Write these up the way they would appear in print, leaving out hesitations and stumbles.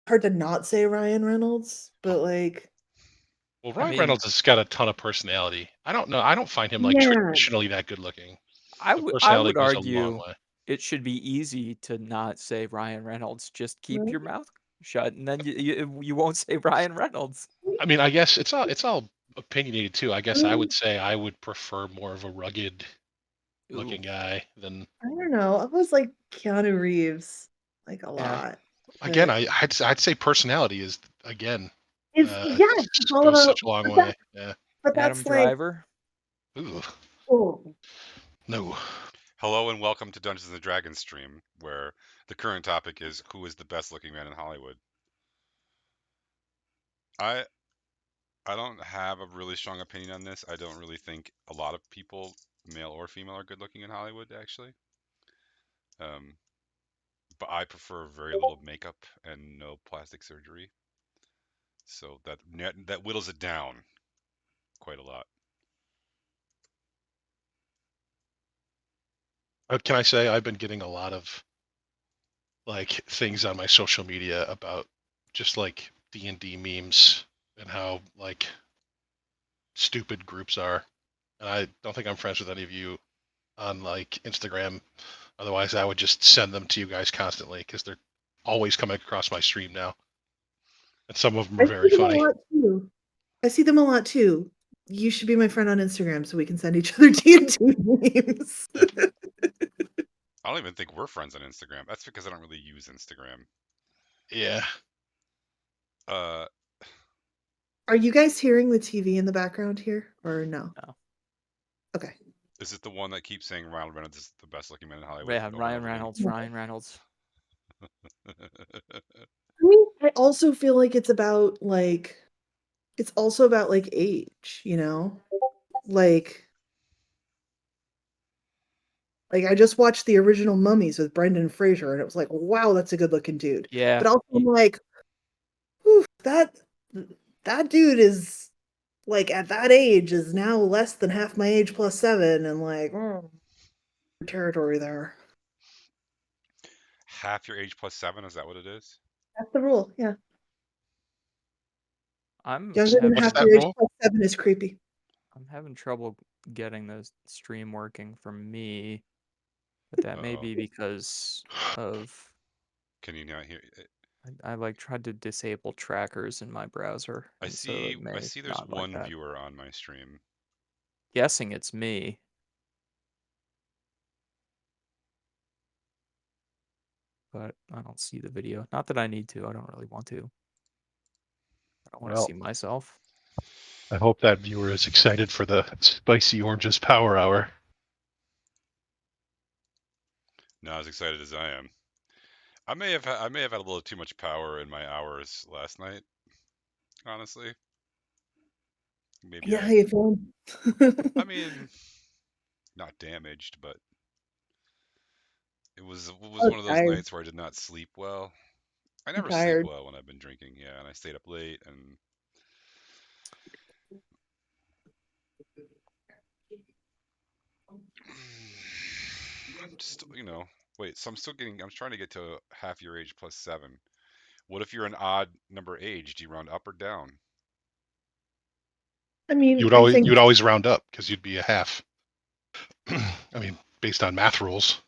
hard to not say Ryan Reynolds, but like, Well, I Ryan mean, Reynolds has got a ton of personality. I don't know. I don't find him like yeah, traditionally that good looking. The I personality would goes a long argue way. it should be easy to not say Ryan Reynolds. Just keep right? your mouth shut, and then you won't say Ryan Reynolds. I mean, I guess it's all opinionated too. I guess I Um, would say I would prefer more of a rugged Ooh, looking guy than I don't know. I was like Keanu Reeves, like a yeah. lot, again. but I'd say personality is again it's yes, it's all goes about. such a long But that, way. Yeah. but Adam that's like, Driver. Ooh, oh, no. Hello and welcome to Dungeons and Dragons stream, where the current topic is who is the best looking man in Hollywood. I I don't have a really strong opinion on this. I don't really think a lot of people, male or female, are good looking in Hollywood actually. Um, but I prefer very little makeup and no plastic surgery, so that whittles it down quite a lot. Can I say I've been getting a lot of like things on my social media about just like D&D memes and how like stupid groups are. And I don't think I'm friends with any of you on like Instagram. Otherwise, I would just send them to you guys constantly because they're always coming across my stream now. And some of them I are see very them a funny. lot too. I see them a lot too. You should be my friend on Instagram so we can send each other D&D memes. Yeah. I don't even think we're friends on Instagram. That's because I don't really use Instagram. Yeah. Uh, Are you guys hearing the TV in the background here or no? No. Okay. is it the one that keeps saying Ryan Reynolds is the best looking man in Hollywood Yeah, over and Ryan over again? Reynolds. Ryan Reynolds. I mean, I also feel like it's also about like age, you know? Like I just watched the original Mummies with Brendan Fraser and it was like, wow, that's a good looking dude. Yeah. But also I'm like, whew, that dude is like at that age is now less than half my age plus 7 and like territory there. Half your age plus 7, is that what it is? That's the rule. Yeah. I'm Younger than What's half having that your age rule? plus 7 is creepy. I'm having trouble getting the stream working for me, but that may Uh-oh. be because of Can you not hear? I like tried to disable trackers in my browser, I and so it see. I may see. There's not like one that. viewer on my stream. Guessing it's me, but I don't see the video. Not that I need to. I don't really want to. I don't want to Well, see myself. I hope that viewer is excited for the spicy oranges power hour. Not as excited as I am. I may have had a little too much power in my hours last night. Honestly, maybe Yeah, how you feeling? I mean, not damaged, but it was I'm one of those tired. nights where I did not sleep well. I I'm never sleep tired. well when I've been drinking. Yeah, and I stayed up late and just wait. So I'm still getting. I'm trying to get to half your age plus 7. What if you're an odd number age? Do you round up or down? I You mean, would I always think you would always round up because you'd be a half. I mean, based on math rules.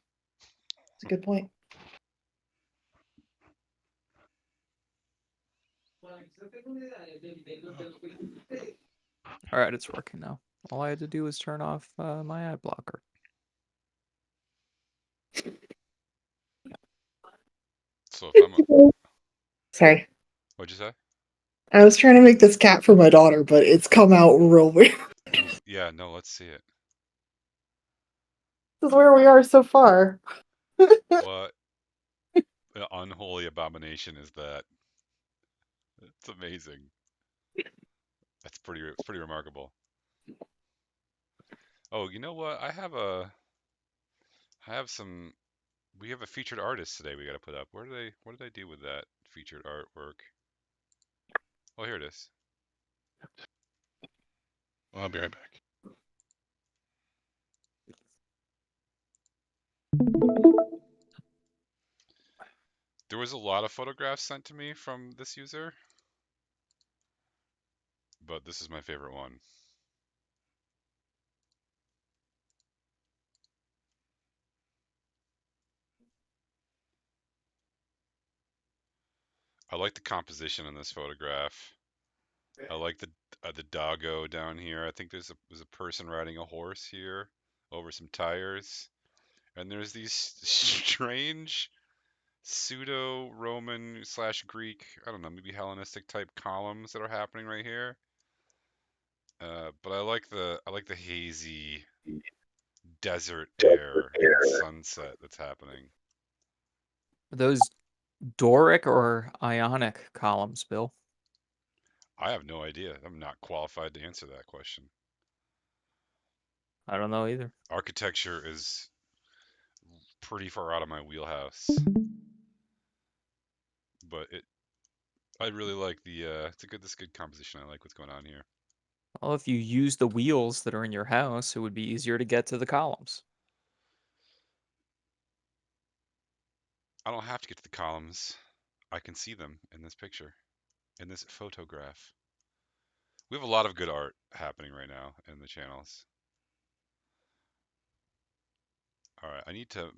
it's a good point. All right, it's working now. All I had to do was turn off my ad blocker. So if I'm a, Sorry. what'd you say? I was trying to make this cat for my daughter, but it's come out real weird. Ooh, yeah, no, let's see it. This is where we are so far. What unholy abomination is that? It's amazing. It's pretty remarkable. Oh, you know what? I have some we have a featured artist today we got to put up. What did I do with that featured artwork? Oh, here it is. Well, I'll be right back. There was a lot of photographs sent to me from this user, but this is my favorite one. I like the composition in this photograph. I like the doggo down here. I think there's a person riding a horse here over some tires, and there's these strange pseudo-Roman / Greek, I don't know, maybe Hellenistic type columns that are happening right here. But I like the hazy desert air and sunset that's happening. Are those Doric or Ionic columns, Bill? I have no idea. I'm not qualified to answer that question. I don't know either. Architecture is pretty far out of my wheelhouse, but I really like the it's a good composition. I like what's going on here. Well, if you use the wheels that are in your house, it would be easier to get to the columns. I don't have to get to the columns. I can see them in this picture, in this photograph. We have a lot of good art happening right now in the channels. All right, I need to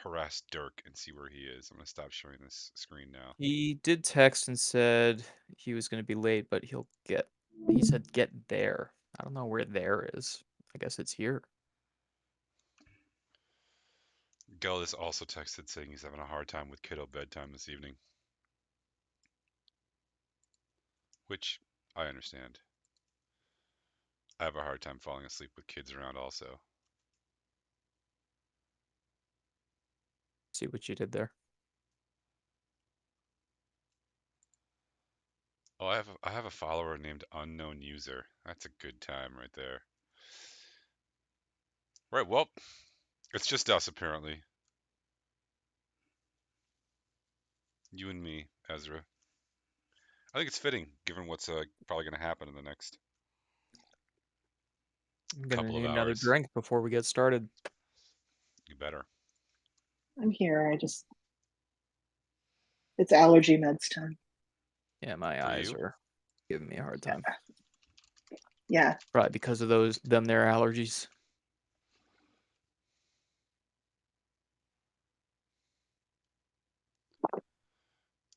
harass Dirk and see where he is. I'm gonna stop showing this screen now. He did text and said he was going to be late, but he said get there. I don't know where there is. I guess it's here. Gellis also texted saying he's having a hard time with kiddo bedtime this evening, which I understand. I have a hard time falling asleep with kids around also. See what you did there. Oh, I have a follower named Unknown User. That's a good time right there. Right, well, it's just us apparently. You and me, Ezra. I think it's fitting, given what's probably going to happen in the next I'm going to couple of need another hours. drink before we get started. You better. I'm here. It's allergy meds time. Yeah, my For eyes you? are giving me a hard time. Yeah. Probably because of their allergies.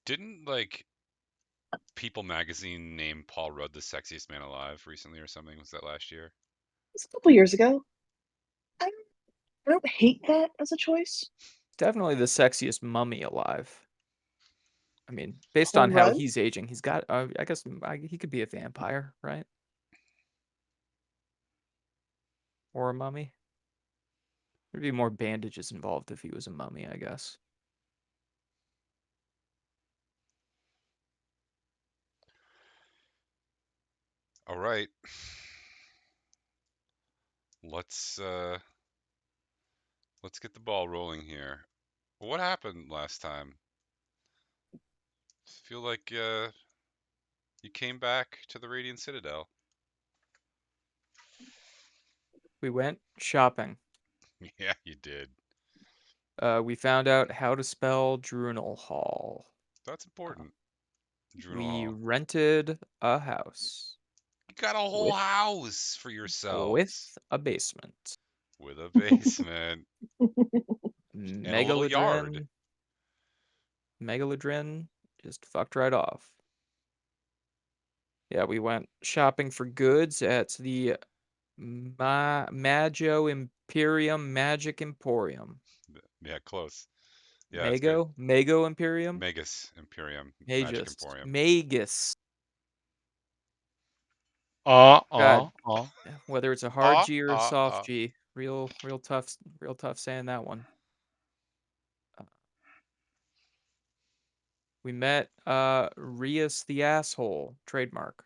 Didn't People magazine name Paul Rudd the sexiest man alive recently or something? Was that last year? It's a couple years ago. I don't hate that as a choice. Definitely the sexiest mummy alive. I mean, based Paul on how Rudd? he's aging, he's got. I guess he could be a vampire, right? Or a mummy. There'd be more bandages involved if he was a mummy, I guess. All right. Let's get the ball rolling here. What happened last time? Feel like you came back to the Radiant Citadel. We went shopping. Yeah, you did. We found out how to spell Drunel Hall. That's important. Drunel We Hall. rented a house You got a whole with house for yourselves a basement. with a basement and a little yard. Megalodrin just fucked right off. Yeah, we went shopping for goods at the Mago Imperium Magic Emporium. Yeah, close. Yeah, it's good. Mago Imperium? Magus Imperium Magic Magus. Emporium. Magus. Uh, God, uh, uh. whether it's a hard G or a soft G, real tough saying that one. We met Rias the Asshole, trademark.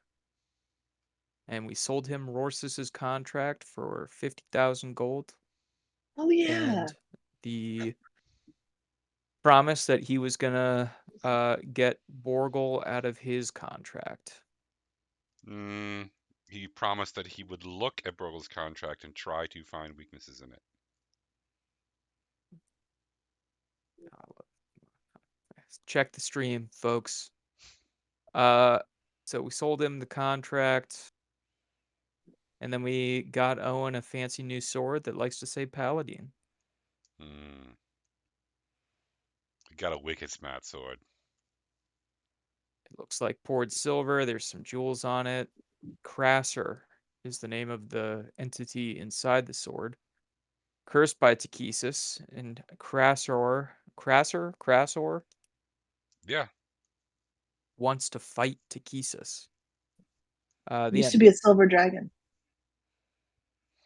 And we sold him Rorsus's contract for 50,000 gold. Oh yeah. And the promise that he was gonna get Borgel out of his contract. He promised that he would look at Brogel's contract and try to find weaknesses in it. check the stream, folks. So we sold him the contract, and then we got Owen a fancy new sword that likes to say Paladin. Hmm. Got a wicked smart sword. It looks like poured silver. There's some jewels on it. Crasser is the name of the entity inside the sword. Cursed by Takesis, and Crasor Yeah, wants to fight Takesis. The Used to end. be a silver dragon,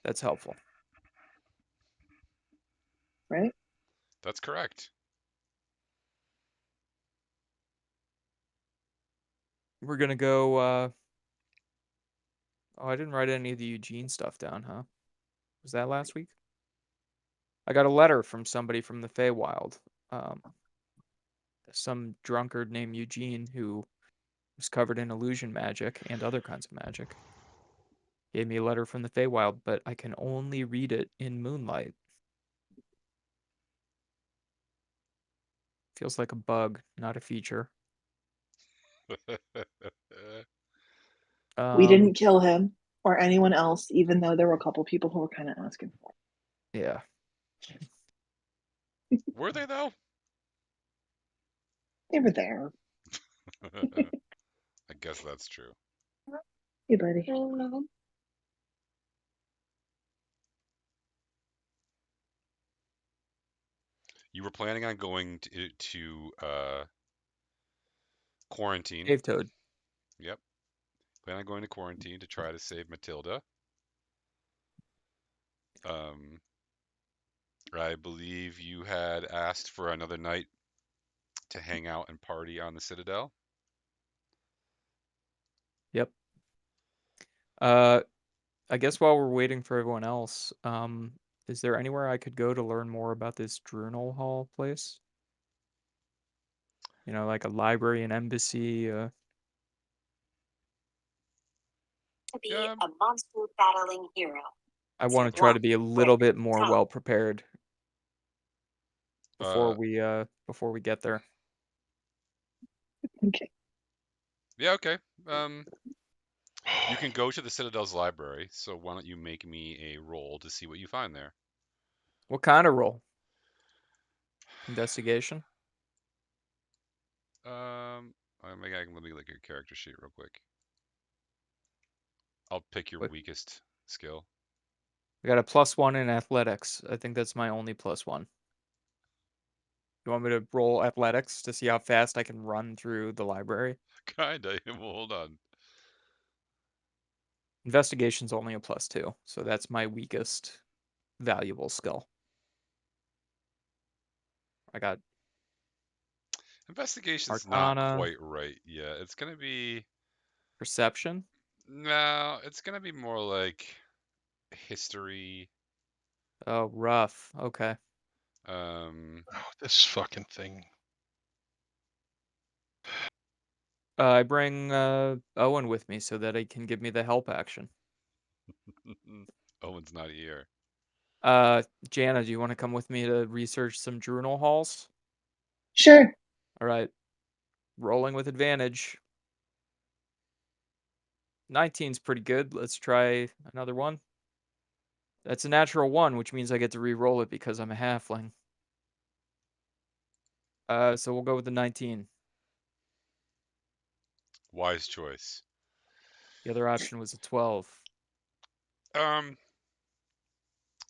That's helpful. right? that's correct. We're gonna go. Oh, I didn't write any of the Eugene stuff down, huh? Was that last week? I got a letter from somebody from the Feywild. Um, some drunkard named Eugene who was covered in illusion magic and other kinds of magic. Gave me a letter from the Feywild, but I can only read it in moonlight. Feels like a bug, not a feature. We didn't kill him or anyone else, even though there were a couple people who were kind of asking for it. Yeah. Were they though? They were there. I guess that's true. Hey, buddy. You were planning on going to quarantine. Cave Toad. Yep. Plan on going to quarantine to try to save Matilda. I believe you had asked for another night to hang out and party on the Citadel. Yep. I guess while we're waiting for everyone else, is there anywhere I could go to learn more about this Drunal Hall place? You know, like a library, an embassy. To be a monster battling hero. I want to try to be a little bit more well prepared before we get there. Okay. Yeah, okay. You can go to the Citadel's library, so why don't you make me a roll to see what you find there? What kind of roll? Investigation? Let me look at your character sheet real quick. I'll pick your What? weakest skill. I got a +1 in athletics. I think that's my only +1. You want me to roll athletics to see how fast I can run through the library? Kinda. Well, hold on. Investigation's only a +2, so that's my weakest valuable skill. I got Investigation's not Arcana, quite right. Yeah, it's gonna be perception. no. It's gonna be more like history. Oh, rough. Okay. Oh, this fucking thing. I bring Owen with me so that he can give me the help action. Owen's not here. Jana, do you want to come with me to research some Drunal halls? Sure. All right. Rolling with advantage. 19's pretty good. Let's try another one. That's a natural 1, which means I get to re-roll it because I'm a halfling. So we'll go with the 19. Wise choice. The other option was a 12.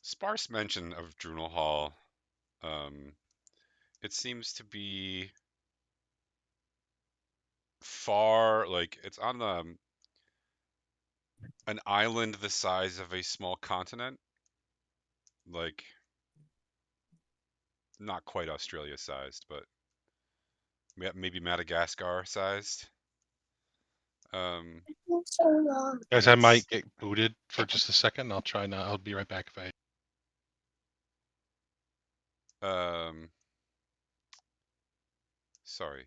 Sparse mention of Drunal Hall. It seems to be far, like it's on an island the size of a small continent, like not quite Australia sized, but maybe Madagascar sized. Guys, I might get booted for just a second. I'll try not. I'll be right back if I. Sorry.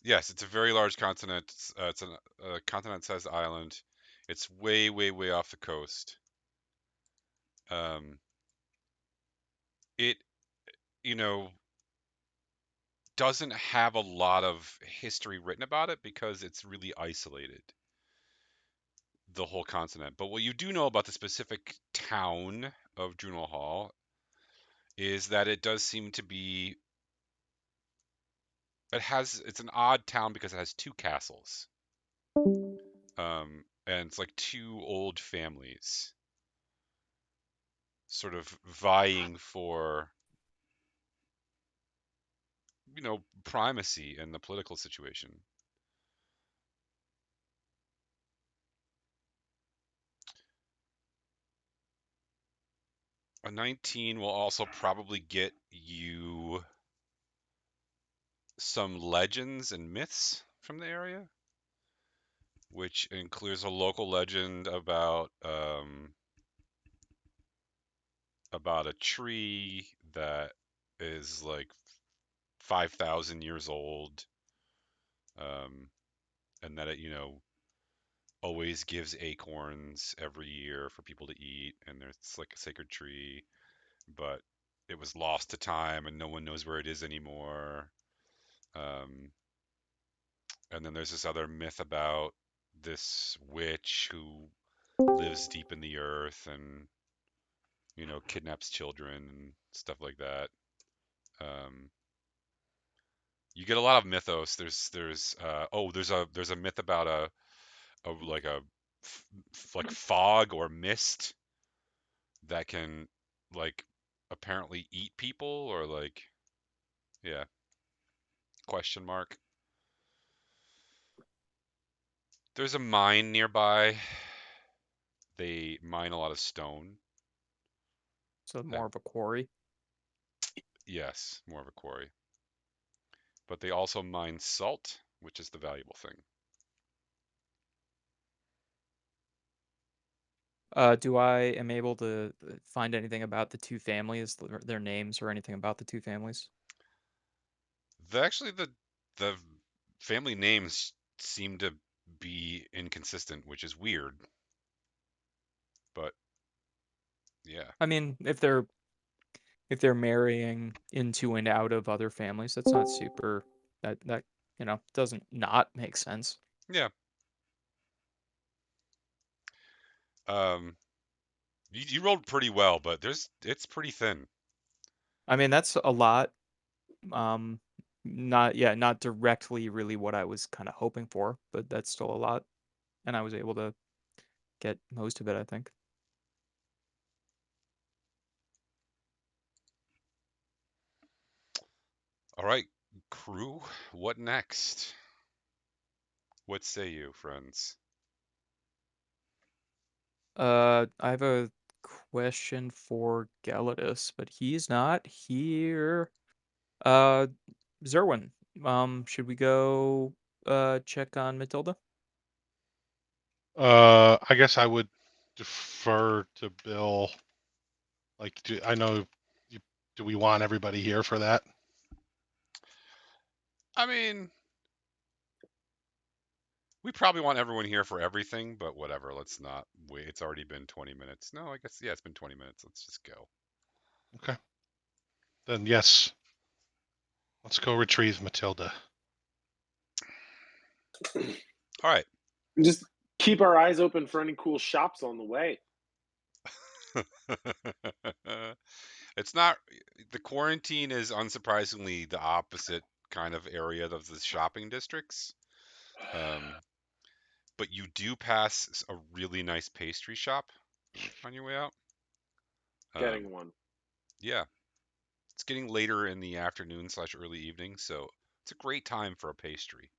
Yes, it's a very large continent. It's a continent-sized island. It's way, way, way off the coast. It, you know, doesn't have a lot of history written about it because it's really isolated, the whole continent. But what you do know about the specific town of Drunel Hall is that it does seem to be it's an odd town because it has two castles. And it's like two old families sort of vying for, primacy in the political situation. A 19 will also probably get you some legends and myths from the area, which includes a local legend about a tree that is like 5,000 years old, and that it always gives acorns every year for people to eat, and it's like a sacred tree, but it was lost to time and no one knows where it is anymore. And then there's this other myth about this witch who lives deep in the earth and kidnaps children and stuff like that. You get a lot of mythos. There's a myth about like fog or mist that can like apparently eat people, or like, yeah, question mark. There's a mine nearby. They mine a lot of stone. So more of a quarry. Yes, more of a quarry. But they also mine salt, which is the valuable thing. Do I am able to find anything about the two families, their names, or anything about the two families? The family names seem to be inconsistent, which is weird. But yeah. I mean, if they're marrying into and out of other families, that's not super. That doesn't not make sense. Yeah. You rolled pretty well, but it's pretty thin. I mean, that's a lot. Not directly really what I was kind of hoping for, but that's still a lot, and I was able to get most of it, I think. All right, crew, what next? What say you, friends? I have a question for Gelatus, but he's not here. Zerwin, should we go check on Matilda? I guess I would defer to Bill. Like, I know, do we want everybody here for that? I mean, we probably want everyone here for everything, but whatever. Let's not wait. It's already been 20 minutes. No, I guess, yeah, it's been 20 minutes. Let's just go. Okay. Then yes. Let's go retrieve Matilda. All right. Just keep our eyes open for any cool shops on the way. It's not, the quarantine is unsurprisingly the opposite kind of area of the shopping districts. But you do pass a really nice pastry shop on your way out. Getting one. Yeah. It's getting later in the afternoon / early evening, so it's a great time for a pastry.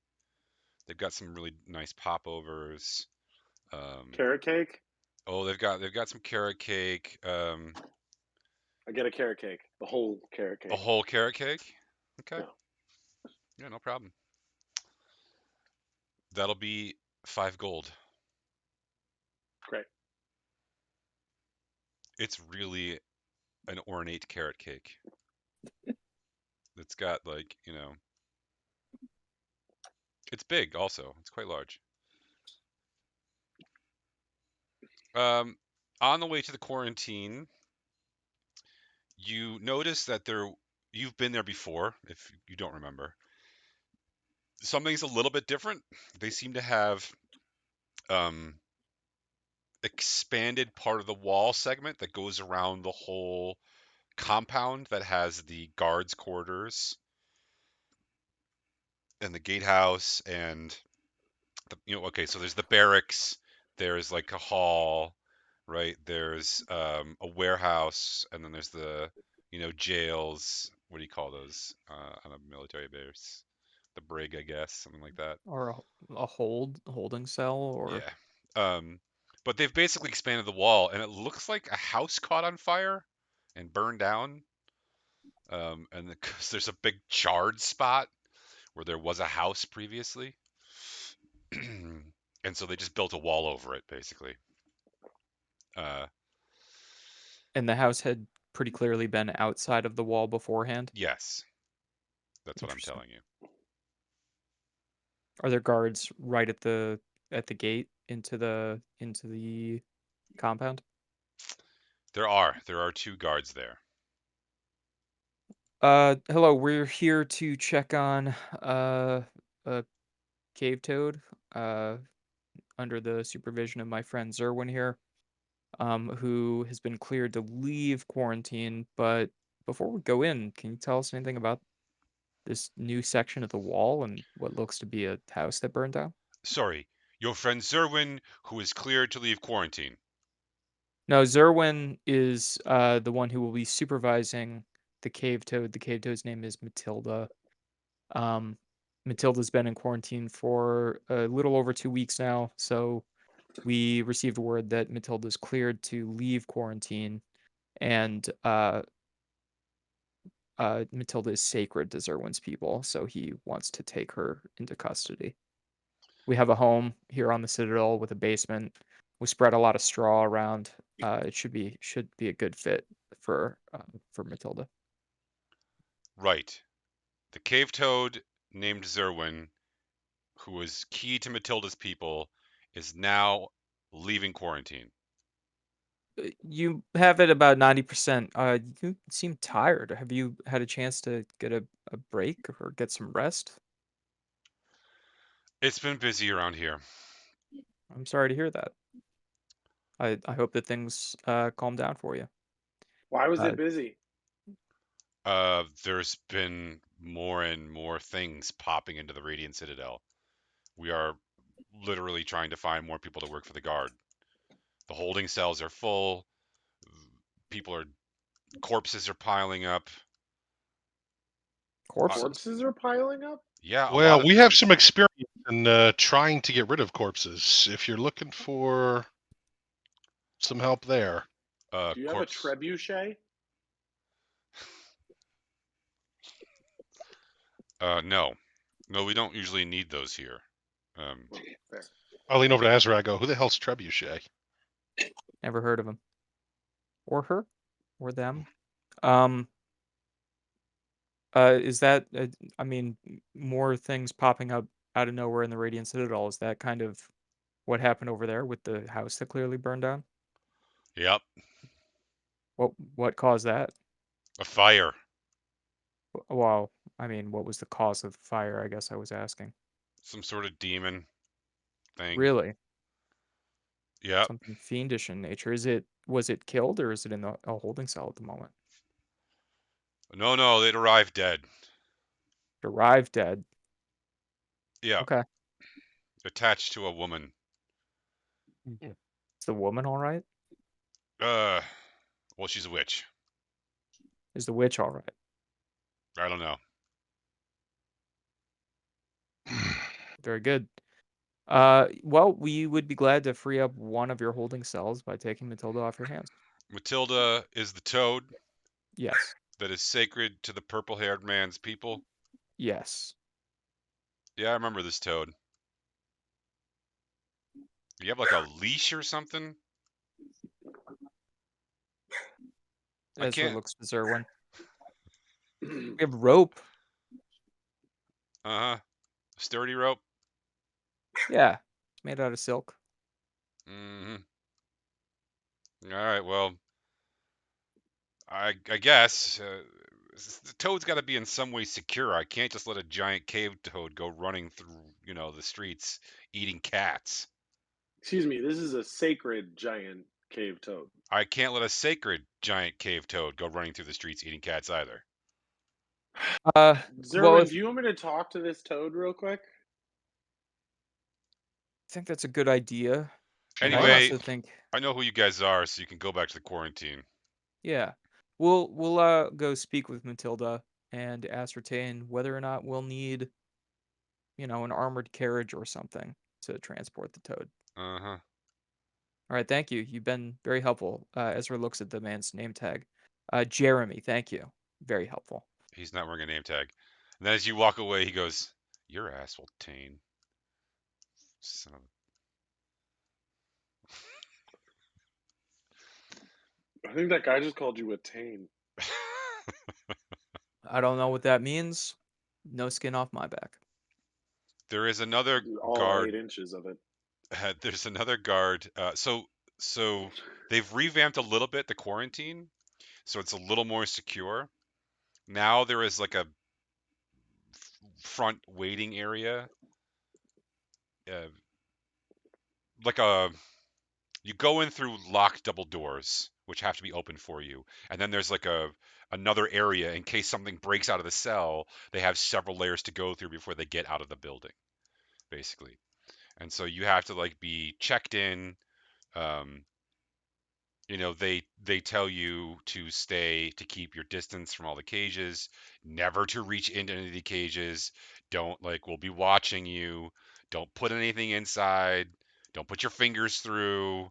They've got some really nice popovers. Carrot cake? Oh, they've got some carrot cake. I get a carrot cake. The whole carrot cake. A whole carrot cake? Okay. Yeah. Yeah, no problem. That'll be 5 gold. Great. It's really an ornate carrot cake. It's got like, it's big also. It's quite large. On the way to the quarantine, you notice that there you've been there before, if you don't remember. Something's a little bit different. They seem to have expanded part of the wall segment that goes around the whole compound that has the guards' quarters and the gatehouse and okay, so there's the barracks, there's like a hall, right? There's a warehouse, and then there's the jails. What do you call those on a military base? The brig, I guess, something like that. Or a holding cell, or Yeah. But they've basically expanded the wall, and it looks like a house caught on fire and burned down. And cause there's a big charred spot where there was a house previously. And so they just built a wall over it, basically. and the house had pretty clearly been outside of the wall beforehand. Yes, that's what I'm Interesting. telling you. Are there guards right at the gate into the compound? There are 2 guards there. Hello, we're here to check on a cave toad under the supervision of my friend Zerwin here, who has been cleared to leave quarantine. But before we go in, can you tell us anything about this new section of the wall and what looks to be a house that burned down? Sorry, your friend Zerwin, who is cleared to leave quarantine. No, Zerwin is the one who will be supervising the cave toad. The cave toad's name is Matilda. Um, Matilda's been in quarantine for a little over 2 weeks now, so we received word that Matilda's cleared to leave quarantine, and Matilda is sacred to Zerwin's people, so he wants to take her into custody. We have a home here on the Citadel with a basement. We spread a lot of straw around. It should be a good fit for Matilda. Right. The cave toad named Zerwin, who was key to Matilda's people, is now leaving quarantine. You have it about 90%. You seem tired. Have you had a chance to get a break or get some rest? It's been busy around here. I'm sorry to hear that. I hope that things calm down for you. Why was Uh, it busy? There's been more and more things popping into the Radiant Citadel. We are literally trying to find more people to work for the guard. The holding cells are full. Corpses are piling up. Corpses. Corpses are piling up? Yeah, a lot Well, of we have things. some experience in trying to get rid of corpses. If you're looking for some help there. Do you have a trebuchet? No. No, we don't usually need those here. Fair. I lean over to Azra. I go, "Who the hell's Trebuchet?" Never heard of him. Or her, or them. Is that? I mean, more things popping up out of nowhere in the Radiant Citadel. Is that kind of what happened over there with the house that clearly burned down? Yep. What caused that? A fire. Well, I mean, what was the cause of the fire? I guess I was asking. Some sort of demon thing. Really? Yep. Something fiendish in nature. Was it killed, or is it in a holding cell at the moment? No, they'd arrived dead. Arrived dead. Yeah. Okay. Attached to a woman. Is the woman all right? Well, she's a witch. Is the witch all right? I don't know. Very good. Well, we would be glad to free up one of your holding cells by taking Matilda off your hands. Matilda is the toad Yes. that is sacred to the purple-haired man's people. Yes. Yeah, I remember this toad. Do you have like a leash or something? Ezra can't. looks to Zerwin. We have rope. Sturdy rope. Yeah. It's made out of silk. Mm-hmm. All right. Well, I guess The toad's got to be in some way secure. I can't just let a giant cave toad go running through, the streets eating cats. Excuse me, this is a sacred giant cave toad. I can't let a sacred giant cave toad go running through the streets eating cats either. Well, Zerwin, if, do you want me to talk to this toad real quick? I think that's a good idea. And I Anyway, also think, I know who you guys are, so you can go back to the quarantine. yeah, we'll go speak with Matilda and ascertain whether or not we'll need, an armored carriage or something to transport the toad. Uh-huh. All right, thank you. You've been very helpful. Ezra looks at the man's name tag. Jeremy, thank you. Very helpful. He's not wearing a name tag. And then as you walk away, he goes, "Your ass will Tane." Son of I think that guy just called you a Tane. I don't know what that means. No skin off my back. There is another All guard. 8 inches of it. There's another guard. So they've revamped a little bit the quarantine, so it's a little more secure. Now there is like a front waiting area, like you go in through locked double doors, which have to be open for you, and then there's like another area in case something breaks out of the cell. They have several layers to go through before they get out of the building, basically. And so you have to like be checked in. Um, they tell you to keep your distance from all the cages, never to reach into any of the cages. Don't like we'll be watching you. Don't put anything inside. Don't put your fingers through.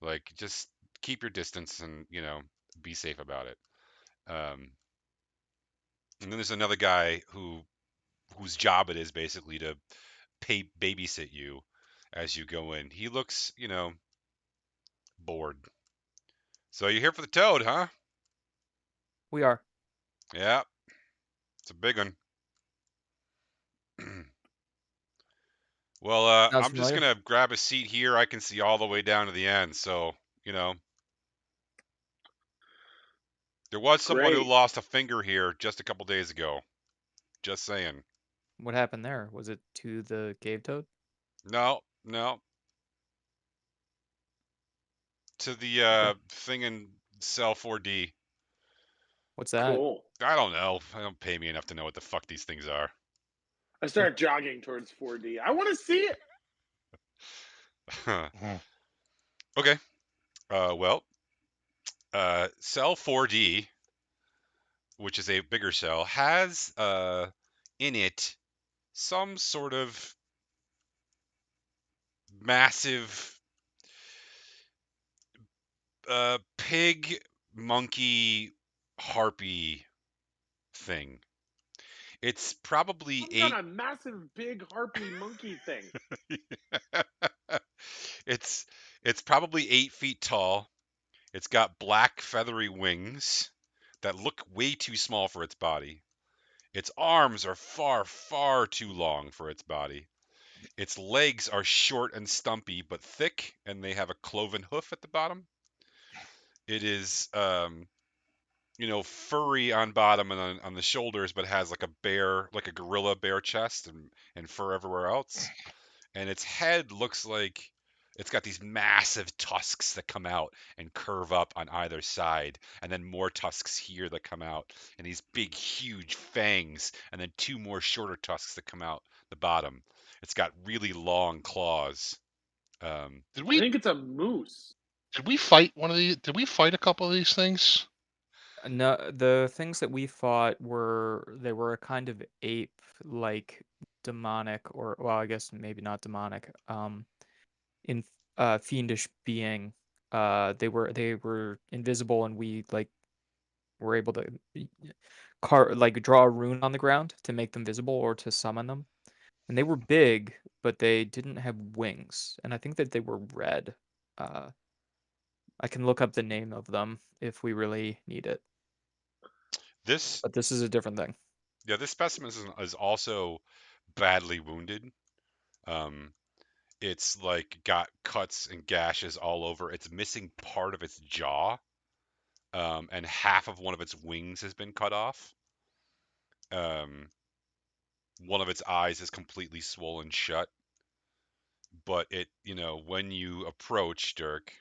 Like just keep your distance and be safe about it. And then there's another guy whose job it is basically to babysit you as you go in. He looks bored. So you're here for the toad, huh? We are. Yeah, it's a big one. Well, Sounds I'm just familiar. gonna grab a seat here. I can see all the way down to the end, so there was someone who Great. lost a finger here just a couple days ago. Just saying. What happened there? Was it to the cave toad? No, no. To the Okay. thing in cell 4D. What's that? Cool. I don't know. They don't pay me enough to know what the fuck these things are. I start jogging towards 4D. I want to see it. Okay. Well, cell 4D, which is a bigger cell, has in it some sort of massive pig monkey harpy thing. It's probably Some kind of massive big harpy monkey thing. it's probably 8 feet tall. It's got black feathery wings that look way too small for its body. Its arms are far, far too long for its body. Its legs are short and stumpy but thick, and they have a cloven hoof at the bottom. It is furry on bottom and on the shoulders, but has like a gorilla bear chest and fur everywhere else. And its head looks like it's got these massive tusks that come out and curve up on either side, and then more tusks here that come out, and these big, huge fangs, and then two more shorter tusks that come out the bottom. It's got really long claws. Did I we think it's a moose. fight one of these? Did we fight a couple of these things? No, the things that we fought they were a kind of ape, like demonic, or well, I guess maybe not demonic. In fiendish being. They were invisible, and we like were able to draw a rune on the ground to make them visible or to summon them. And they were big, but they didn't have wings, and I think that they were red. Uh, I can look up the name of them if we really need it, This but this is a different thing. Yeah, this specimen is also badly wounded. It's like got cuts and gashes all over. It's missing part of its jaw, and half of one of its wings has been cut off. one of its eyes is completely swollen shut. But it, when you approach Dirk,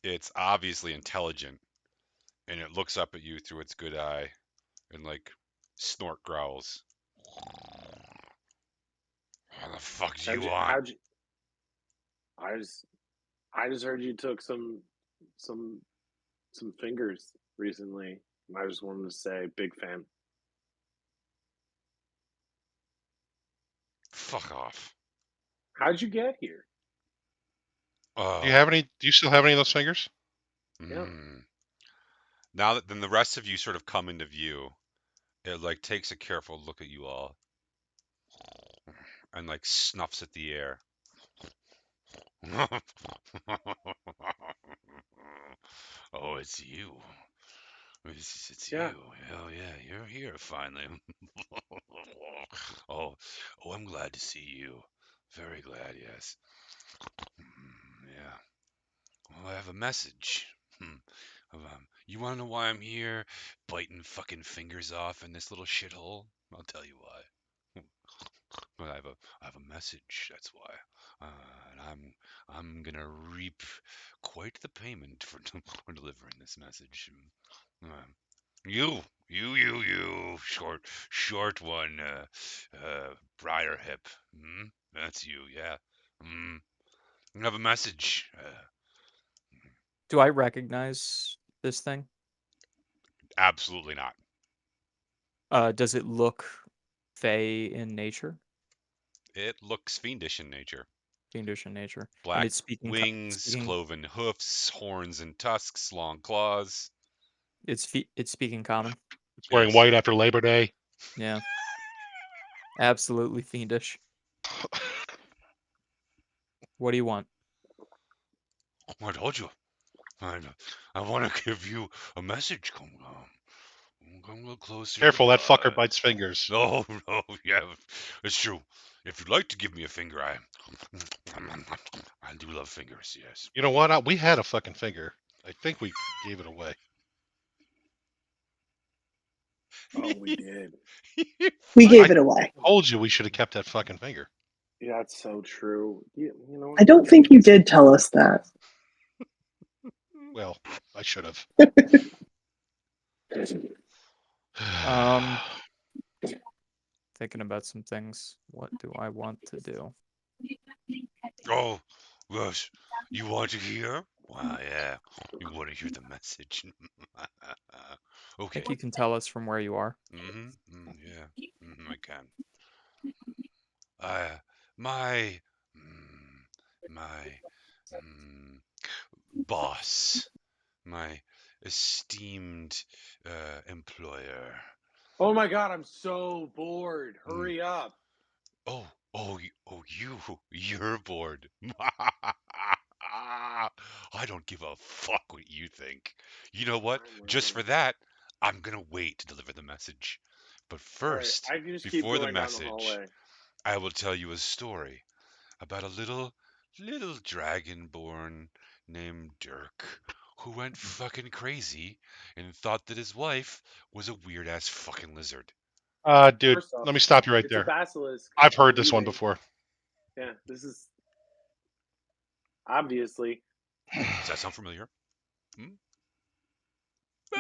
it's obviously intelligent, and it looks up at you through its good eye and like snort growls. How the fuck do you want? How'd you? I just heard you took some fingers recently. I just wanted to say, big fan. Fuck off. How'd you get here? Do you have any? Do you still have any of those fingers? Yeah. Now that then the rest of you sort of come into view, it like takes a careful look at you all and like snuffs at the air. Oh, it's you. It's Yeah. you. Hell yeah, you're here finally. Oh, I'm glad to see you. Very glad, yes. Yeah. Well, I have a message. You want to know why I'm here, biting fucking fingers off in this little shithole? I'll tell you why. But I have a message. That's why. And I'm gonna reap quite the payment for delivering this message. You, short one, briar hip. That's you, yeah. I have a message. Do I recognize this thing? Absolutely not. Does it look fey in nature? It looks fiendish in nature. Fiendish in nature. Black And it's wings, cloven hoofs, horns and tusks, long claws. It's speaking common. It's wearing Yes. white after Labor Day. Yeah. Absolutely fiendish. What do you want? I told you. I want to give you a message. Come a little closer. Careful, that fucker bites fingers. No, yeah, it's true. If you'd like to give me a finger, I do love fingers. Yes. You know what? We had a fucking finger. I think we gave it away. Oh, we did. We gave it away. Told you we should have kept that fucking finger. Yeah, that's so true. You know what? I don't think you did tell us that. Well, I should have. Thinking about some things. What do I want to do? Oh, gosh. You want to hear? Wow, yeah. You want to hear the message? I Okay. think you can tell us from where you are. Yeah. I can. My boss, my esteemed employer. Oh my god, I'm so bored. Hurry up. You're bored. I don't give a fuck what you think. You know what? Just for that, I'm gonna wait to deliver the message. But first, I can just keep before the going down the message, hallway. I will tell you a story about a little dragonborn named Dirk who went fucking crazy and thought that his wife was a weird ass fucking lizard. Dude, First off, let me stop you right it's a there. basilisk. I've heard this one leaving. before. Yeah, this is obviously. Does that sound familiar?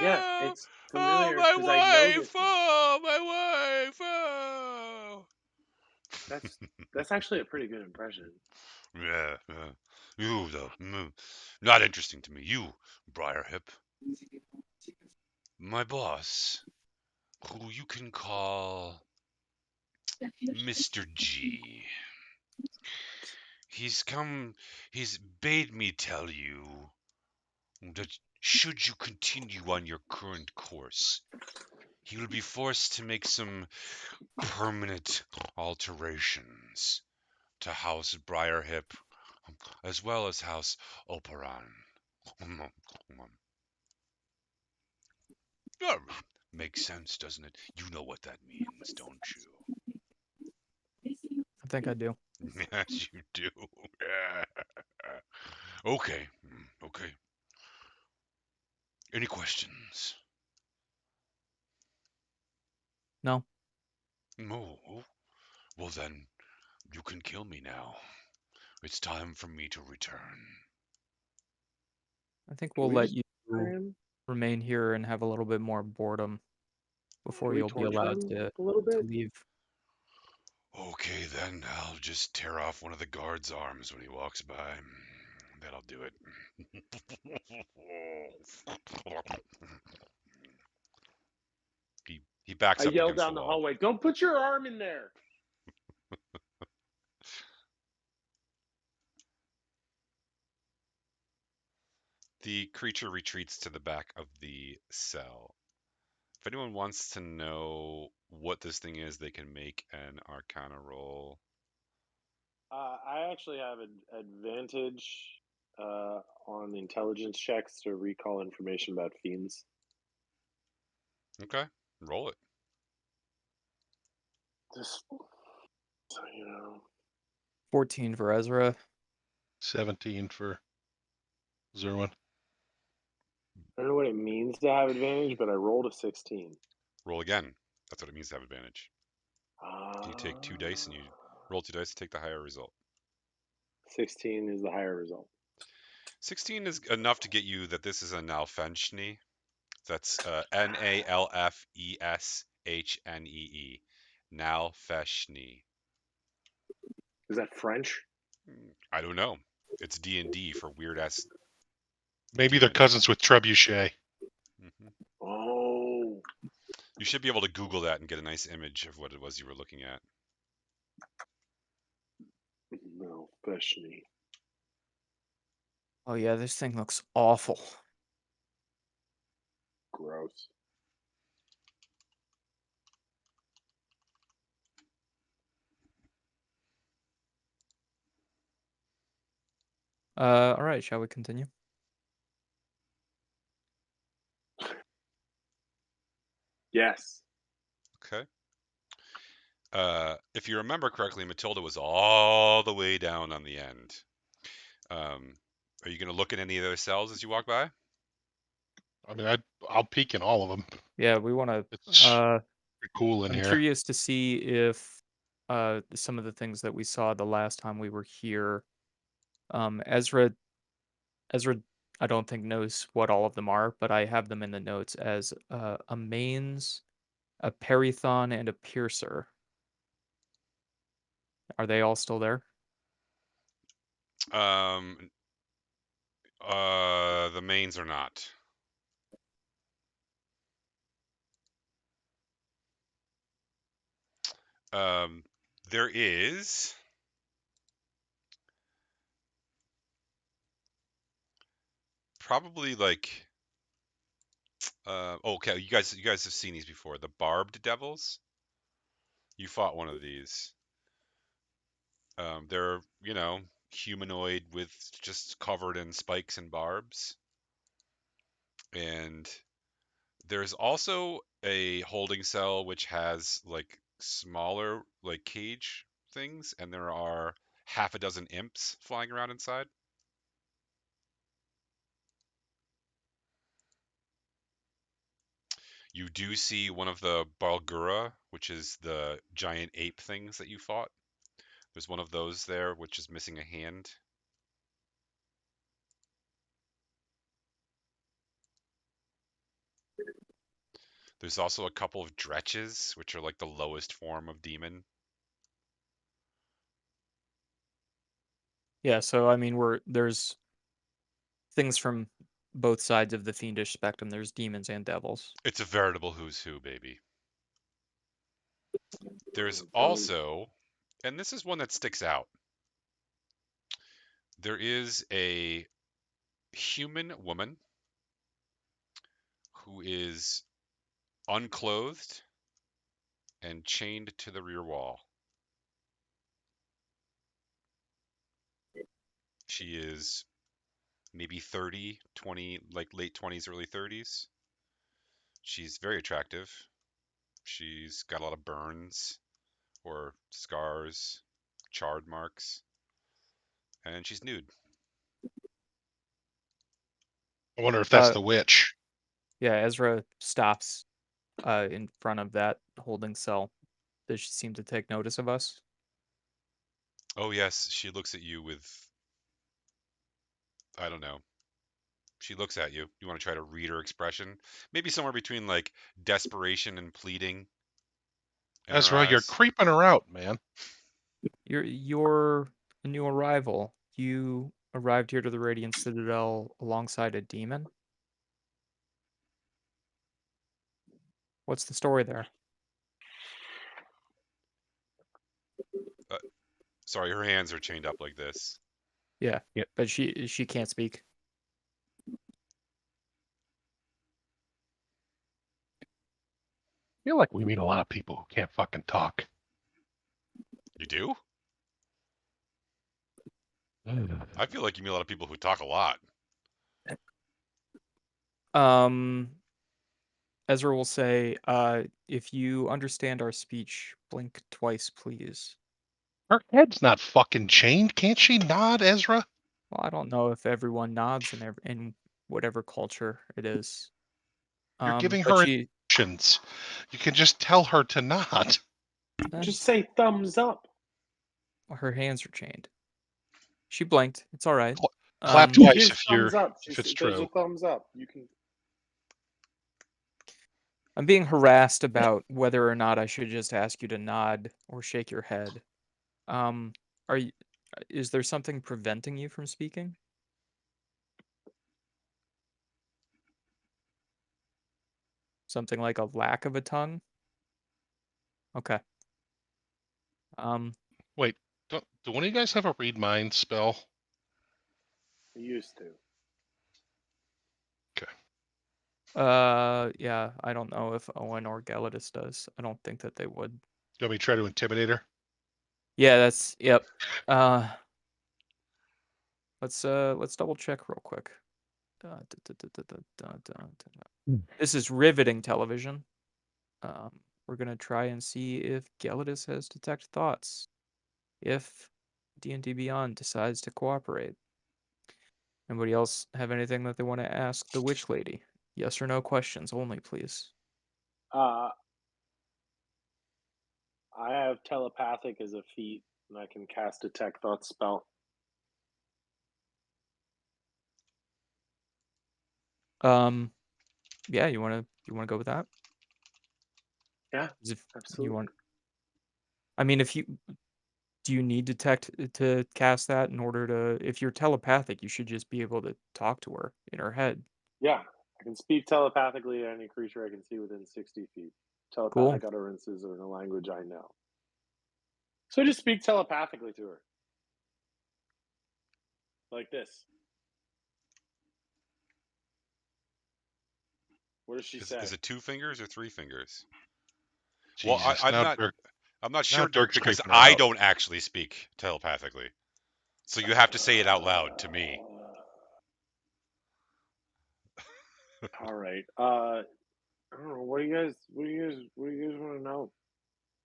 Yeah, it's familiar because I know this. Oh, my wife! Oh. That's actually a pretty good impression. Yeah. You though, not interesting to me. You, Briarhip, my boss, who you can call Mr. G. He's bade me tell you that should you continue on your current course, he will be forced to make some permanent alterations to House Briarhip, as well as House Operon. Yeah, makes sense, doesn't it? You know what that means, don't you? I think I do. Yes, you do. Okay. Any questions? No. Oh, well then, you can kill me now. It's time for me to return. I think Can we'll we let just you torture him? remain here and have a little bit more boredom before Can we you'll be torture allowed him to a little bit? leave. Okay, then I'll just tear off one of the guard's arms when he walks by. That'll do it. he backs I up yell against the down the wall. hallway, "Don't put your arm in there!" The creature retreats to the back of the cell. If anyone wants to know what this thing is, they can make an Arcana roll. I actually have an advantage on intelligence checks to recall information about fiends. Okay, roll it. Just so you know. 14 for Ezra. 17 for Zerwin. I don't know what it means to have advantage, but I rolled a 16. Roll again. That's what it means to have advantage. You take 2 dice and you roll 2 dice to take the higher result. 16 is the higher result. 16 is enough to get you that this is a Nalfenshni. That's Nalfeshnee. Nalfeshni. Is that French? I don't know. It's D&D for weird ass. Maybe they're demons. cousins with Trebuchet. Mm-hmm. Oh. You should be able to Google that and get a nice image of what it was you were looking at. No, Feshni. Oh yeah, this thing looks awful. Gross. All right, shall we continue? Yes. Okay. If you remember correctly, Matilda was all the way down on the end. Are you going to look at any of those cells as you walk by? I mean, I'll peek in all of them. Yeah, we want It's to. pretty cool in I'm here. curious to see if some of the things that we saw the last time we were here. Ezra, I don't think knows what all of them are, but I have them in the notes as a mains, a perithon, and a piercer. Are they all still there? The mains are not. There is probably like okay, you guys have seen these before. The barbed devils. You fought one of these. They're, humanoid with just covered in spikes and barbs. And there's also a holding cell which has like smaller like cage things, and there are half a dozen imps flying around inside. You do see one of the Balgura, which is the giant ape things that you fought. There's one of those there, which is missing a hand. There's also a couple of dretches, which are like the lowest form of demon. Yeah, so I mean, there's things from both sides of the fiendish spectrum. There's demons and devils. It's a veritable who's who, baby. There's also, and this is one that sticks out, there is a human woman who is unclothed and chained to the rear wall. She is maybe 30, 20, like late 20s, early 30s. She's very attractive. She's got a lot of burns or scars, charred marks, and she's nude. I wonder if that's Uh, the witch. Yeah, Ezra stops in front of that holding cell Does she seem to take notice of us? Oh yes, she looks at you with, I don't know. She looks at you. You want to try to read her expression? Maybe somewhere between like desperation and pleading in her Ezra, you're eyes. creeping her out, man. You're a new arrival. You arrived here to the Radiant Citadel alongside a demon. What's the story there? Sorry, her hands are chained up like this. Yeah, Yeah. but she can't speak. I feel like we meet a lot of people who can't fucking talk. You do? I feel like you meet a lot of people who talk a lot. Ezra will say, if you understand our speech, blink twice, please. Her head's not fucking chained. Can't she nod, Ezra? Well, I don't know if everyone nods in whatever culture it is. You're giving But her she, instructions. You can just tell her to nod. Just say thumbs up. her hands are chained. She blinked. It's all right. Clap He twice gives thumbs up. if it's There's true. a thumbs up. You can. I'm being harassed about whether or not I should just ask you to nod or shake your head. Are you? Is there something preventing you from speaking? Something like a lack of a tongue? Okay. Wait, do one of you guys have a read mind spell? He used to. Yeah, I don't know if Owen or Gelidus does. I don't think that they would. Do you want me to try to intimidate her? Yeah, yep. Let's double check real quick. This is riveting television. We're gonna try and see if Gelidus has detect thoughts. If D&D Beyond decides to cooperate. Anybody else have anything that they want to ask the witch lady? Yes or no questions only, please. I have telepathic as a feat, and I can cast detect thought spell. Yeah, you wanna go with that? Yeah, 'Cause if absolutely. you want, I mean, if you do, you need detect to cast that in order to? If you're telepathic, you should just be able to talk to her in her head. Yeah, I can speak telepathically to any creature I can see within 60 feet. Cool. Telepathic utterances are in a language I know. So I just speak telepathically to her. Like this. What does she say? Is it 2 fingers or 3 fingers? Jesus, Well, I'm now not. Dirk, I'm not now sure, Dirk, Dirk's because creeping her I out. don't actually speak telepathically. So you have to say it out loud to me. All right. I don't know. What do you guys want to know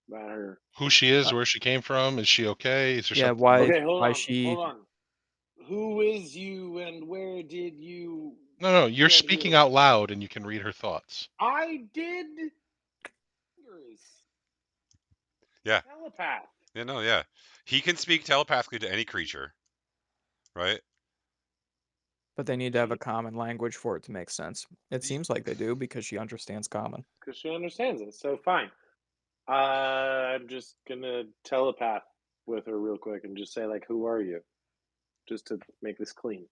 about her? Who she is, Uh, where she came from, is she okay? Is there yeah, something? Okay, hold why on. she? Hold on. Who is you and where did you No, you're get speaking here? out loud and you can read her thoughts. I did. Yeah. Telepath. Yeah, no, yeah. He can speak telepathically to any creature, right? But they need to have a common language for it to make sense. It seems like they do because she understands common. Because she understands it. So fine. I'm just gonna telepath with her real quick and just say like, "Who are you?" Just to make this clean.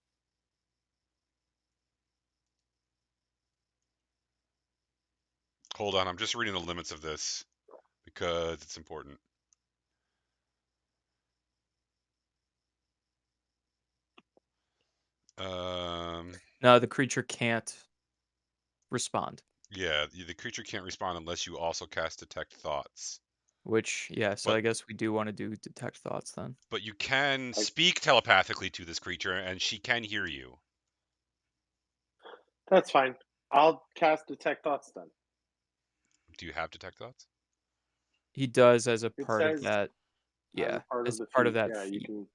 Hold on, I'm just reading the limits of this because it's important. No, the creature can't respond. Yeah, the creature can't respond unless you also cast detect thoughts. Which, yeah, so But- I guess we do want to do detect thoughts then. But you can speak telepathically to this creature, and she can hear you. That's fine. I'll cast detect thoughts then. Do you have detect thoughts? He does as a It part of says that. as Yeah, a part of as the part of feat. that Yeah, you feat. can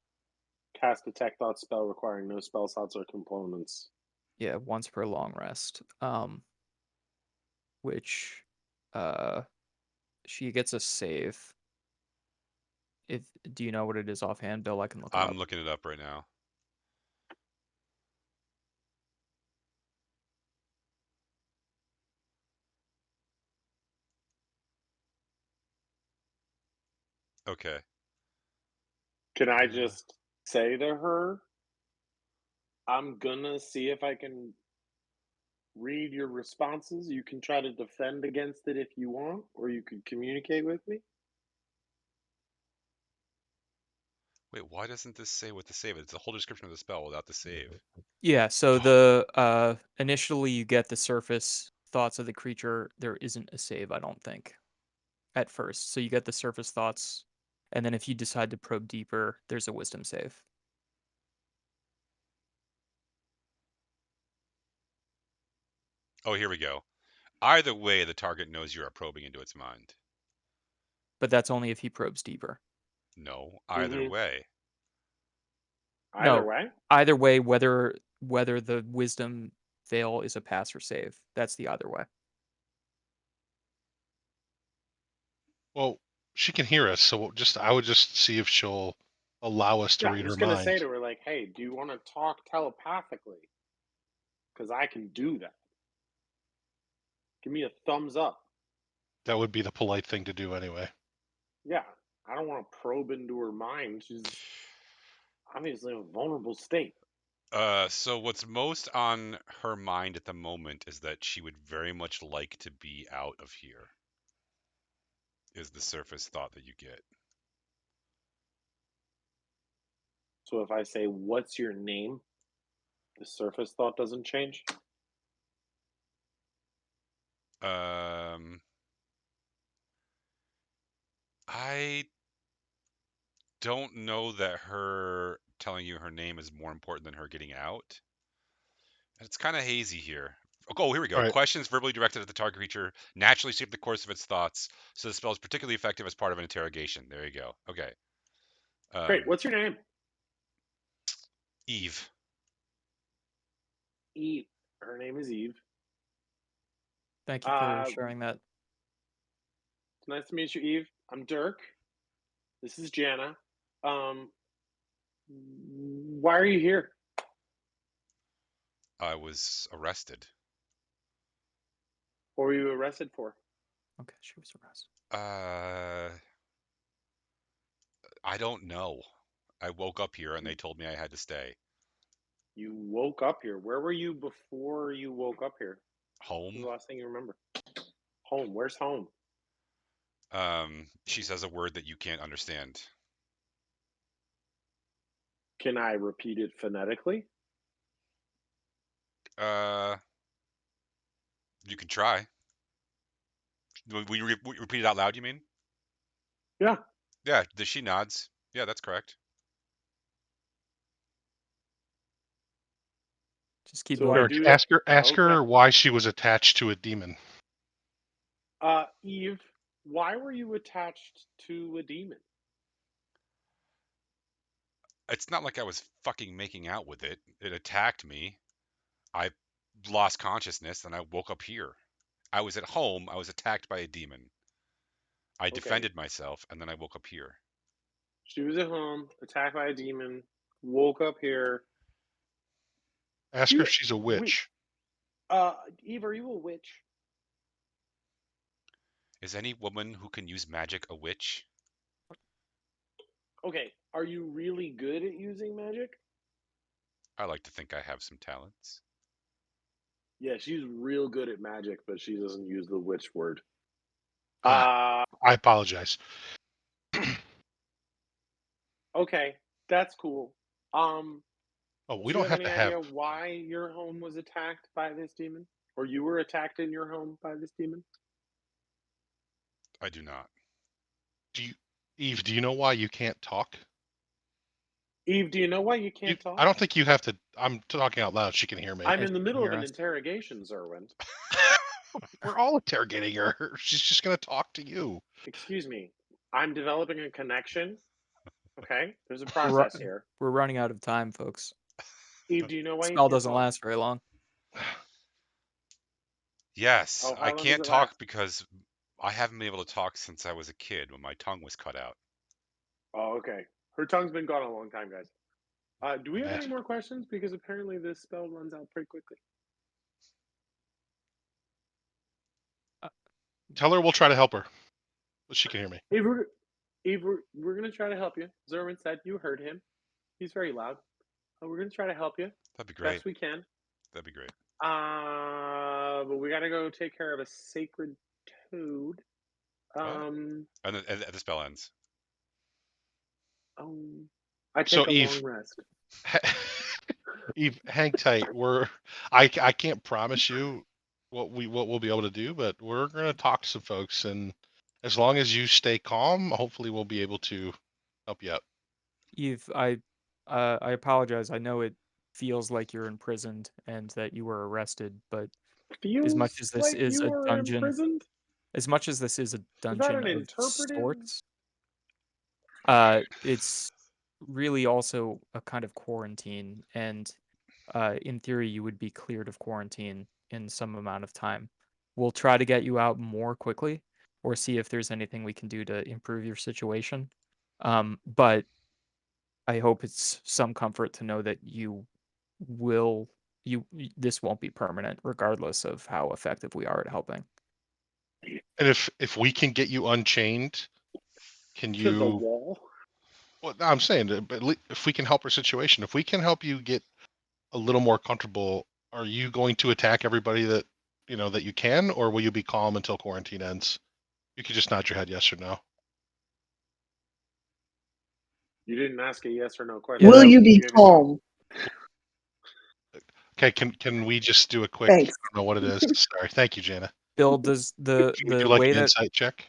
cast detect thought spell requiring no spell slots or components. Yeah, once per long rest. Which she gets a save. Do you know what it is offhand, Bill? I can look it up. I'm looking it up right now. Okay. Can I just say to her, I'm gonna see if I can read your responses. You can try to defend against it if you want, or you could communicate with me. Wait, why doesn't this say what to save? It's the whole description of the spell without the save. Yeah, so the initially you get the surface thoughts of the creature. There isn't a save, I don't think, at first. So you get the surface thoughts, and then if you decide to probe deeper, there's a wisdom save. Oh, here we go. Either way, the target knows you are probing into its mind. But that's only if he probes deeper. No, either way. Either No, way? Either way, whether the wisdom fail is a pass or save. That's the either way. Well, she can hear us, so I would just see if she'll allow us to Yeah, I'm read her just gonna mind. say to her, like, hey, do you want to talk telepathically? Because I can do that. Give me a thumbs up. That would be the polite thing to do anyway. Yeah, I don't want to probe into her mind. She's obviously in a vulnerable state. So what's most on her mind at the moment is that she would very much like to be out of here. Is the surface thought that you get. So if I say, what's your name? The surface thought doesn't change? I don't know that her telling you her name is more important than her getting out. It's kind of hazy here. Oh, here we go. All right. Questions verbally directed at the target creature naturally shape the course of its thoughts, so the spell is particularly effective as part of an interrogation. There you go. Okay. Great. What's your name? Eve. Eve. Her name is Eve. Thank you for sharing that. It's nice to meet you, Eve. I'm Dirk. This is Jana. Why are you here? I was arrested. What were you arrested for? Okay, she was arrested. I don't know. I woke up here and they told me I had to stay. You woke up here. Where were you before you woke up here? Home. What was the last thing you remember? Home. Where's home? She says a word that you can't understand. Can I repeat it phonetically? You can try. Will you repeat it out loud, you mean? Yeah. Yeah, she nods. Yeah, that's correct. Just keep So going. I do Ask Okay. her why she was attached to a demon. Eve, why were you attached to a demon? It's not like I was fucking making out with it. It attacked me. I lost consciousness and I woke up here. I was at home. I was attacked by a demon. I defended myself and then I woke up here. She was at home, attacked by a demon, woke up here. Ask her if she's a witch. Eve, are you a witch? Is any woman who can use magic a witch? Okay, are you really good at using magic? I like to think I have some talents. Yeah, she's real good at magic, but she doesn't use the witch word. I apologize. Okay, that's cool. We do you don't have have any to idea have. why your home was attacked by this demon? Or you were attacked in your home by this demon? I do not. Eve, do you know why you can't talk? Eve, do you know why you can't talk? I don't think you have to. I'm talking out loud. She can hear me. I'm in the middle of an interrogation, Zerwin. We're all interrogating her. She's just going to talk to you. Excuse me. I'm developing a connection. Okay? There's a process here. We're running out of time, folks. Eve, do you know why you spell can't doesn't talk? last very long. Yes, Oh, how I long does can't it talk last? because I haven't been able to talk since I was a kid when my tongue was cut out. Oh, okay. Her tongue's been gone a long time, guys. Do we have Matt. any more questions? Because apparently this spell runs out pretty quickly. Tell her we'll try to help her. But she can hear me. Eve, we're gonna try to help you. Zerwin said you heard him. He's very loud. We're gonna try to help you That'd be great. best we can. That'd be great. But we gotta go take care of a sacred toad. And the spell ends. I So, take a Eve- long rest. Eve, hang tight. I can't promise you what we'll be able to do, but we're gonna talk to some folks, and as long as you stay calm, hopefully we'll be able to help you out. Eve, I apologize. I know it feels like you're imprisoned and that you were arrested, but Feels much as this like is you a were dungeon- imprisoned? as much as this is a that dungeon an of interpretive- sorts, it's really also a kind of quarantine, and in theory you would be cleared of quarantine in some amount of time. We'll try to get you out more quickly, or see if there's anything we can do to improve your situation. But I hope it's some comfort to know that this won't be permanent, regardless of how effective we are at helping. And if we can get you unchained, can To the you? wall? Well, no, I'm saying, but if we can help her situation, if we can help you get a little more comfortable, are you going to attack everybody that that you can, or will you be calm until quarantine ends? You could just nod your head yes or no. You didn't ask a yes or no question. Will Yeah. you be gave it- calm? Okay, can we just do a quick? Thanks. I don't know what it is. Sorry, thank you, Jana. Bill, does the Can we do like way an that insight check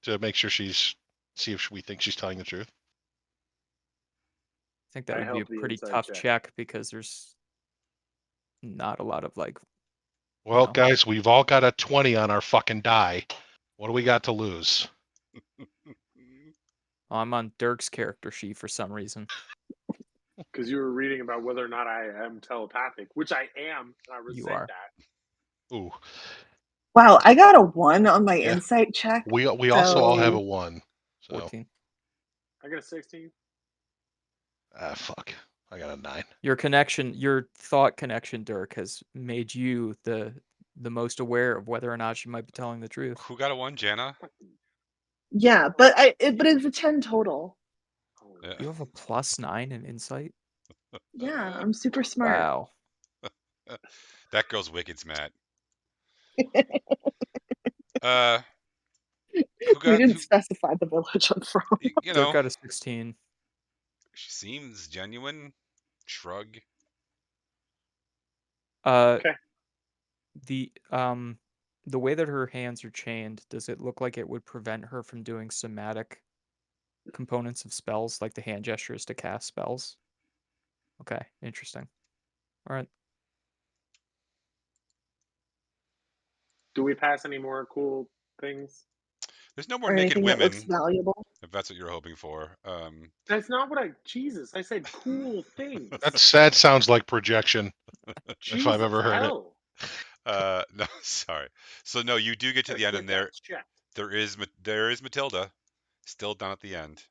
to make sure see if we think she's telling the truth? I think that I would be a help the pretty insight tough check. check, because there's not a lot of Well, know. guys, we've all got a 20 on our fucking die. What do we got to lose? I'm on Dirk's character sheet for some reason. Because you were reading about whether or not I am telepathic, which I am, and I You resent are. that. Ooh, Wow, I got a 1 on my Yeah. insight check. we also all have a So- 1. So 14. I got a 16. fuck, I got a 9. Your thought connection, Dirk, has made you the most aware of whether or not she might be telling the truth. Who got a 1, Jana? Yeah, but but it's a 10 total. Oh, Yeah. You have a +9 in insight? Yeah, I'm super smart. Wow. That girl's wicked, Matt. Who We got? didn't specify the village I'm from. You Dirk know, got a 16. she seems genuine. Shrug. Okay. The way that her hands are chained, does it look like it would prevent her from doing somatic components of spells, like the hand gestures to cast spells? Okay, interesting. All right. Do we pass any more cool things? There's no more Or naked anything that looks women, valuable. if that's what you're hoping for. That's not what Jesus, I said cool things. That sounds like projection. Jesus, I've ever heard it. hell. No, sorry. So no, you do get to the end, and That's checked. there is Matilda, still down at the end.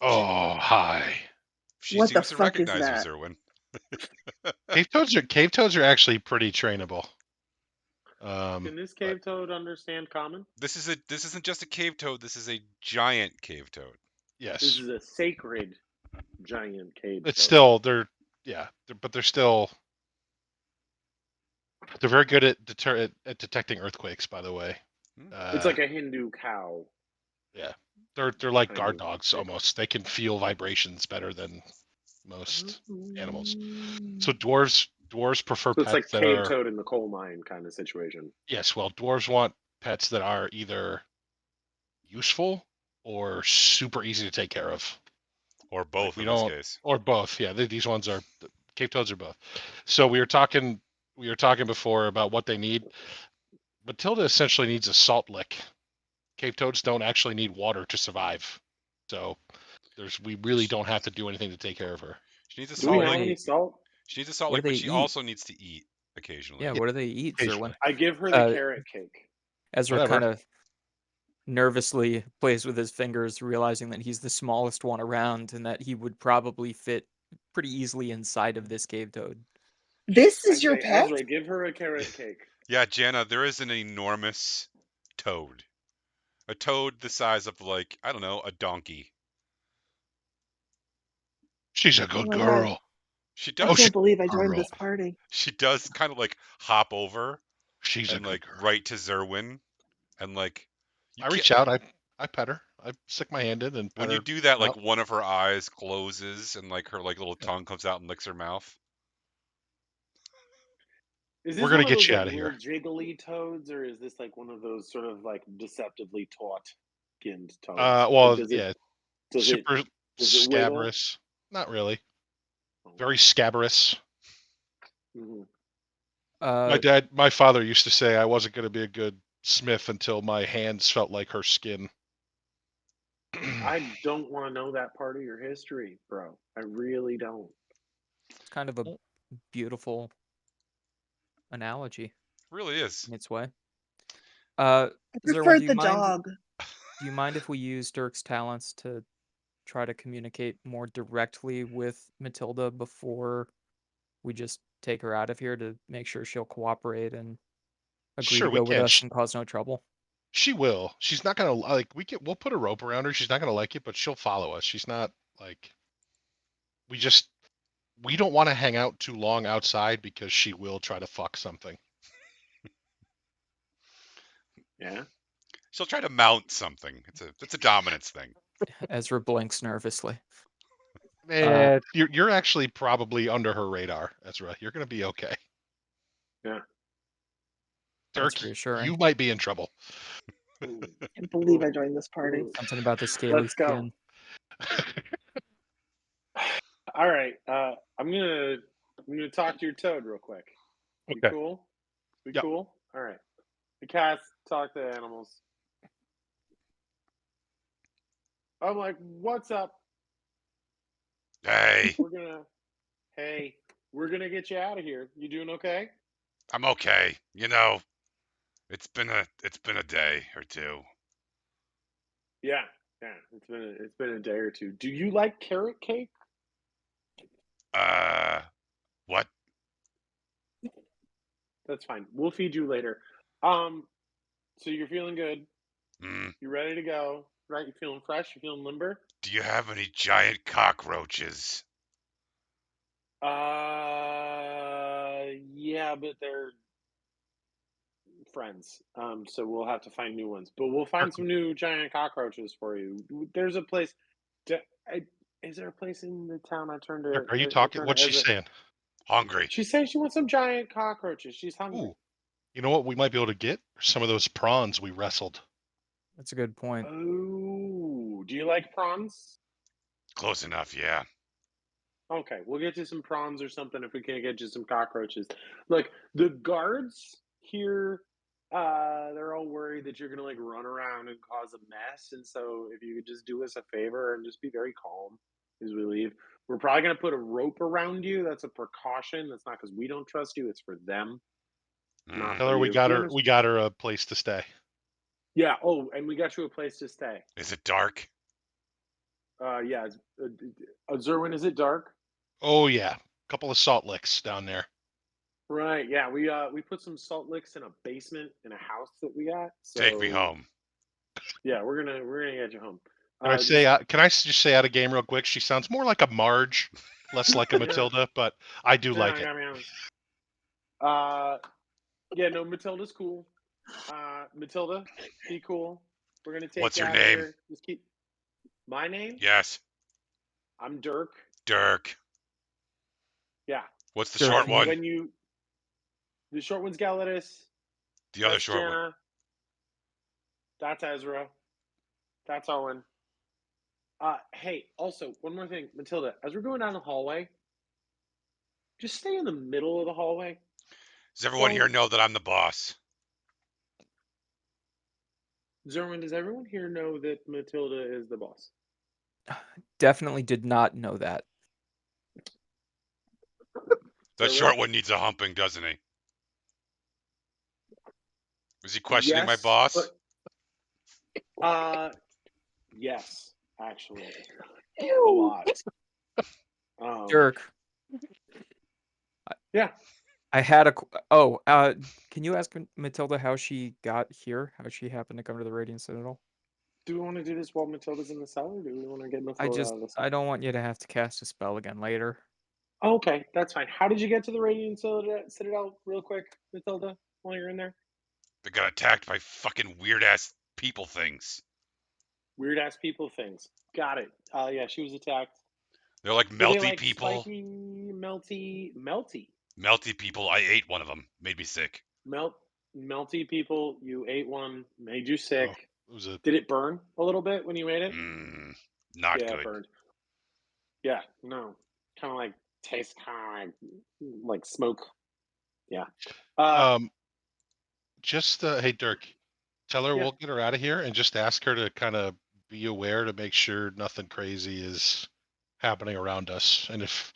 Oh, hi. She What the seems to fuck is recognize that? you, Zerwin. Cave toads are actually pretty trainable. Can this cave toad understand common? This isn't just a cave toad. This is a giant cave toad. Yes, This is a sacred giant cave it's toad. still but they're very good at detecting earthquakes. By the way, It's like a Hindu cow. yeah, they're like Kind guard of dogs different. almost. They can feel vibrations better than most animals. Mm. So dwarves prefer So it's pets like that cave are toad in the coal mine kind of situation. yes. Well, dwarves want pets that are either useful or super easy to take care of. Or both we in this don't, case. or both. Yeah, these ones are cave toads are both. So we were talking before about what they need. Matilda essentially needs a salt lick. Cave toads don't actually need water to survive. So we really don't have to do anything to take care of her. She needs a Do we salt have lick. any salt? She needs a salt What lick, do but they she eat? also needs to eat occasionally. Yeah, what do they eat, Zerwin? Occasionally. I give her the carrot cake. Ezra Whatever. kind of nervously plays with his fingers, realizing that he's the smallest one around and that he would probably fit pretty easily inside of this cave toad. This I is your say, pet? Ezra, give her a carrot cake. Yeah, Jana, there is an enormous toad. A toad the size of, like, I don't know, a donkey. She's a Oh good my God. girl. She I does. can't believe I joined girl. this party. She does kind of like hop over She's a and good like girl. right to Zerwin, and like you I can't. reach out. I pet her. I stick my hand in and pet When her. you do that, like mouth. one of her eyes closes and like her like little tongue comes out and licks her mouth. Is We're this gonna one of get those you like outta here. real jiggly toads, or is this like one of those sort of like deceptively taut skinned toads? Like, Well, does yeah, does it super wiggle? scabrous. Not really. Oh. Very scabrous. Mhm. My father used to say I wasn't going to be a good smith until my hands felt like her skin. I don't want to know that part of your history, bro. I really don't. It's kind of a beautiful analogy Really is. in its way. I Zerwin, prefer the dog. do you mind if we use Dirk's talents to try to communicate more directly with Matilda before we just take her out of here to make sure she'll cooperate and agree Sure, to we go with can. us and cause no trouble? She will. She's not gonna like. We'll put a rope around her. She's not gonna like it, but she'll follow us. She's not like. We don't want to hang out too long outside because she will try to fuck something. Yeah. She'll try to mount something. It's a dominance thing. Ezra blinks nervously. Man, you're actually probably under her radar, Ezra. You're gonna be okay. Yeah. That's Dirk, reassuring. you might be in trouble. Ooh. I can't believe I joined this party. Something about the scaly Let's go. skin. All right. I'm gonna talk to your toad real quick. We Okay. cool? We Yep. cool? All right. The cats talk to the animals. I'm like, what's up? Hey, Hey, we're gonna get you out of here. You doing okay? I'm okay. You know, it's been a day or two. Yeah. It's been a day or two. Do you like carrot cake? What? That's fine. We'll feed you later. So you're feeling good. Mm, You ready to go? Right? You feeling fresh? You feeling limber? do you have any giant cockroaches? Yeah, but they're friends. So we'll have to find new ones. But we'll find some new giant cockroaches for you. There's a place. Is there a place in the town I turned to? Dirk, are you I talking? turned to What's she Ezra. saying? Hungry. She's saying she wants some giant cockroaches. She's hungry. Ooh, you know what we might be able to get? Some of those prawns we wrestled. That's a good point. Oh, do you like prawns? Close enough, yeah. Okay, we'll get you some prawns or something if we can't get you some cockroaches. Look, the guards here, they're all worried that you're gonna like run around and cause a mess. And so if you could just do us a favor and just be very calm as we leave. We're probably gonna put a rope around you. That's a precaution. That's not because we don't trust you, it's for them, not Mm, Tell for her you. Do you understand? we got her a place to stay. Yeah, oh, and we got you a place to stay. is it dark? Yeah, Zerwin, is it dark? Oh yeah, couple of salt licks down there. Right. Yeah, we put some salt licks in a basement in a house that we got. Take me So home. yeah, we're gonna get you home. Can I say? Just Can I just say out of game real quick? She sounds more like a Marge, less like a yeah, Matilda, but I do yeah, like it. yeah. No, Matilda's cool. Matilda, be cool. We're gonna take What's you your out of name? here. Just keep my name. Yes, I'm Dirk. Dirk. Yeah. What's the Dirk, short can you- one? When you the short one's Galatis. The other That's short one. Jana. That's Ezra. That's Owen. Hey, also, one more thing, Matilda, as we're going down the hallway, just stay in the middle of the hallway. Does everyone here Don't know that I'm the boss? Zerwin, does everyone here know that Matilda is the boss? Definitely did not know that. That Zerwin? short one needs a humping, doesn't he? Is he questioning my Yes, boss? yes, actually, a Ew. lot. Dirk, Yeah. I had a. Oh, can you ask Matilda how she got here? How she happened to come to the Radiant Citadel? Do we want to do this while Matilda's in the cellar? Or do we want to get Matilda out of the cellar? I don't want you to have to cast a spell again later. Oh, okay, that's fine. How did you get to the Radiant Citadel real quick, Matilda, while you're in there? They got attacked by fucking weird ass people things. Weird ass people things. Got it. Yeah, she was attacked. They're like Were they melty like people. spiky, melty? Melty people. I ate one of them. Made me sick. Melty people. You ate one, made you sick. Oh, it was a Did it burn a little bit when you ate it? Not Yeah, good. it burned. Yeah, no, kind of like tastes kind of like smoke. Yeah. just hey Dirk, tell her Yeah. we'll get her out of here and just ask her to kind of be aware to make sure nothing crazy is happening around us. And if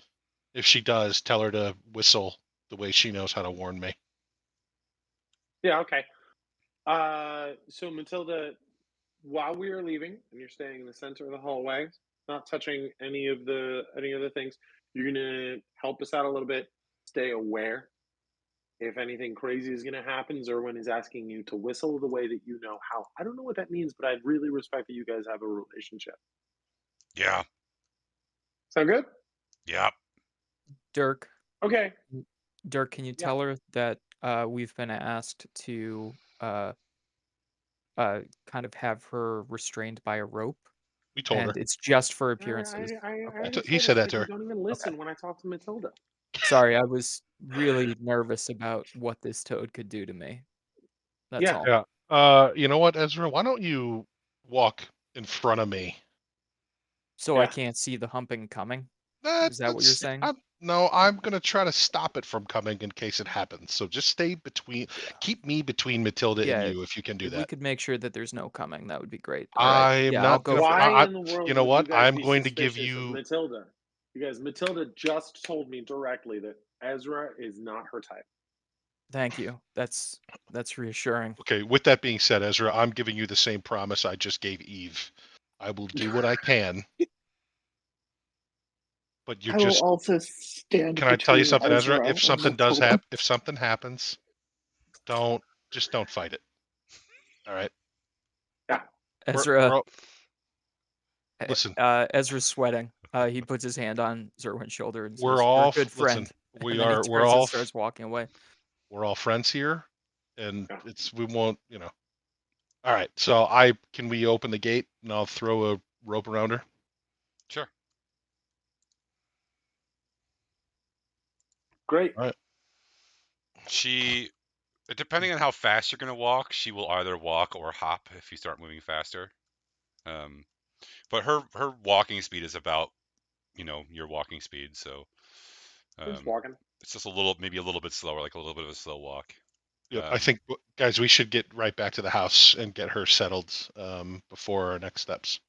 she does, tell her to whistle the way she knows how to warn me. Yeah. Okay. So Matilda, while we are leaving, and you're staying in the center of the hallway, not touching any of the things, you're gonna help us out a little bit. Stay aware if anything crazy is gonna happen. Zerwin is asking you to whistle the way that you know how. I don't know what that means, but I'd really respect that you guys have a relationship. Yeah. Sound good? Yeah. Dirk, Okay. can you Yeah. tell her that we've been asked to kind of have her restrained by a rope, We told and her. it's just for I appearances. already He told said her, that but to you her. don't even listen when I talk to Matilda. Sorry, I was really nervous about what this toad could do to me. That's Yeah. all. Yeah. You know what, Ezra? Why don't you walk in front of me? So I Yeah. can't see the humping coming? That, Is that what you're saying? No, I'm gonna try to stop it from coming in case it happens. So just stay between. Keep me between Matilda and Yeah, you if you can do If we that. could make sure that there's no coming, that would be great. All right. I'm Yeah, I'll not go gonna. for Why that. in the world You know would you what? guys I'm be going to give suspicious of you. Matilda? You guys, Matilda just told me directly that Ezra is not her type. Thank you. That's reassuring. Okay. With that being said, Ezra, I'm giving you the same promise I just gave Eve. I will do what I can. But you're I will just. also stand Can I tell you between something, Ezra? Ezra If and something does Matilda. happen, if something happens, don't fight it. All right. Ezra, Listen, Ezra's sweating. He puts his hand on Zerwin's shoulder and we're says, "You're a all good listen. friend." And then he We're turns and starts walking away. we're all friends here, and Yeah. we won't. All right. So can we open the gate and I'll throw a rope around her? Sure. Great. All right. She, depending on how fast you're gonna walk, she will either walk or hop if you start moving faster. But her walking speed is about, your walking speed. So We're just walking. it's just maybe a little bit slower, like a little bit of a slow walk. Yep. I think, guys, we should get right back to the house and get her settled before our next steps.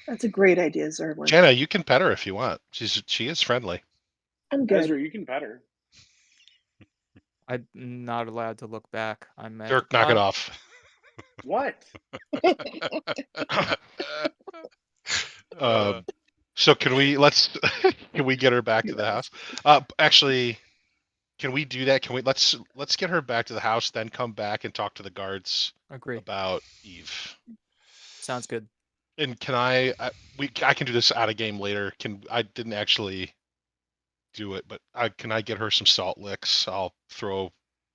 That's a great idea, Zerwin. Jana, you can pet her if you want. She is friendly. I'm good. Ezra, you can pet her. I'm not allowed to look back. I'm at Dirk, knock it off. What? So can we can we get her back to the house? Actually, can we do that? Can we let's get her back to the house, then come back and talk to the guards Agree. about Eve. Sounds good. And can I can do this out of game later. I didn't actually do it, but can I get her some salt licks? I'll throw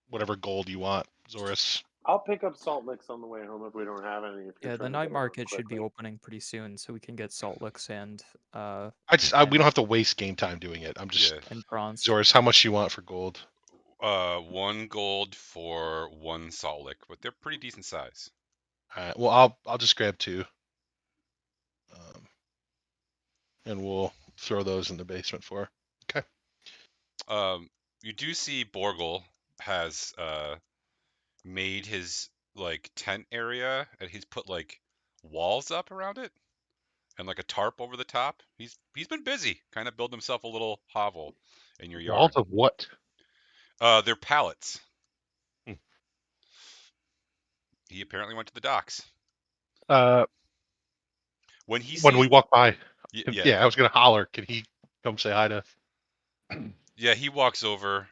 whatever gold you want, Zorus. I'll pick up salt licks on the way home if we don't have any. If you're Yeah, the trying to night get around market should be quickly. opening pretty soon, so we can get salt licks and we don't have to waste game time doing it. I'm just Yeah. and bronze. Zorus, how much you want for gold? 1 gold for 1 salt lick, but they're pretty decent size. All right. Well, I'll just grab 2. And we'll throw those in the basement for her. Okay. You do see Borgel has made his tent area, and he's put walls up around it and a tarp over the top. He's been busy, kind of building himself a little hovel in your yard. Walls of what? They're pallets. He apparently went to the docks. Uh, When he when we sees, walk by, yeah, yeah, I was gonna holler. Can he come say hi to? yeah, he walks over.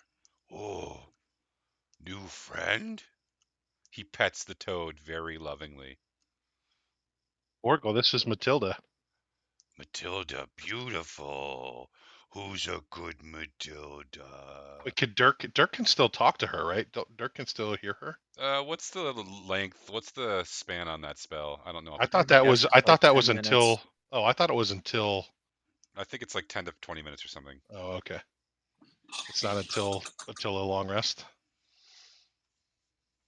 Oh, new friend? He pets the toad very lovingly. Orgle, this is Matilda. Matilda, beautiful. Who's a good Matilda? Wait, can Dirk can still talk to her, right? Dirk can still hear her. What's the length? What's the span on that spell? I don't know. I I'm thought that was. guessing I it's like thought that 10 was minutes. until. Oh, I thought it was until. I think it's like 10 to 20 minutes or something. Oh, okay. It's not until a long rest.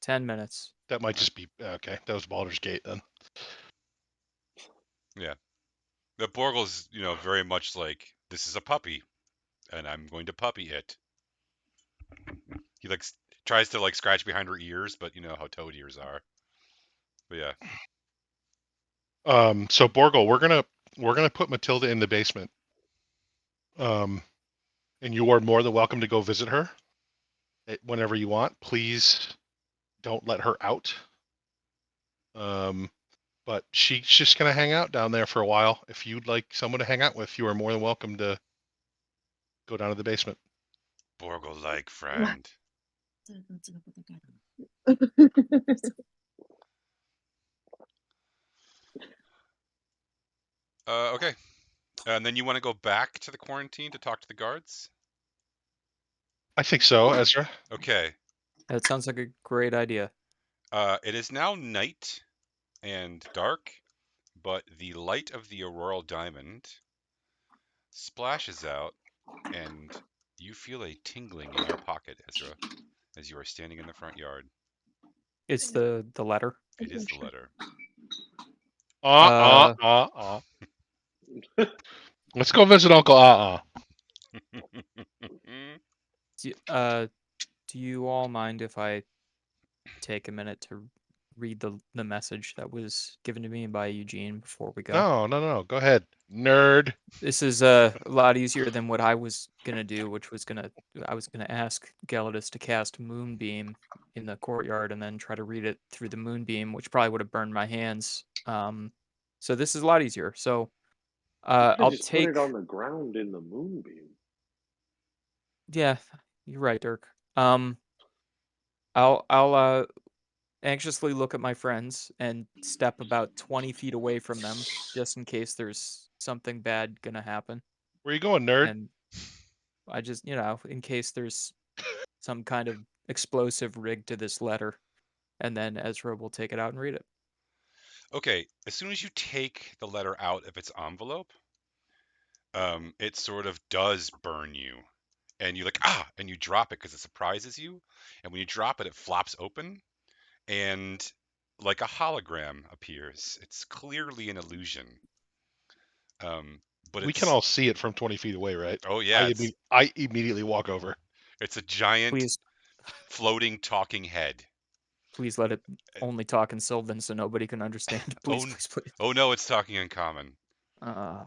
10 minutes. That might just be okay. That was Baldur's Gate then. Yeah. The Borgle's, very much like, this is a puppy, and I'm going to puppy it. He tries to scratch behind her ears, but you know how toad ears are. But yeah. So Borgle, we're gonna put Matilda in the basement. And you are more than welcome to go visit her whenever you want. Please don't let her out. But she's just gonna hang out down there for a while. If you'd like someone to hang out with, you are more than welcome to go down to the basement. Borgle like friend. Okay. And then you want to go back to the quarantine to talk to the guards? I think so, Ezra. Okay. That sounds like a great idea. It is now night and dark, but the light of the auroral diamond splashes out, and you feel a tingling in your pocket, Ezra, as you are standing in the front yard. It's the letter. It is the letter. Uh, Let's go visit Uncle do you all mind if I take a minute to read the message that was given to me by Eugene before we go? No. Go ahead, nerd. This is a lot easier than what I was gonna do, which was I was gonna ask Gelidus to cast Moonbeam in the courtyard and then try to read it through the Moonbeam, which probably would have burned my hands. So this is a lot easier. So You could I'll just put it take. on the ground in the moonbeam. Yeah, you're right, Dirk. I'll anxiously look at my friends and step about 20 feet away from them, just in case there's something bad gonna happen. Where you going, nerd? And I just, in case there's some kind of explosive rig to this letter, and then Ezra will take it out and read it. Okay, as soon as you take the letter out of its envelope, it sort of does burn you. And you and you drop it because it surprises you. And when you drop it, it flops open, and like a hologram appears. It's clearly an illusion. But We can all see it from 20 feet away, right? oh yeah, I immediately walk over. it's a giant Please, floating talking head. please let it only talk in Sylvan so nobody can understand. Please, Oh, please. oh no, it's talking in common. Uh,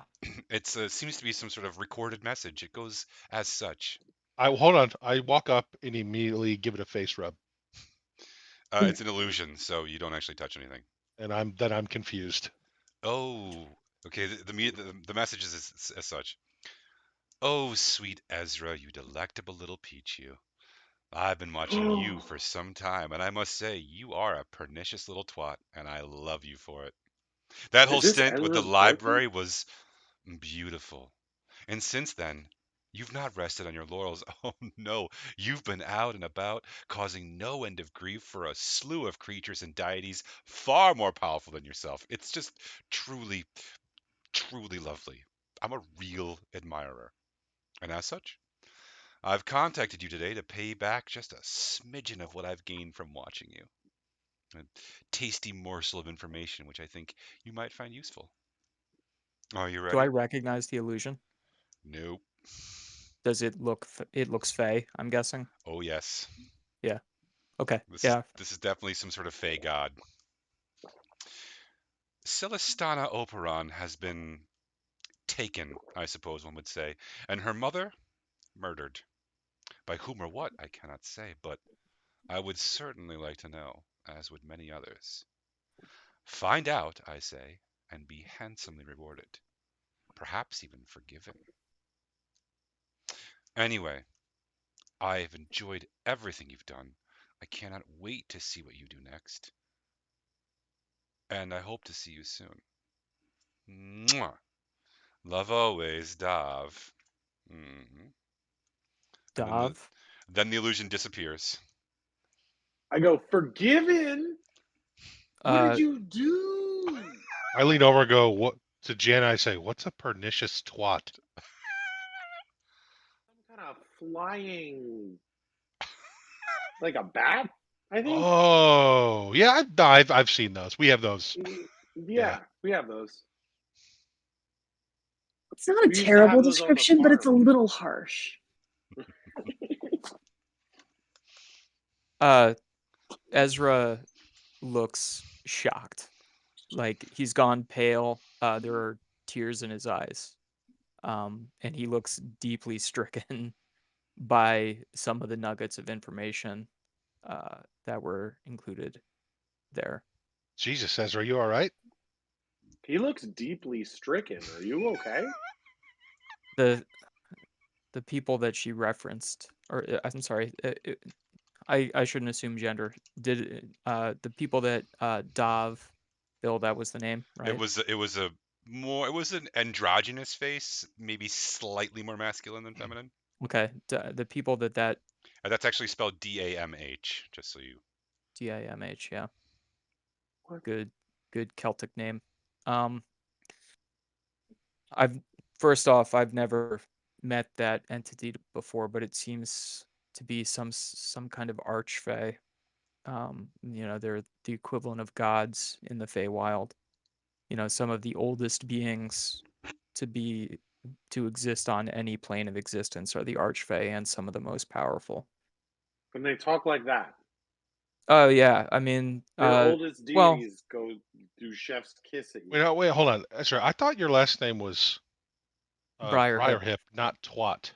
It seems to be some sort of recorded message. It goes as such. Hold on. I walk up and immediately give it a face rub, It's an illusion, so you don't actually touch anything. and I'm confused. Oh, okay. The message is as such. Oh, sweet Ezra, you delectable little Pichu. I've been watching you for some time, and I must say, you are a pernicious little twat, and I love you for it. That whole Is this stint with the Ezra's boyfriend? library was beautiful. And since then, you've not rested on your laurels. Oh no, you've been out and about, causing no end of grief for a slew of creatures and deities far more powerful than yourself. It's just truly, truly lovely. I'm a real admirer. And as such, I've contacted you today to pay back just a smidgen of what I've gained from watching you. A tasty morsel of information which I think you might find useful. Are you do I ready? recognize the illusion? Nope. Does it look? It looks fey, I'm guessing. Oh yes. Yeah. Okay. This is Yeah. this is definitely some sort of fey god. Celestana Operon has been taken, I suppose one would say, and her mother murdered. By whom or what, I cannot say, but I would certainly like to know. as would many others. Find out, I say, and be handsomely rewarded, perhaps even forgiven. Anyway, I've enjoyed everything you've done. I cannot wait to see what you do next. And I hope to see you soon. Mwah. Love always, Dav. Mhm. And Dav. then the illusion disappears. I go, forgiven? What did Uh, you do? I lean over and go, what to Jen, I say, what's a pernicious twat? Some kind of flying, like a bat, I think. Oh, yeah, I've seen those. We have those. Yeah, we have those. It's not a We used to have terrible those on the description, but it's a farm. little harsh. Ezra looks shocked. Like he's gone pale. There are tears in his eyes. And he looks deeply stricken by some of the nuggets of information that were included there. Jesus, Ezra, you all right? He looks deeply stricken. Are you okay? The people that she referenced, or I'm sorry, I shouldn't assume gender. Did the people that Dav, Bill, that was the name, It right? was an androgynous face, maybe slightly more masculine than feminine. Okay, the people that And that's actually spelled Damh, just so you. Dimh, yeah, What? good Celtic name. Um, I've first off, I've never met that entity before, but it seems to be some kind of archfey. They're the equivalent of gods in the Feywild. Some of the oldest beings to exist on any plane of existence are the archfey, and some of the most powerful. And they talk like that. Oh yeah, I mean, The oldest well, deities go do chef's kissing. Wait, hold on, Ezra. I thought your last name was Briarhip. Briarhip, not twat.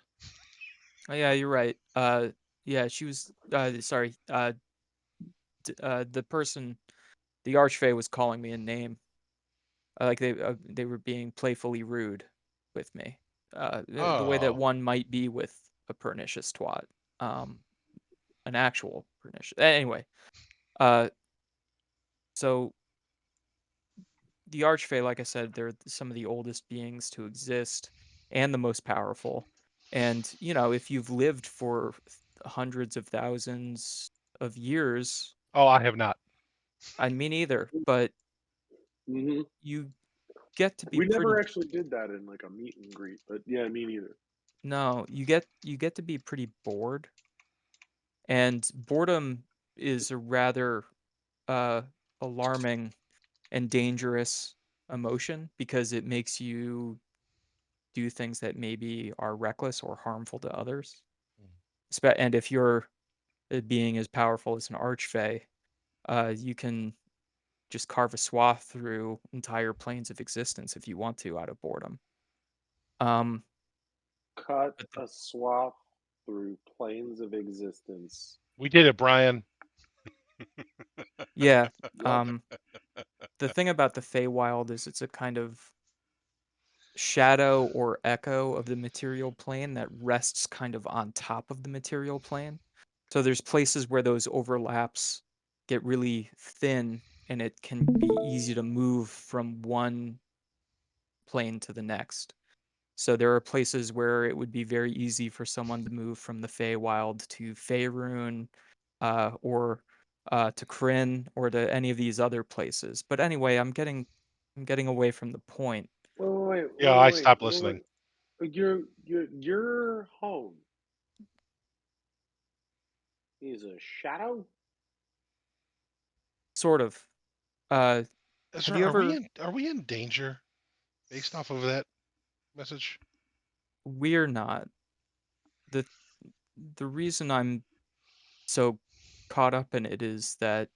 Oh yeah, you're right. Yeah, she was. Sorry. The person, the archfey, was calling me a name. Like they were being playfully rude with me. The way that Oh, one might be with a pernicious twat. Um, an actual pernicious. Anyway, so the archfey, like I said, they're some of the oldest beings to exist and the most powerful. And if you've lived for hundreds of thousands of years, oh, I have not. I mean either, but Hmm. you get to be We pretty. never actually did that in like a meet and greet, but yeah, me neither. No, you get to be pretty bored, and boredom is a rather uh alarming and dangerous emotion because it makes you do things that maybe are reckless or harmful to others. And if you're a being as powerful as an archfey, you can just carve a swath through entire planes of existence if you want to out of boredom. Um, Cut but a swath through planes of existence. We did it, Brian. yeah, Love the thing about the Feywild is it's a kind of shadow or echo of the material plane that rests kind of on top of the material plane. So there's places where those overlaps get really thin and it can be easy to move from one plane to the next. So there are places where it would be very easy for someone to move from the Feywild to Faerun, or to Kryn, or to any of these other places. But anyway, I'm getting away from the point. Yeah, I stopped listening. wait. Your home is a shadow? Sort of. Have Ezra, you ever? are we in danger based off of that message? We're not. the The reason I'm so caught up in it is that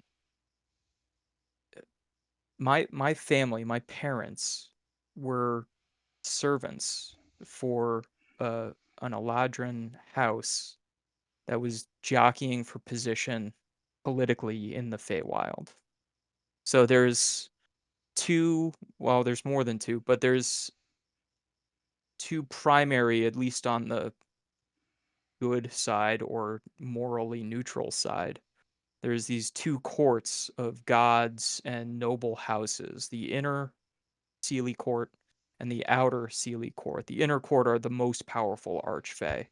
my family, my parents, were servants for an Eladrin house that was jockeying for position politically in the Feywild. So there's there's more than two, but there's two primary, at least on the good side or morally neutral side. There's these two courts of gods and noble houses, the inner Seelie court and the outer Seelie court. The inner court are the most powerful archfey,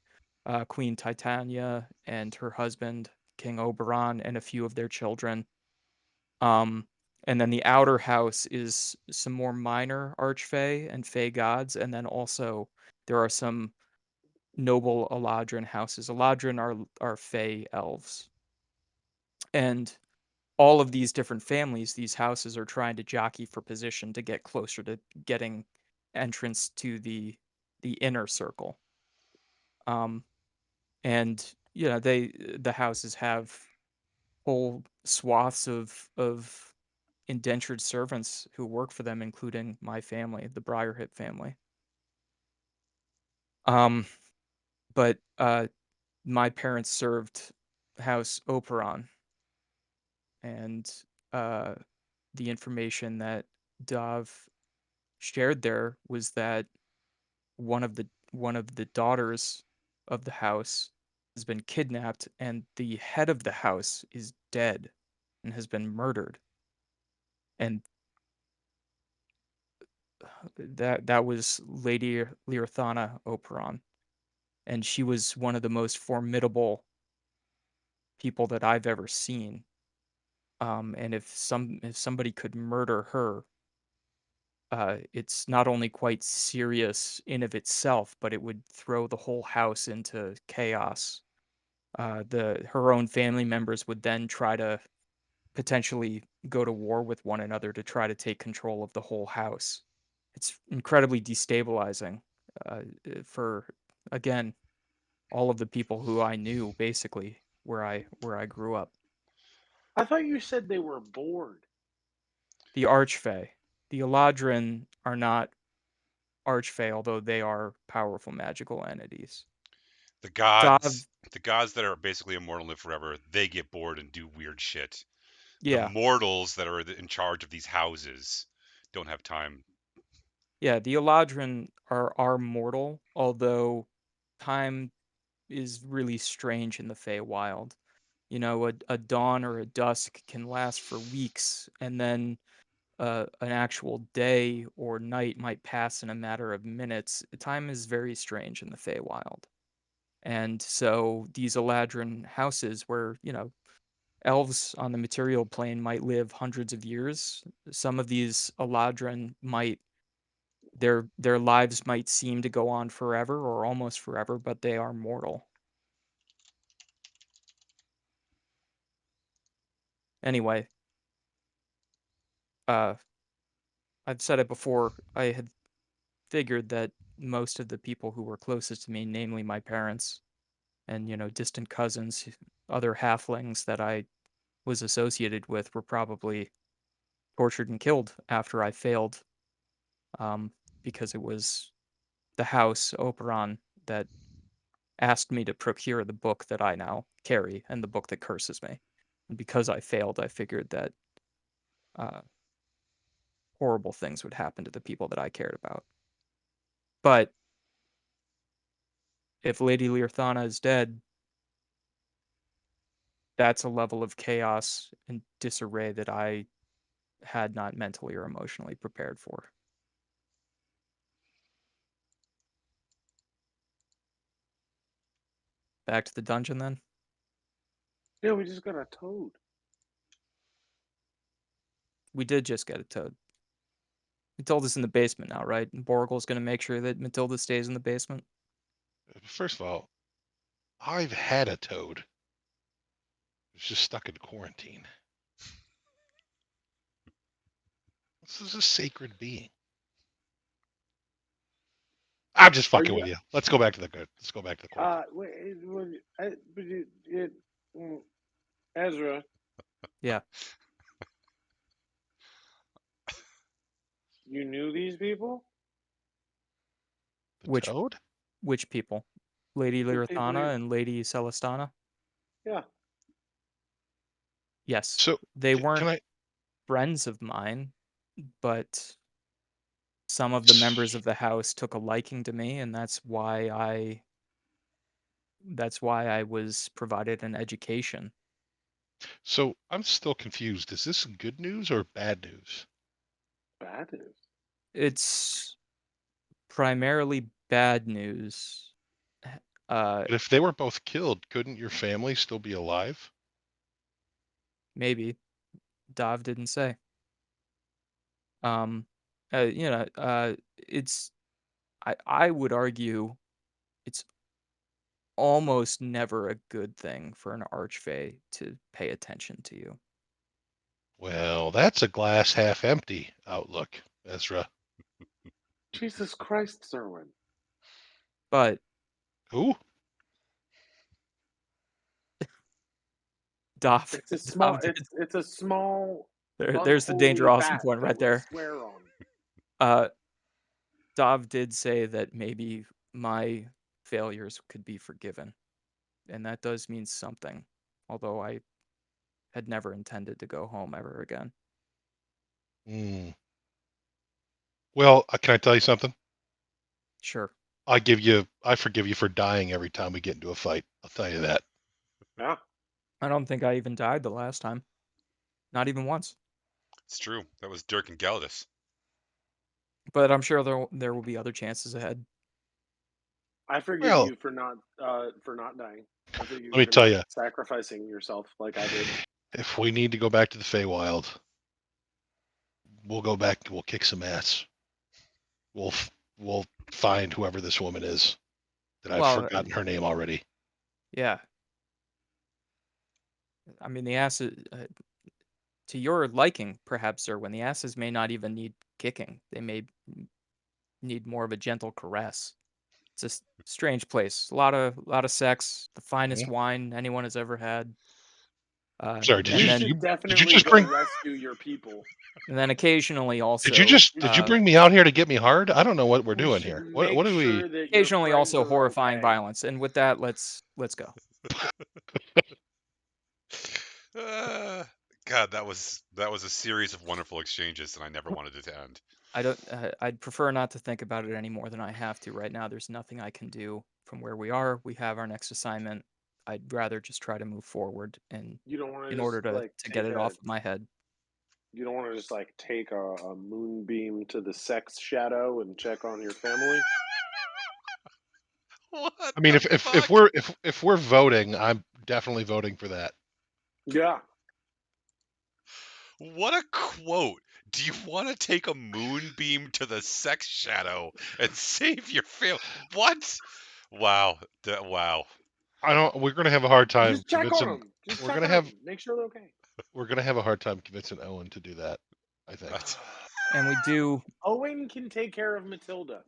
Queen Titania and her husband, King Oberon, and a few of their children. And then the outer house is some more minor archfey and fey gods, and then also there are some noble Eladrin houses. Eladrin are fey elves. And all of these different families, these houses are trying to jockey for position to get closer to getting entrance to the inner circle. And the houses have whole swaths of indentured servants who work for them, including my family, the Briarhip family. But my parents served House Operon, and the information that Dav shared there was that one of the daughters of the house has been kidnapped, and the head of the house is dead and has been murdered. And that was Lady Learthana Operon, and she was one of the most formidable people that I've ever seen. And if somebody could murder her, it's not only quite serious in of itself, but it would throw the whole house into chaos. Her own family members would then try to potentially go to war with one another to try to take control of the whole house. It's incredibly destabilizing for, again, all of the people who I knew, basically, where I grew up. I thought you said they were bored. The Archfey, the Eladrin are not Archfey, although they are powerful magical entities. The Dav, gods that are basically immortal and live forever, they get bored and do weird shit. The yeah, mortals that are in charge of these houses don't have time. yeah, the Eladrin are mortal, although time is really strange in the Feywild. A dawn or a dusk can last for weeks, and then an actual day or night might pass in a matter of minutes. Time is very strange in the Feywild. And so these Eladrin houses where, elves on the material plane might live hundreds of years, some of these Eladrin their lives might seem to go on forever or almost forever, but they are mortal. Anyway, uh, I've said it before, I had figured that most of the people who were closest to me, namely my parents and, distant cousins, other halflings that I was associated with, were probably tortured and killed after I failed, because it was the house, Operon, that asked me to procure the book that I now carry and the book that curses me. And because I failed, I figured that uh, horrible things would happen to the people that I cared about. But if Lady Learthana is dead, that's a level of chaos and disarray that I had not mentally or emotionally prepared for. Back to the dungeon then. Yeah, we just got a toad. We did just get a toad. Matilda's in the basement now, right? And Borgle's going to make sure that Matilda stays in the basement. First of all, I've had a toad. It's just stuck in quarantine. This is a sacred being. I'm just fucking with you. Let's go back to the good. Let's go back to the quarantine. Ezra. Yeah. You knew these people? The Which toad? which people? Lady The people Learthana and Lady Celestana? Yeah. Yes. So They can weren't I? friends of mine, but some of the members of the house took a liking to me, and that's why I was provided an education. So I'm still confused. Is this good news or bad news? Bad news. It's primarily bad news. But if they were both killed, couldn't your family still be alive? Maybe Dav didn't say. Um, you know, it's I would argue it's almost never a good thing for an archfey to pay attention to you. Well, that's a glass half empty outlook, Ezra. Jesus Christ, Serwin. But Who? Dav, It's a small. Dav did, It's a small. there's the Unholy danger awesome bat point that right we there. swear on. Dav did say that maybe my failures could be forgiven, and that does mean something. Although I had never intended to go home ever again. Hmm. Well, can I tell you something? Sure. I forgive you for dying every time we get into a fight. I'll tell you that. Yeah. I don't think I even died the last time. Not even once. It's true. That was Dirk and Galdus. But I'm sure there will be other chances ahead. I forgive Well, you for not dying. I forgive let you me for tell not you, sacrificing yourself like I did. if we need to go back to the Feywild, we'll go back. We'll kick some ass. We'll find whoever this woman is. That I've Well, forgotten her name already. yeah. I mean, the asses, to your liking, perhaps, sir, when the asses may not even need kicking. They may need more of a gentle caress. It's a strange place. A lot of sex, the finest Mhm. wine anyone has ever had. Sorry, did And You you then should did you definitely just go bring rescue your people. occasionally also did you bring me out here to get me hard? I don't know what we're We doing should here. What make do we? sure that your occasionally friends also are horrifying okay. violence. And with that, let's go. God, that was a series of wonderful exchanges, and I never wanted it to end. I don't. I'd prefer not to think about it any more than I have to right now. There's nothing I can do from where we are. We have our next assignment. I'd rather just try to move forward, and You don't want to in just order to like get take it a. off of my head. You don't want to just like take a moonbeam to the sex shadow and check on your family. What I mean, the if fuck? we're voting, I'm definitely voting for that. Yeah. What a quote. Do you want to take a moonbeam to the sex shadow and save your family? What? Wow. Wow. I don't. We're gonna have a hard time Just check on convincing. them. Just We're check gonna on have them. Make sure they're okay. we're gonna have a hard time convincing Owen to do that. I think. And we do. Owen can take care of Matilda.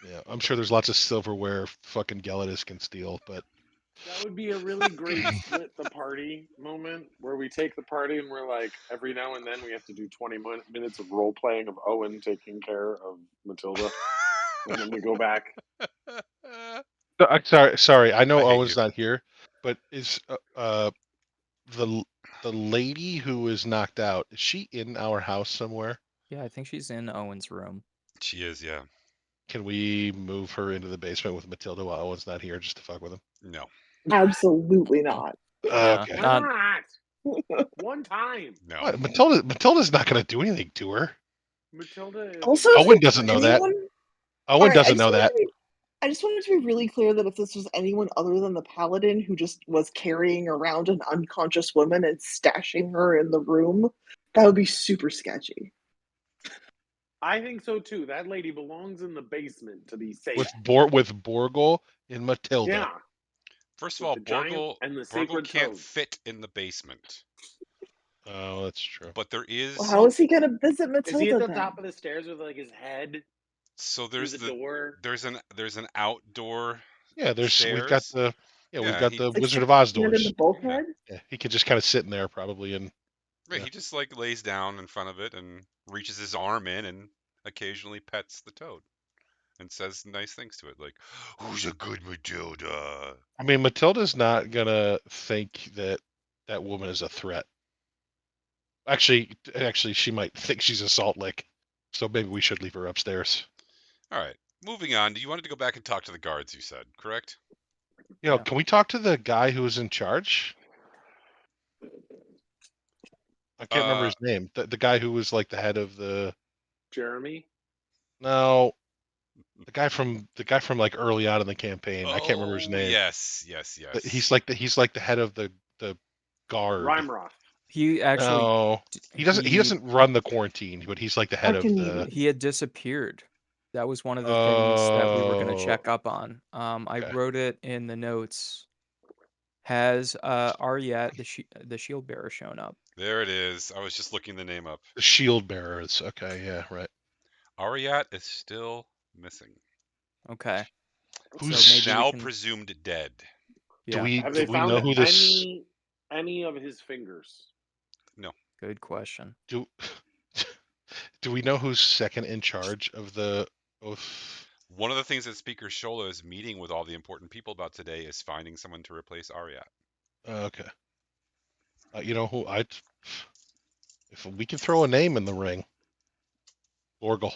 Yeah, I'm sure there's lots of silverware fucking Gelidus can steal, but That would be a really great split the party moment where we take the party and we're like, every now and then we have to do 20 minutes of role playing of Owen taking care of Matilda. And then we go back. sorry. I know I hate Owen's you. not here, but is the the lady who is knocked out? Is she in our house somewhere? Yeah, I think she's in Owen's room. She is, yeah. Can we move her into the basement with Matilda while Owen's not here, just to fuck with him? No. Absolutely not. No, Okay. Why not. not? One time. No. What? Matilda's not going to do anything to her. Matilda is Also, a if Owen great it's doesn't know friend. that. anyone, all Owen right, doesn't know that. I just wanted to be really clear that if this was anyone other than the paladin who just was carrying around an unconscious woman and stashing her in the room, that would be super sketchy. I think so too. That lady belongs in the basement to be safe. With Borgel and Matilda. Yeah. First of With all, the giant and the Borgel sacred can't toad. fit in the basement. Oh, that's true. But there Well, is how is he going to visit Is he at Matilda the then? top of the stairs with like his head so through there's the door? there's an outdoor Yeah, we've got stairs. we've Yeah, got he the Like Wizard stick of Oz his hand in the doors. bulkhead? Yeah, he could just kind of sit in there probably and right, yeah. he just like lays down in front of it and reaches his arm in and occasionally pets the toad and says nice things to it like, "Who's a good Matilda?" I mean, Matilda's not gonna think that that woman is a threat. Actually, she might think she's a salt lick, so maybe we should leave her upstairs. All right. Moving on. You wanted to go back and talk to the guards, you said, correct? Yo, Yeah. can we talk to the guy who was in charge? I can't remember his name. The guy who was like the head of the. Jeremy? No, the guy from like early on in the campaign. I can't remember his Oh, name. yes. But he's like the head of the guard. Reimeroth. He actually No, he doesn't run the quarantine, but he's like the head of Fucking the. he had disappeared. That was one of the things that we were going to Oh, check up on. I okay. wrote it in the notes. Has Ariat, the shield bearer, shown up? There it is. I was just looking the name up. The shield bearers. Okay, yeah, right. Ariat is still missing. Okay. Who's So maybe we Now can. presumed dead. do Yeah. we Have do they we found know who this any of his fingers? Good question. do do we know who's second in charge of the oath? One of the things that Speaker Shola is meeting with all the important people about today is finding someone to replace Ariat. Okay. You know who if we can throw a name in the ring, Orgle.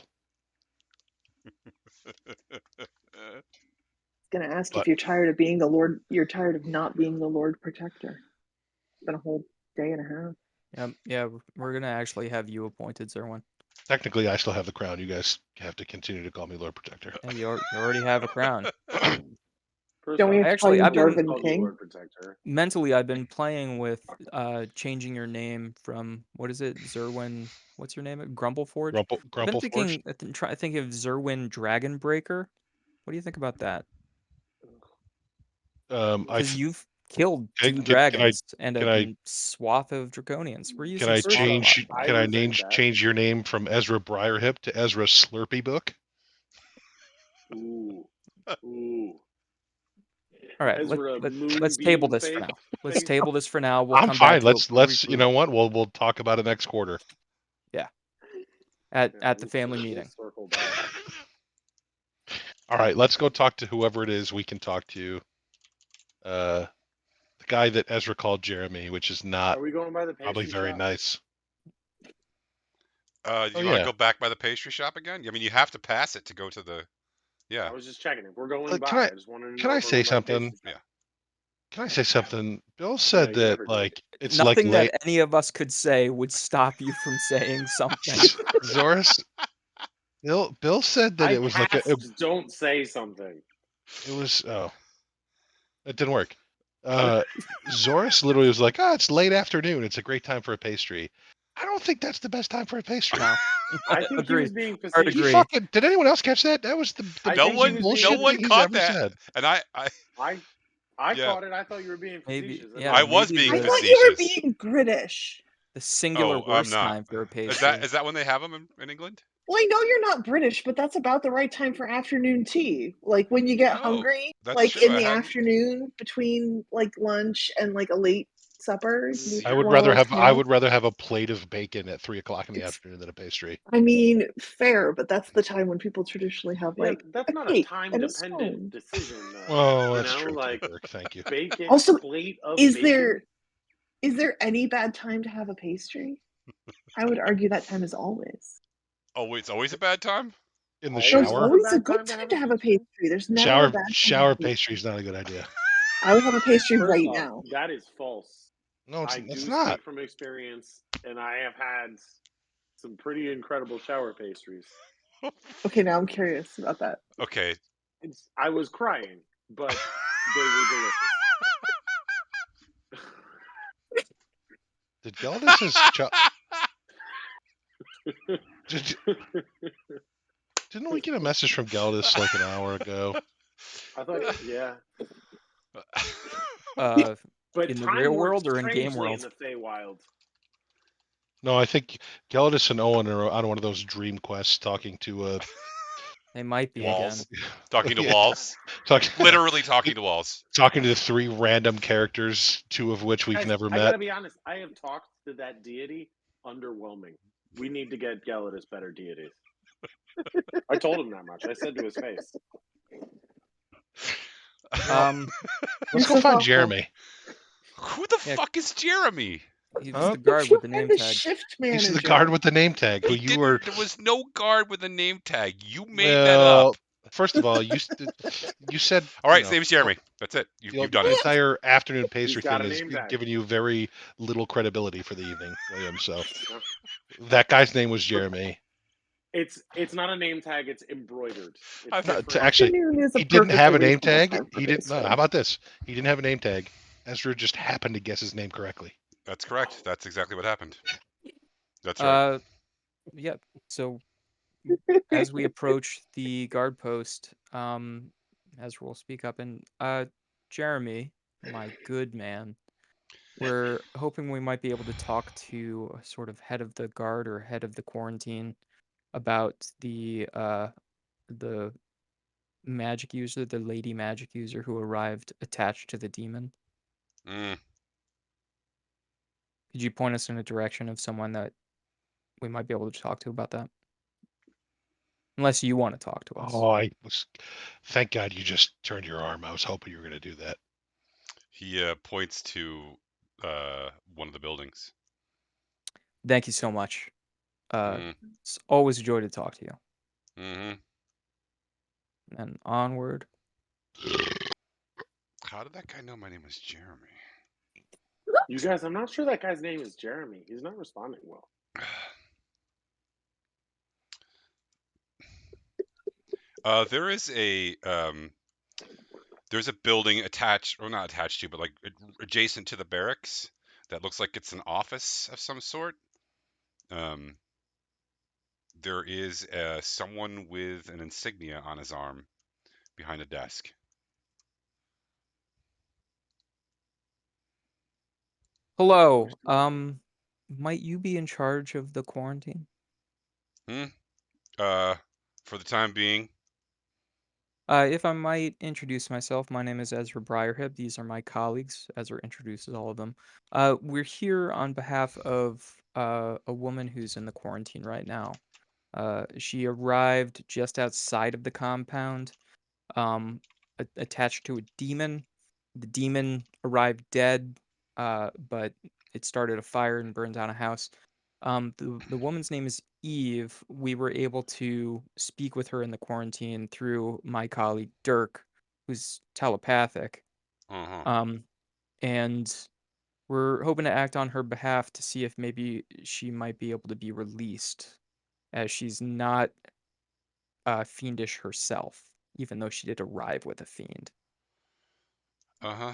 Gonna ask But- if you're tired of being the Lord. You're tired of not being the Lord Protector. It's been a whole day and a half. Yeah. We're gonna actually have you appointed, Zerwin. Technically, I still have the crown. You guys have to continue to call me Lord Protector. Yeah, you already have a crown. First Don't we off, have to call Actually, you I've been- Darvin called you King? Lord Protector. Mentally, I've been playing with changing your name from, what is it, Zerwin? What's your name? Grumbleforge. I've been Grumpleforge. thinking, try to think of Zerwin Dragonbreaker. What do you think about that? Because you've killed Can- two can I- dragons and can a I- swath of draconians. We're using Can I First off, change? I Can I resent that. change your name from Ezra Briarhip to Ezra Slurpy Book? Ooh. Ooh. All right, Ezra let's table Moonbeam this for face? now. Let's Face? table this for now. We'll I'm come fine. back to Let's regroup. you know what? We'll talk about it next quarter. at Yeah, the family we'll meeting. circle back. All right, let's go talk to whoever it is we can talk to. The guy that Ezra called Jeremy, which is not Are we going by the probably pastry very shop? nice. Do you want to go back by the pastry shop again? I mean, you have to pass it to go to the. Yeah. I was just checking. If we're going Can by, I- I just wanted to know. can I if we're say going by the pastry something? shop. Yeah. Can I say something? Bill said you that never did. like it's Nothing like late. that any of us could say would stop you from saying something. Zoris. Bill said that I it was like cast don't say something. it was it didn't work. Zoris literally was like, "Oh, it's late afternoon. It's a great time for a pastry." I don't think that's the best time for a pastry. No. I think he Agree. was being Hard facetious. agree. Did anyone else catch that? That was the I No think he one, was bullshit being- no one thing he's caught ever that. said. And I Yeah. caught it. I thought you were being Maybe- facetious. yeah, I was maybe being I the- thought you were facetious. being British. The singular I'm worst not. time for a Is pastry. that when they have them in England? Well, I know you're not British, but that's about the right time for afternoon tea. Like when you get Oh, hungry, that's like true. in I the hadn't- afternoon between like lunch and like a late supper. you I would want a rather little have I snack. would rather have a plate of bacon at 3:00 in the It's- afternoon than a pastry. I mean, fair, but that's the time when people traditionally have Yeah, like that's a not a cake time and a dependent scone. decision, though. Well, you that's know, true. like Too, Burke. Thank you. bacon. Also, plate of Is bacon. there any bad time to have a pastry? I would argue that time is always. Oh, it's always a bad time. In the Always There's shower, always a bad good time to time have to a have a pastry? pastry. There's never a bad time. to shower have a pastry. pastry is not a good idea. I would have a pastry First right off, now. that is false. No, I it's do not. speak from experience, and I have had some pretty incredible shower pastries. Okay, now I'm curious about that. Okay. I was crying, but they were delicious. Did Geldis's didn't we get a message from Geldis like an hour ago? I thought, yeah. But In the time real works world or in game strangely world? in the Feywild. No, I think Geldis and Owen are on one of those dream quests talking to They might be Walls. again. Talking to Yeah. walls. Literally talking to walls. talking to the 3 random characters, 2 of which we've Guys, never I met. gotta be honest. I have talked to that deity. Underwhelming. We need to get Galatus better deities. I told him that much. I said to his face. Let's You're go so find thoughtful. Jeremy. Who the Yeah. fuck is Jeremy? He Huh? was the guard with the name the tag. shift He's manager. the guard with the name tag. Who He you were? didn't. There was no guard with a name tag. You made that up. Well, first of all, you said. All right, you his know, name's Jeremy. That's it. You've done the it. entire afternoon pastry got thing a has name tag. given you very little credibility for the evening, William. So Yeah. that guy's name was Jeremy. It's not a name tag. It's embroidered. It's I've- No, different. actually, Afternoon is a he didn't have a perfectly name reasonable tag. time for He didn't. No, pastry. how about this? He didn't have a name tag. Ezra just happened to guess his name correctly. That's correct. That's exactly what happened. That's right. Yeah. So as we approach the guard post, Ezra will speak up and Jeremy, my good man, we're hoping we might be able to talk to a sort of head of the guard or head of the quarantine about the magic user, the lady magic user who arrived attached to the demon. Mm. Could you point us in a direction of someone that we might be able to talk to about that? Unless you want to talk to us. Oh, I was. Thank God you just turned your arm. I was hoping you were going to do that. He points to one of the buildings. Thank you so much. Mm. It's always a joy to talk to you. Mm-hmm. And onward. How did that guy know my name was Jeremy? You guys, I'm not sure that guy's name is Jeremy. He's not responding well. There is a there's a building attached, or not attached to, but like adjacent to the barracks that looks like it's an office of some sort. There is someone with an insignia on his arm behind a desk. Hello. Might you be in charge of the quarantine? For the time being. If I might introduce myself, my name is Ezra Briarhip. These are my colleagues. Ezra introduces all of them. We're here on behalf of a woman who's in the quarantine right now. She arrived just outside of the compound, attached to a demon. The demon arrived dead, but it started a fire and burned down a house. The woman's name is Eve. We were able to speak with her in the quarantine through my colleague Dirk, who's telepathic. Uh-huh. And we're hoping to act on her behalf to see if maybe she might be able to be released, as she's not fiendish herself, even though she did arrive with a fiend. Uh-huh.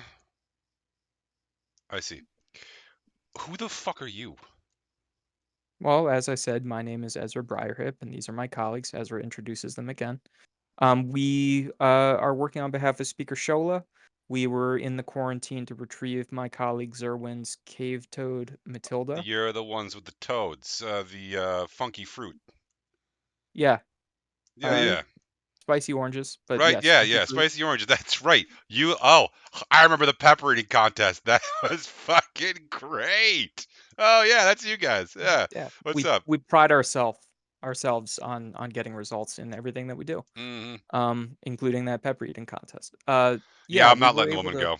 I see. Who the fuck are you? Well, as I said, my name is Ezra Briarhip, and these are my colleagues. Ezra introduces them again. We are working on behalf of Speaker Shola. We were in the quarantine to retrieve my colleague Zerwin's cave toad, Matilda. You're the ones with the toads, the funky fruit. Yeah. Yeah. Spicy oranges, but Right, yes. yeah, spicy orange. That's right. I remember the pepper eating contest. That was fucking great. Oh yeah, that's you guys. Yeah. Yeah. What's up? We pride ourselves on getting results in everything that we do. Mm-hmm. Including that pepper eating contest. Yeah, I'm we not were letting the able woman to. go.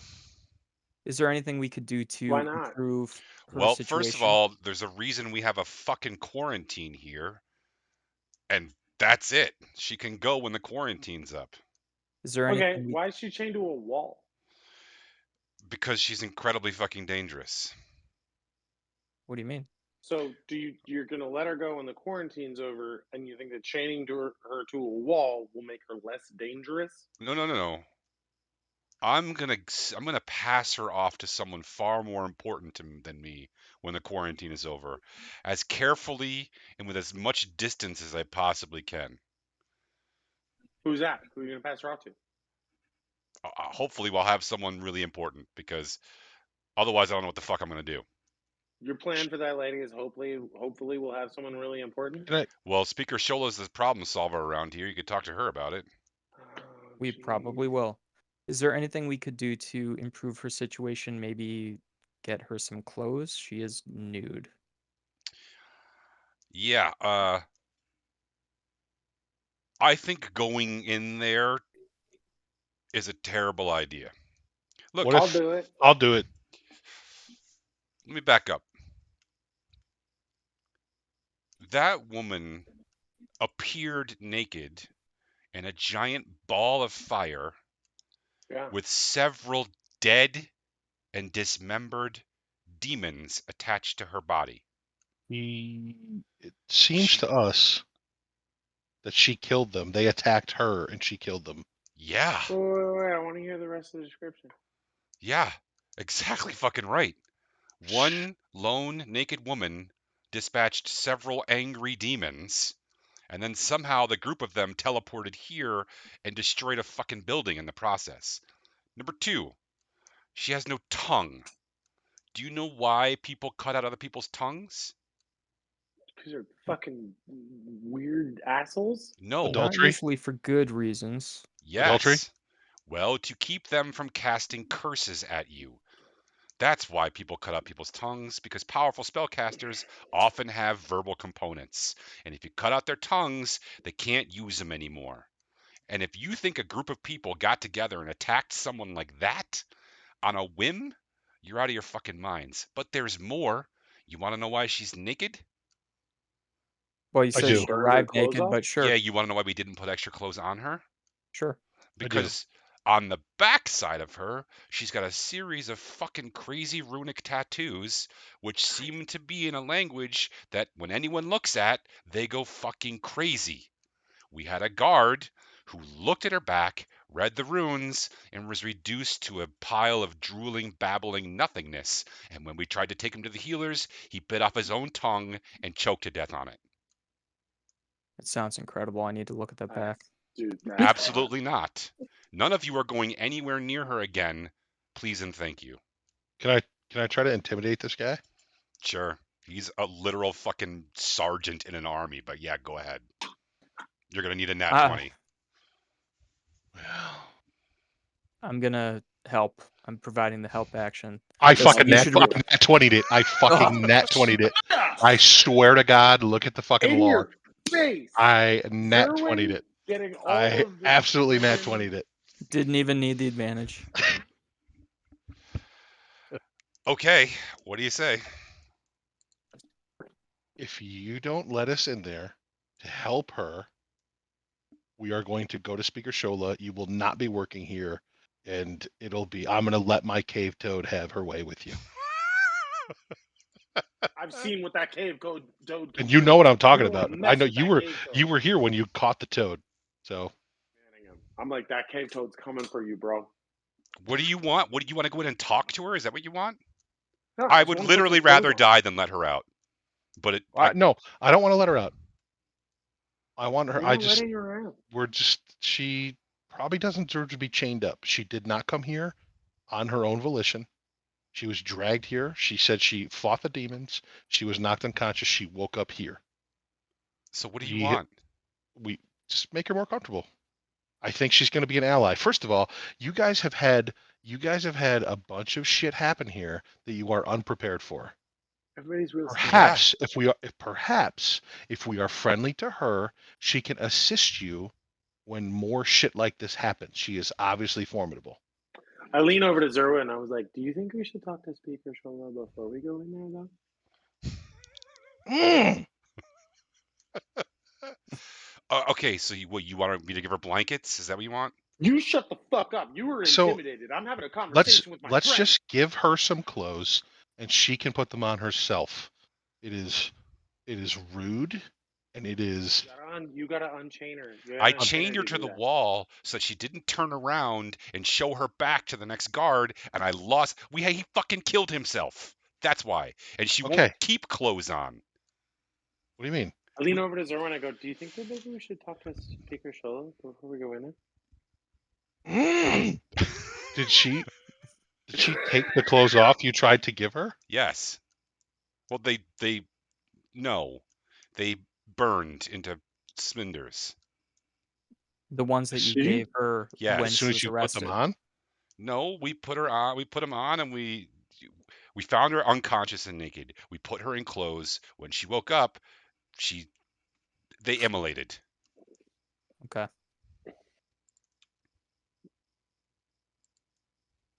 Is there anything we could do to Why not? improve her Well, situation? first of all, there's a reason we have a fucking quarantine here. And that's it. She can go when the quarantine's up. Is there Okay, anything why is she chained to a wall? Because she's incredibly fucking dangerous. What do you mean? So you're gonna let her go when the quarantine's over, and you think that chaining her to a wall will make her less dangerous? No. I'm gonna pass her off to someone far more important than me when the quarantine is over, as carefully and with as much distance as I possibly can. Who's that? Who are you gonna pass her off to? Hopefully, we'll have someone really important, because otherwise, I don't know what the fuck I'm gonna do. Your plan for that lady is hopefully we'll have someone really important. Well, Speaker Shola's the problem solver around here. You could talk to her about it. Oh, We geez. probably will. Is there anything we could do to improve her situation? Maybe get her some clothes? She is nude. Yeah, I think going in there is a terrible idea. Look, What I'll if do it. I'll do it? let me back up. That woman appeared naked in a giant ball of fire Yeah. with several dead and dismembered demons attached to her body. It seems She- to us that she killed them. They attacked her and she killed them. Yeah, Wait, I want to hear the rest of the description. yeah, exactly fucking right. One lone naked woman dispatched several angry demons, and then somehow the group of them teleported here and destroyed a fucking building in the process. Number 2, she has no tongue. Do you know why people cut out other people's tongues? Because they're fucking weird assholes. No. Not Adultery? usually for good reasons. Adultery? Yes. Well, to keep them from casting curses at you. That's why people cut out people's tongues, because powerful spellcasters often have verbal components. And if you cut out their tongues, they can't use them anymore. And if you think a group of people got together and attacked someone like that on a whim, you're out of your fucking minds. But there's more. You want to know why she's naked? Well, you I said do. she Burned her arrived clothes naked, off? but sure, Yeah, you want to know why we didn't put extra clothes on her? sure. I do. Because on the back side of her, she's got a series of fucking crazy runic tattoos, which seem to be in a language that when anyone looks at, they go fucking crazy. We had a guard who looked at her back, read the runes, and was reduced to a pile of drooling, babbling nothingness. And when we tried to take him to the healers, he bit off his own tongue and choked to death on it. It sounds incredible. I need to look at that back. Dude, that's Absolutely not. None of you are going anywhere near her again. Please and thank you. Can I try to intimidate this guy? Sure. He's a literal fucking sergeant in an army, but yeah, go ahead. You're gonna need a nat Ah. 20. Well, I'm gonna help. I'm providing the help action. I Listen, fucking you nat should 20'd it. I fucking nat 20'd it. I swear to God, look at the fucking in log. your face. I nat Zerwin 20'd it. getting all I of the absolutely nat freaking- 20'd it. Didn't even need the advantage. Okay, what do you say? If you don't let us in there to help her, we are going to go to Speaker Shola. You will not be working here, and I'm going to let my cave toad have her way with you. I've seen what that cave toad can And you do. know what I'm talking You don't about. mess I know with you that were cave toad. you were here when you caught the toad. So I'm like, that cave toad's coming for you, bro. What do you want? What do you want to go in and talk to her? Is that what you want? No, I just would wanna put some literally clothes rather on. die than let her out. But no, I don't want to let her out. I want her. You're not letting her out. She probably doesn't deserve to be chained up. She did not come here on her own volition. She was dragged here. She said she fought the demons. She was knocked unconscious. She woke up here. so what do you We want? we just make her more comfortable. I think she's going to be an ally. First of all, you guys have had a bunch of shit happen here that you are unprepared for. Everybody's real scared. Perhaps if we are friendly to her, she can assist you when more shit like this happens. She is obviously formidable. I lean over to Zerwin and I was like, do you think we should talk to Speaker Shola before we go in there, though? Okay, so you want me to give her blankets? Is that what you want? You shut the fuck up. You were So, intimidated. I'm having a conversation with my let's friend. just give her some clothes and she can put them on herself. It is rude and it is You gotta unchain her. I chained her to the wall so that she didn't turn around and show her back to the next guard, and I lost. He fucking killed himself. That's why. And she Okay. won't keep clothes on. What do you mean? I lean over to Zerwin and I go, do you think that maybe we should talk to Speaker Shola before we go in there? Did she take the clothes off you tried to give her? Yes. Well, they burned into cinders. The ones that you Did you- gave her Yes. when As she soon as was you arrested. put them on? No, we put her on. We put them on, and we found her unconscious and naked. We put her in clothes. When she woke up, they immolated. Okay.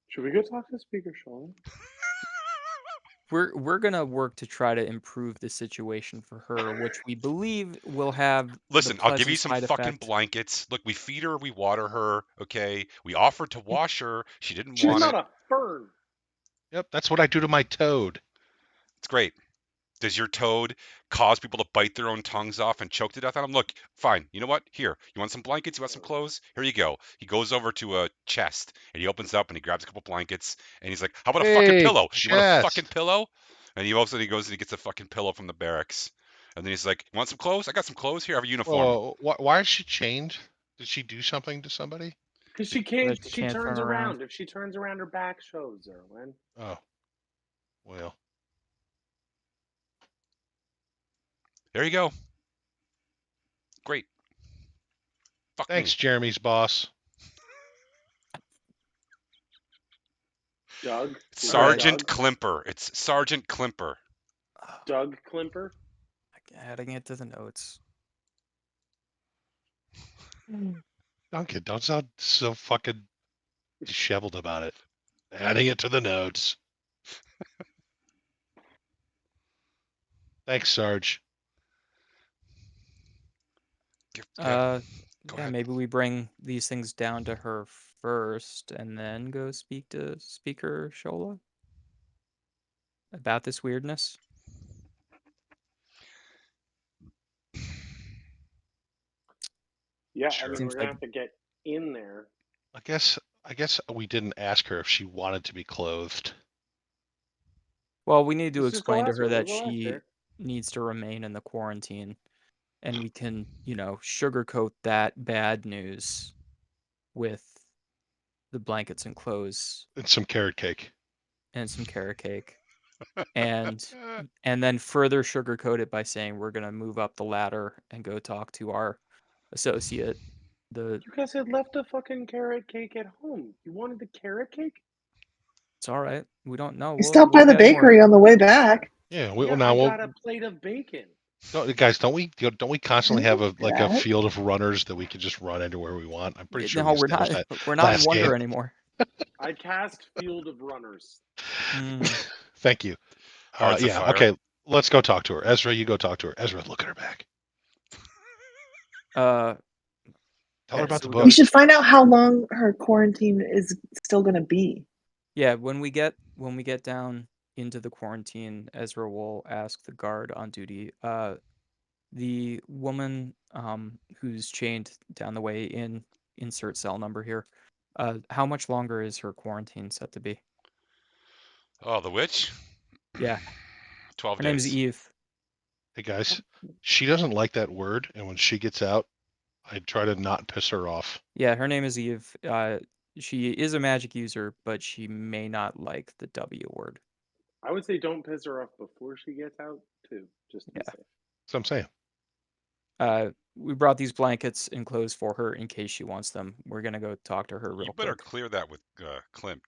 Should we go talk to Speaker Shola? we're gonna work to try to improve the situation for her, which we believe will have the Listen, I'll give you pleasant some side fucking effect. blankets. Look, we feed her, we water her, okay? We offered to wash her. She didn't She's want not it. a fern. Yep, that's what I do to my toad. It's great. Does your toad cause people to bite their own tongues off and choke to death on them? Look, fine. You know what? Here, you want some blankets? You want some clothes? Here you go. He goes over to a chest and he opens up and he grabs a couple blankets and he's like, "How about a fucking Hey, pillow? You want a fucking chest. pillow?" And he also he goes and he gets a fucking pillow from the barracks. And then he's like, "You want some clothes? I got some clothes here. I have a uniform." Whoa, why is she chained? Did she do something to somebody? Because she So can't. that she She can't turn turns around. around. If she turns around, her back shows her. When Oh, well. There you go. Great. Fuck Thanks, me. Jeremy's boss. Doug, It's is All it right. Sergeant Doug? Klimper. It's Sergeant Klimper. Doug Klimper? Adding it to the notes. Duncan, don't sound so fucking disheveled about it. Adding it to the notes. Thanks, Sarge. Yeah, go Yeah, ahead. maybe we bring these things down to her first and then go speak to Speaker Shola about this weirdness. Yeah, I Sure. mean, Seems we're gonna like have to get in there. I guess we didn't ask her if she wanted to be clothed. well, we need to Let's just go explain to ask her her. We'll that go ask she her. needs to remain in the quarantine and we can, sugarcoat that bad news with the blankets and clothes And some carrot cake. and some carrot cake. And then further sugarcoat it by saying we're gonna move up the ladder and go talk to our associate. You guys had left a fucking carrot cake at home. You wanted the carrot cake? It's all right. We don't know. We stopped by We'll the get more. bakery on the way back. Yeah, Yeah, now I we'll got a plate of bacon. guys, don't we constantly I have didn't a do like a that. field of runners that we can just run anywhere we want? I'm pretty sure No, we we're established not. that We're not in last game. Wonder anymore. I cast Field of Runners. Thank you. Hearts of Yeah, Fire. okay. Let's go talk to her. Ezra, you go talk to her. Ezra, look at her back. Uh, Tell her yeah, about so the we book. We go. should find out how long her quarantine is still going to be. Yeah, when we get down into the quarantine, Ezra will ask the guard on duty. The woman who's chained down the way in insert cell number here. How much longer is her quarantine set to be? Oh, the witch? Yeah, 12 her name's days. Eve. Hey guys, she doesn't like that word, and when she gets out, I try to not piss her off. Yeah, her name is Eve. She is a magic user, but she may not like the W word. I would say don't piss her off before she gets out, too, just to be Yeah. safe. That's what I'm saying. We brought these blankets and clothes for her in case she wants them. We're gonna go talk to her real You better quick. clear that with Klimt.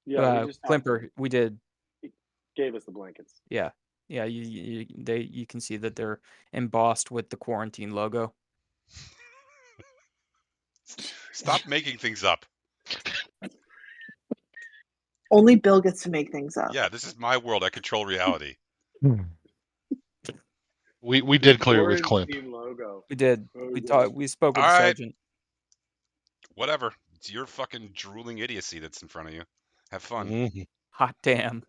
Yeah, we just have Klimper, we did. He gave us the blankets. Yeah, yeah. You can see that they're embossed with the quarantine logo. Stop making things up. Only Bill gets to make things up. Yeah, this is my world. I control reality. We did clear it with Clint. Quarantine logo. We did. Oh, We God. talked. We spoke with All the right. sergeant. Whatever. It's your fucking drooling idiocy that's in front of you. Have fun. Mhm. Hot damn.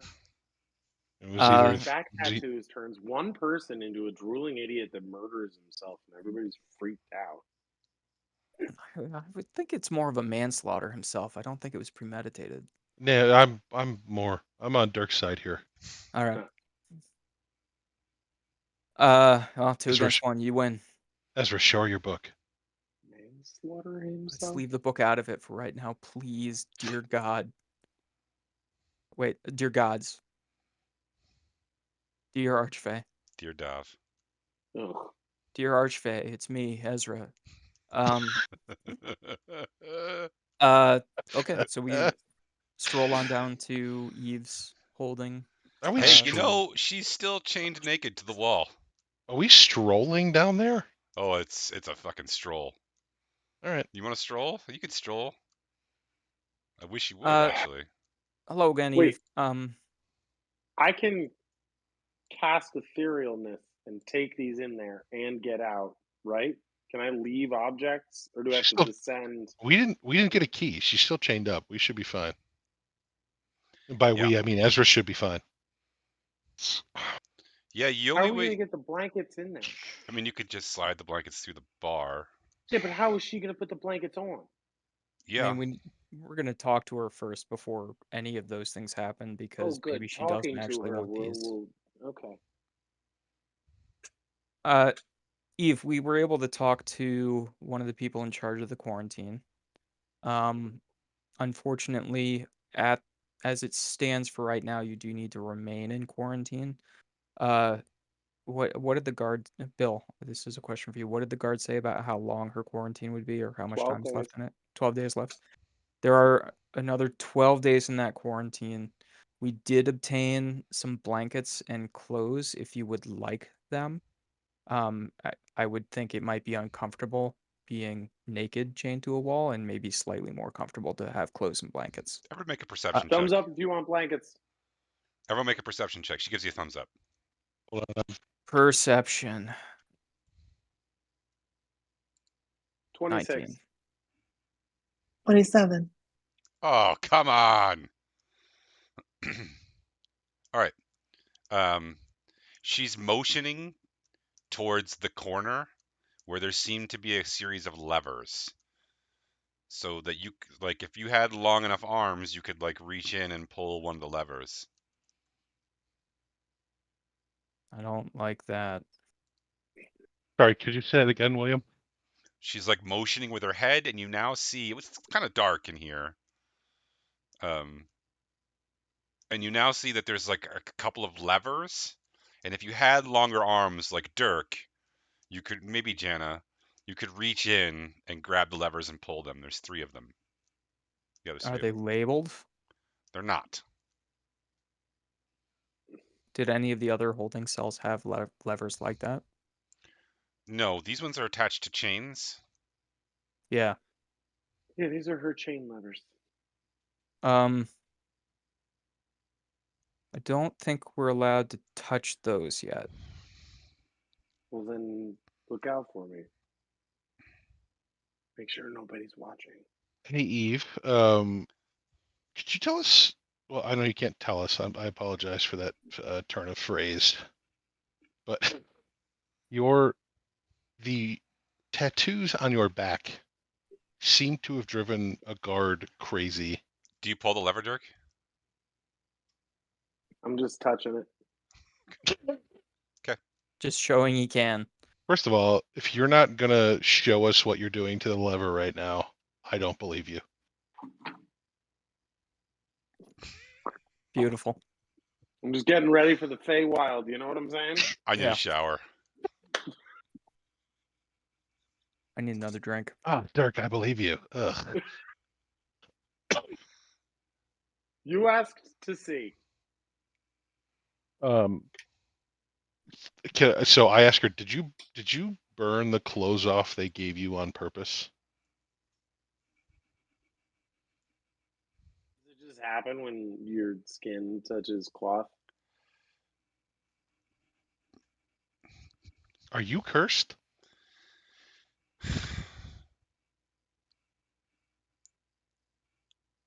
It was either Back tattoos turns one person into a drooling idiot that murders himself, and everybody's freaked out. I would think it's more of a manslaughter himself. I don't think it was premeditated. no. I'm on Dirk's side here. All right. Huh. Well, two Ezra, against one. You win. Ezra, show her your book. Manslaughter Let's himself? leave the book out of it for right now, please, dear God. Wait, dear gods. Dear Archfey. Dear Dav. Ugh. Dear Archfey, it's me, Ezra. Okay, so we stroll on down to Eve's holding. Are we Hey, she's still chained naked to the wall. Are we strolling down there? Oh, it's a fucking stroll. All right. You want to stroll? You could stroll. I wish you would, Uh, actually. Hello again, Wait. Eve. I can cast etherealness and take these in there and get out, right? Can I leave objects, or do I have She's to still, descend? we didn't get a key. She's still chained up. We should be fine. And by Yeah. we, I mean Ezra should be fine. Yeah, you How only are we way. gonna get the blankets in there? I mean, you could just slide the blankets through the bar. Yeah, but how is she gonna put the blankets on? Yeah. I mean, we're gonna talk to her first before any of those things happen Oh, because good. maybe she doesn't Talking to actually her want these. will okay. Eve, we were able to talk to one of the people in charge of the quarantine. Unfortunately, as it stands for right now, you do need to remain in quarantine. What did the guard, Bill? This is a question for you. What did the guard say about how long her quarantine would be, or how much 12 time is days. left in it? 12 days left. There are another 12 days in that quarantine. We did obtain some blankets and clothes if you would like them. I would think it might be uncomfortable being naked chained to a wall and maybe slightly more comfortable to have clothes and blankets. Everyone make a perception Thumbs check. up if you want blankets. Everyone make a perception check. She gives you a thumbs up. Hold on. Perception. 26. 19. 27. Oh, come on. All right. She's motioning towards the corner where there seemed to be a series of levers. So that you like if you had long enough arms, you could like reach in and pull one of the levers. I don't like that. Sorry, could you say that again, William? She's like motioning with her head, and you now see it's kind of dark in here. And you now see that there's like a couple of levers, and if you had longer arms like Dirk, you could maybe Jana, you could reach in and grab the levers and pull them. There's 3 of them. You gotta see Are it. they labeled? They're not. Did any of the other holding cells have levers like that? No, these ones are attached to chains. Yeah. Yeah, these are her chain levers. I don't think we're allowed to touch those yet. Well, then look out for me. Make sure nobody's watching. Hey, Eve. Could you tell us? Well, I know you can't tell us. I apologize for that turn of phrase. But the tattoos on your back seem to have driven a guard crazy. Do you pull the lever, Dirk? I'm just touching it. Just showing he can. First of all, if you're not gonna show us what you're doing to the lever right now, I don't believe you. Beautiful. I'm just getting ready for the Feywild. You know what I'm saying? I need Yeah. a shower. I need another drink. Ah, Dirk, I believe you. Ugh. You asked to see. So I asked her, did you burn the clothes off they gave you on purpose? Does it just happen when your skin touches cloth? Are you cursed?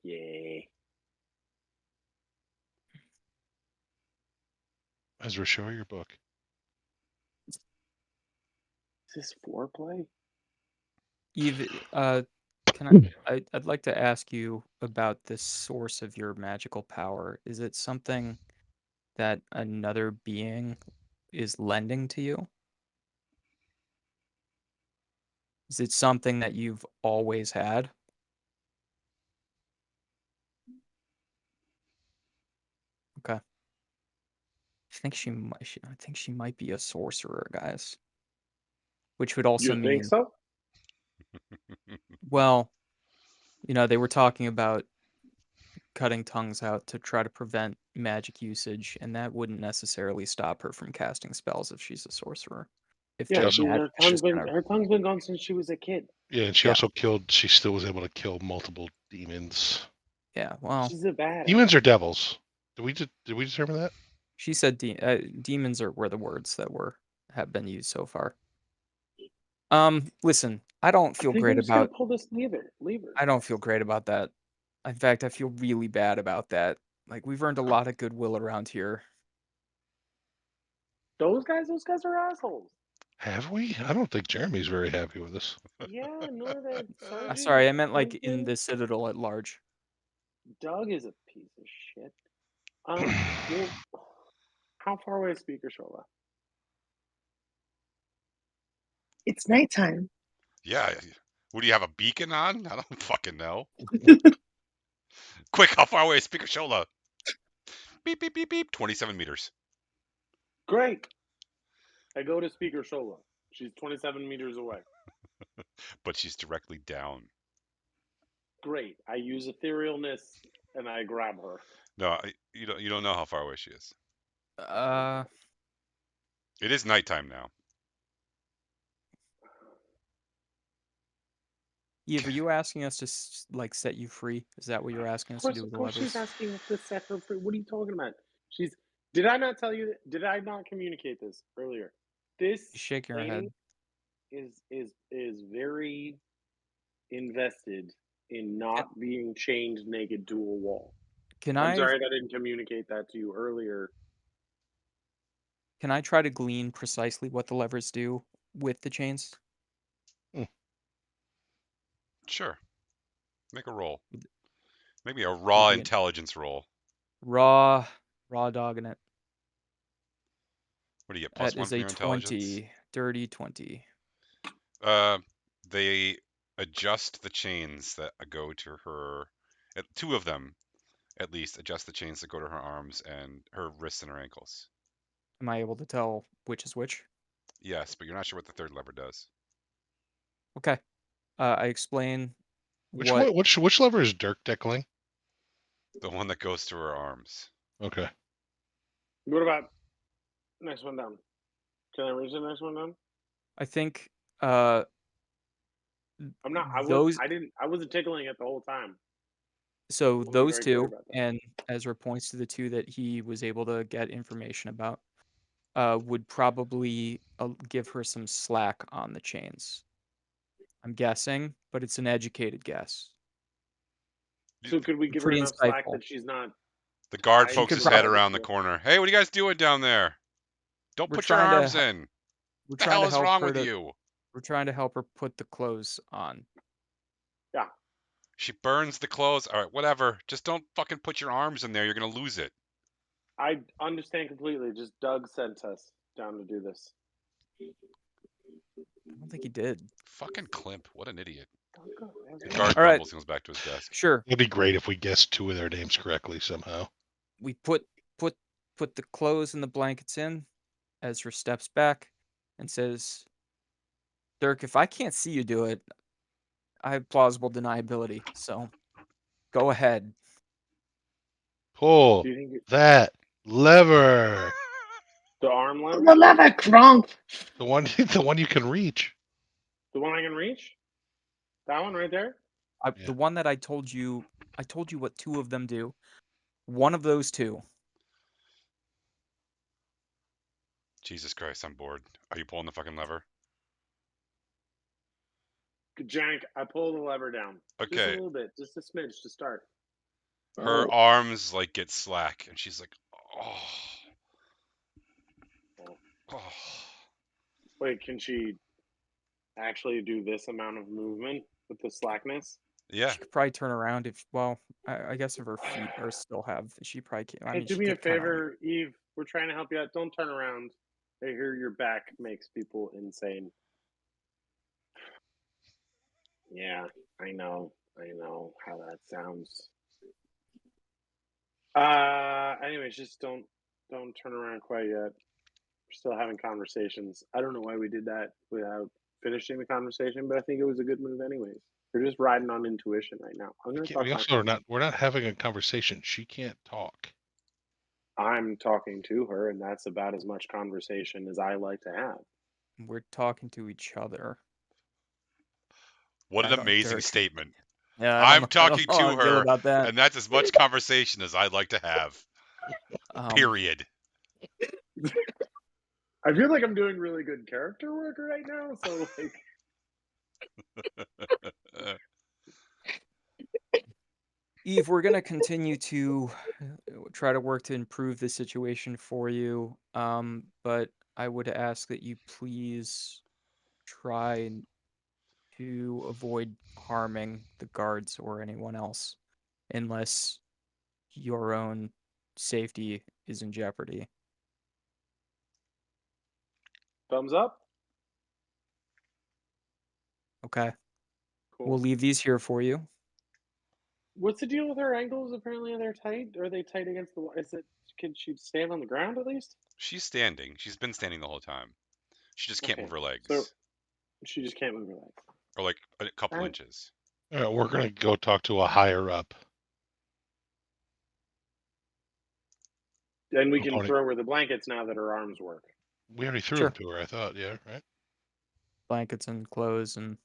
Yeah. Ezra, show her your book. Is this foreplay? Eve, I'd like to ask you about this source of your magical power. Is it something that another being is lending to you? Is it something that you've always had? Okay. I think she might be a sorcerer, guys. Which would also You think mean, so? well, they were talking about cutting tongues out to try to prevent magic usage, and that wouldn't necessarily stop her from casting spells if she's a sorcerer. If Yeah, the magic is just kind of her tongue's been gone since she was a kid. Yeah, and she Yeah. also she still was able to kill multiple demons. yeah, well, She's a badass. Demons or devils? Did we determine that? She said demons were the words that have been used so far. Listen, I don't feel great about. Pull this lever. I don't feel great about that. In fact, I feel really bad about that. Like, we've earned a lot of goodwill around here. Those guys are assholes. Have we? I don't think Jeremy's very happy with us. Yeah, nor that sergeant. Sorry, I meant like in Lincoln. the Citadel at large. Doug is a piece of shit. Well, how far away is Speaker Shola? It's nighttime. Yeah. What do you have a beacon on? I don't fucking know. Quick, how far away is Speaker Shola? Beep beep beep beep. 27 meters. Great. I go to Speaker Shola. She's 27 meters away. But she's directly down. Great. I use etherealness and I grab her. No, you don't know how far away she is. It is nighttime now. Eve, are you asking us to like set you free? Is that what you're asking us to do with the Of course levers? she's asking us to set her free. What are you talking about? Did I not tell you? Did I not communicate this earlier? This You shake your head. is very invested in not being chained naked to a wall. I'm sorry that I didn't communicate that to you earlier. Can I try to glean precisely what the levers do with the chains? Sure. Make a roll. Maybe a raw Maybe intelligence roll. Raw dogging it. What do you get? Plus That one is for a your intelligence? 20. Dirty 20. They adjust the chains that go to her. Two of them, at least, adjust the chains that go to her arms and her wrists and her ankles. Am I able to tell which is which? Yes, but you're not sure what the third lever does. Okay. I explain Which lever is Dirk tickling? The one that goes to her arms. Okay. What about next one down? Can I reach the next one down? I think I'm not. I those wasn't tickling it the whole time. so those very clear two, about that. and Ezra points to the two that he was able to get information about, would probably give her some slack on the chains. I'm guessing, but it's an educated guess. So could we give her Pretty enough slack insightful. that she's not? The guard I pokes could his head probably- around the corner. Hey, what are you guys doing down there? Don't We're put your trying to arms in. We're What the trying hell to is help wrong her with to. you? We're trying to help her put the clothes on. Yeah. She burns the clothes. All right, whatever. Just don't fucking put your arms in there. You're gonna lose it. I understand completely. Just Doug sent us down to do this. I don't think he did. Fucking Klimp. What an idiot. The Okay. guard All right. grumbles and goes back to his desk. Sure. It'd be great if we guessed two of their names correctly somehow. We put the clothes and the blankets in. Ezra steps back and says, "Dirk, if I can't see you do it, I have plausible deniability. So, go ahead." Pull Do you think that lever. the arm lever? The lever, Kronk. The one you can reach. The one I can reach? That one right there? Yeah. The one that I told you what two of them do. One of those two. Jesus Christ, I'm bored. Are you pulling the fucking lever? Jank, I pull the lever down. Just a Okay. little bit. Just a smidge to start. Her arms like get slack, and she's like, oh. Wait, can she actually do this amount of movement with the slackness? Yeah. She could probably turn around if, well, I guess if her feet are still have, she probably can't. I Hey, mean, do she me a could kinda, favor, Eve. We're trying to help you out. Don't turn around. I hear your back makes people insane. Yeah, I know how that sounds. Anyways, just don't turn around quite yet. We're still having conversations. I don't know why we did that without finishing the conversation, but I think it was a good move anyways. We're just riding on intuition right now. I'm gonna talk. We're not having a conversation. She can't talk. I'm talking to her, and that's about as much conversation as I like to have. we're talking to each other. What I an don't, amazing Dirk. statement. Yeah, I I'm don't know- I don't talking know to how I feel her, about that. and that's as much conversation as I'd like to have. Period. I feel like I'm doing really good character work right now, so like Eve, we're gonna continue to try to work to improve the situation for you. But I would ask that you please try to avoid harming the guards or anyone else, unless your own safety is in jeopardy. thumbs up. Okay. Cool. We'll leave these here for you. What's the deal with her ankles? Apparently they're tight. Are they tight against the wall? Can she stand on the ground at least? She's standing. She's been standing the whole time. She just can't Okay, move her legs. so she just can't move her legs. Or like a couple Alright. inches. We're gonna go talk to a higher up. And we can Opponent. throw her the blankets now that her arms work. We already threw Sure. them to her, I thought. Yeah, right? Blankets and clothes, and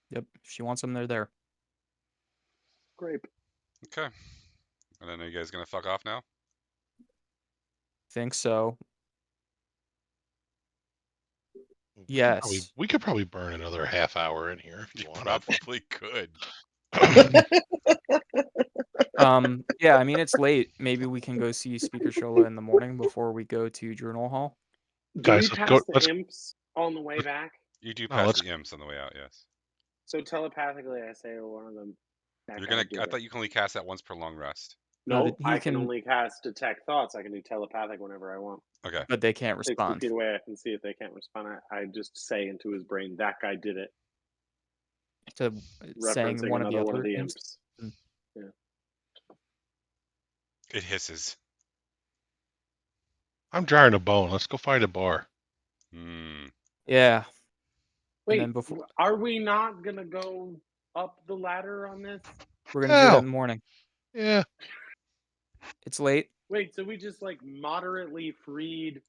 yep, if she wants them, they're there. Great. Okay. And then are you guys gonna fuck off now? Think so. Yes. Yes. We could probably burn another half hour in here if you You want. probably could. Yeah, I mean, it's late. Maybe we can go see Speaker Shola in the morning before we go to Journal Hall. Do Guys, we let's pass go. the imps on the way back? You do No, pass let's- the imps on the way out, yes. So telepathically, I say to one of them. You're gonna. I thought you can only cast that once per long rest. No, No, he I can can- only cast detect thoughts. I can do telepathic whenever I want. Okay. But they can't 60 respond. feet away, I can see if they can't respond. I just say into his brain, "That guy did it," To saying referencing one of the another one other of the imps. imps. It hisses. I'm drying a bone. Let's go find a bar. Hmm. Yeah. Wait, then before- are we not gonna go up the ladder on this? We're gonna do that Hell. in the morning. Yeah. It's late. Wait, so we just like moderately freed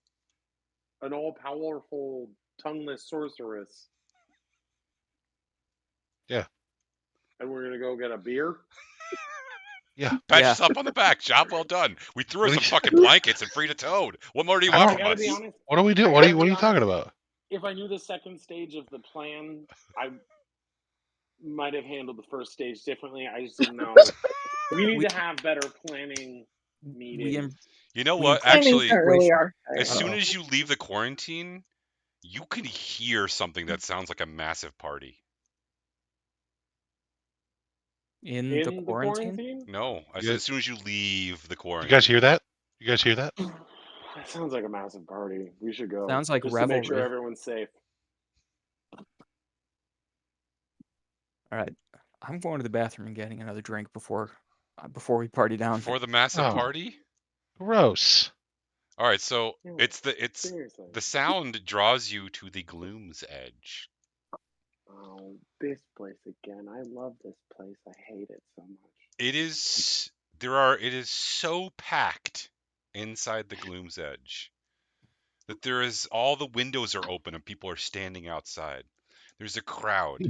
an all-powerful tongueless sorceress? Yeah. And we're gonna go get a beer? Yeah. Pat Yeah. yourself on the back. Job well done. We threw her What some do you- fucking blankets and freed a toad. What more do you I want don't- from I us? gotta be honest. What do we do? I What are gotta you be talking honest. about? If I knew the second stage of the plan, I might have handled the first stage differently. I just didn't know. We need to have better planning meetings. You know we what? Planning's Actually, not really our as thing. soon Uh-oh. as you leave the quarantine, you can hear something that sounds like a massive party. In In the quarantine? No, I You said guys- as soon as you leave the You quarantine. guys hear that? You guys hear that? That sounds like a massive party. We should go. Sounds like just to make sure revelry. everyone's safe. All right. I'm going to the bathroom and getting another drink before we party down. For the massive Oh. party? Gross. All right, so Yeah, it's Seriously. the sound draws you to the gloom's edge. Oh, this place again. I love this place. I hate it so much. It is so packed inside the gloom's edge that there is all the windows are open and people are standing outside. There's a crowd.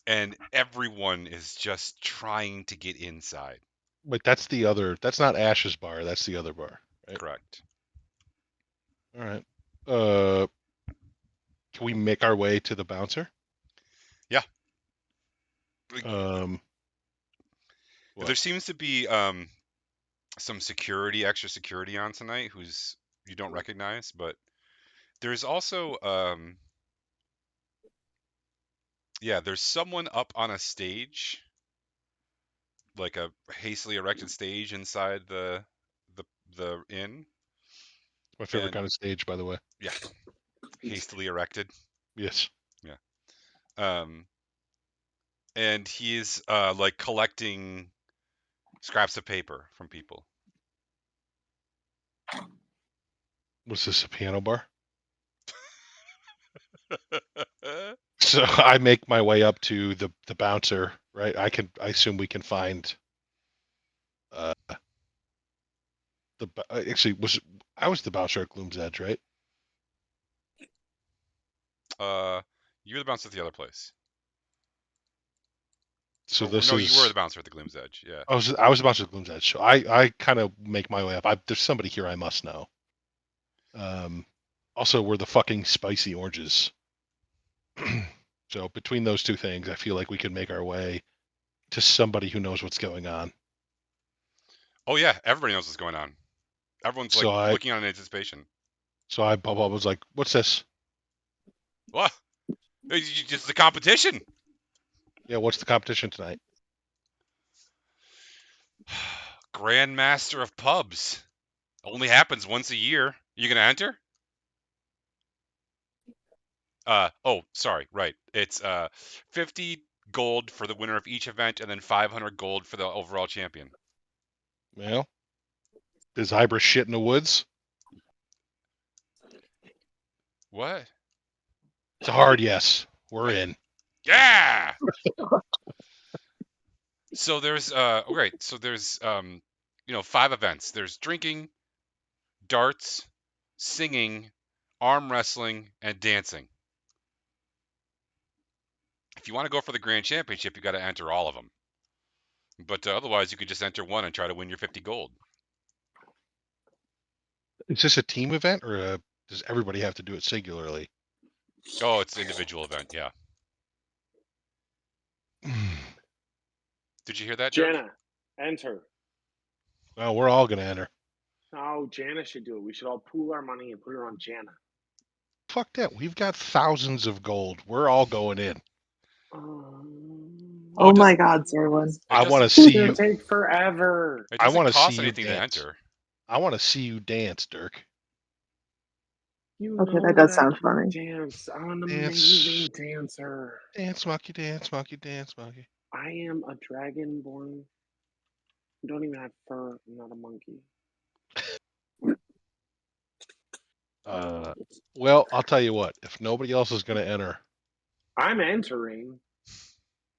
And everyone is just trying to get inside. Wait, that's not Ash's bar, that's the other bar. Right? Correct. All right. Can we make our way to the bouncer? Yeah. What? There seems to be some extra security on tonight who's you don't recognize, but there's also there's someone up on a stage, like a hastily erected stage inside the inn. My favorite kind of stage, by the way. Yeah. Hastily erected. Yes. Yeah. And he's like collecting scraps of paper from people. Was this a piano bar? So I make my way up to the bouncer, right? I assume we can find actually I was the bouncer at Gloom's Edge, right? You're the bouncer at the other place. So Or this no, is. you were the bouncer at the Gloom's Edge. Yeah. I was about to Gloom's Edge, so I kind of make my way up. There's somebody here I must know. Also, we're the fucking spicy oranges. So between those two things, I feel like we could make our way to somebody who knows what's going on. Oh yeah, everybody knows what's going on. Everyone's So like looking on in anticipation. So I was like, "What's this?" What? It's just the competition. Yeah, what's the competition tonight? Grandmaster of Pubs. Only happens once a year. You gonna enter? Oh, sorry, right. It's 50 gold for the winner of each event, and then 500 gold for the overall champion. Well, does Ibra shit in the woods? What? It's a hard yes. We're in. Yeah. So there's okay, so there's 5 events. There's drinking, darts, singing, arm wrestling, and dancing. If you want to go for the grand championship, you got to enter all of them. But otherwise, you could just enter one and try to win your 50 gold. Is this a team event or does everybody have to do it singularly? Oh, it's an individual event, yeah. Did you hear that, Dirk? Jana, enter. Well, we're all gonna enter. No, Jana should do it. We should all pool our money and put her on Jana. Fuck that. We've got thousands of gold. We're all going in. Oh it my doesn't- God, Zerwin. I want to It's see gonna you. take forever. It I doesn't want to cost see you anything to dance. enter. I want to see you dance, Dirk. You Okay, know that does I sound can funny. dance. I'm an Dance. amazing dancer. Dance, monkey, dance, monkey, dance, monkey. I am a dragonborn. I don't even have fur. I'm not a monkey. Well, I'll tell you what. If nobody else is gonna enter, I'm entering.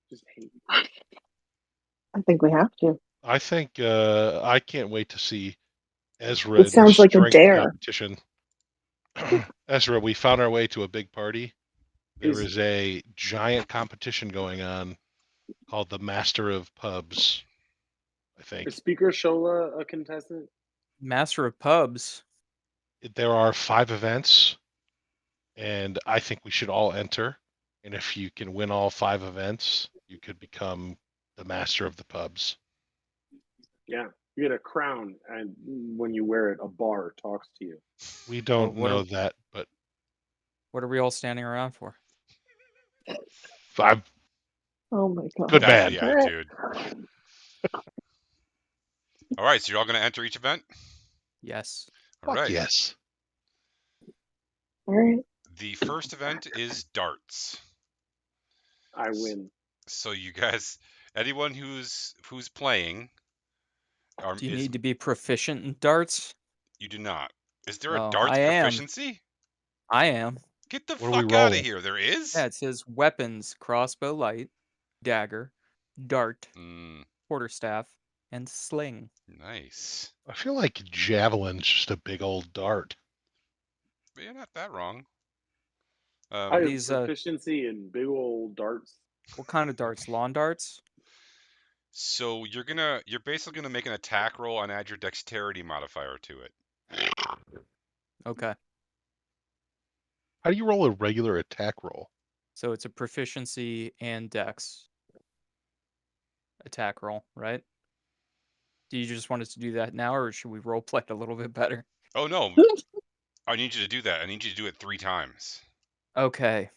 Just hate. I think we have to. I think I can't wait to see Ezra It in the sounds like a strength dare. competition. Ezra, we found our way to a big party. There Is is a giant competition going on called the Master of Pubs, I think. is Speaker Shola a contestant? Master of Pubs. There are 5 events, and I think we should all enter. And if you can win all 5 events, you could become the Master of the Pubs. Yeah, you get a crown, and when you wear it, a bar talks to you. We don't what know are- that, but What are we all standing around for? I'm Oh my God. good That's man. the attitude. All right, so you're all going to enter each event? Yes. All Fuck right. yes. All right. The first event is darts. I win. So you guys, anyone who's playing, Do you need to be proficient in darts? You do not. Is there a Oh, darts I am. proficiency? I am. Get the What are we fuck out of rolling? here. There is? Yeah, it says weapons, crossbow light, dagger, dart, quarterstaff, and sling. Nice. I feel like javelin's just a big old dart. But you're not that wrong. I have These proficiency in big old darts. what kind of darts? Lawn darts? So you're basically gonna make an attack roll and add your dexterity modifier to it. Okay. How do you roll a regular attack roll? So it's a proficiency and dex attack roll, right? Do you just want us to do that now, or should we role play it a little bit better? Oh no. I need you to do that. I need you to do it 3 times. Okay.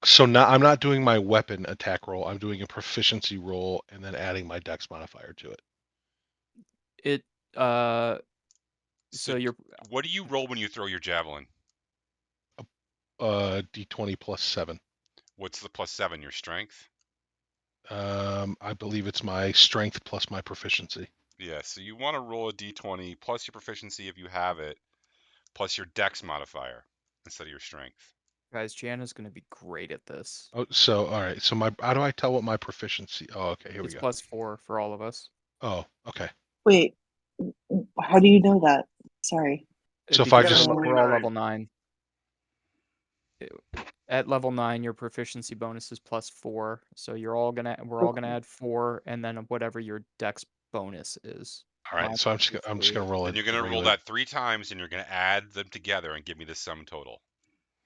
So now I'm not doing my weapon attack roll. I'm doing a proficiency roll and then adding my dex modifier to it. It so you're What do you roll when you throw your javelin? D20 plus 7. What's the plus 7? Your strength? I believe it's my strength plus my proficiency. Yeah, so you want to roll a d20 plus your proficiency if you have it, plus your dex modifier instead of your strength. guys, Jana's gonna be great at this. Oh, so all right. So how do I tell what my proficiency? Oh, okay. Here It's we go. +4 for all of us. Oh, okay. Wait, how do you know that? Sorry. So if Because I just we're all level 9. at level 9, your proficiency bonus is +4. So we're all gonna Okay. add 4, and then whatever your dex bonus is. All right, Mine so I'm is just gonna 3 roll Then it. you're gonna roll that 3 times, and you're gonna add them together and give me the sum total.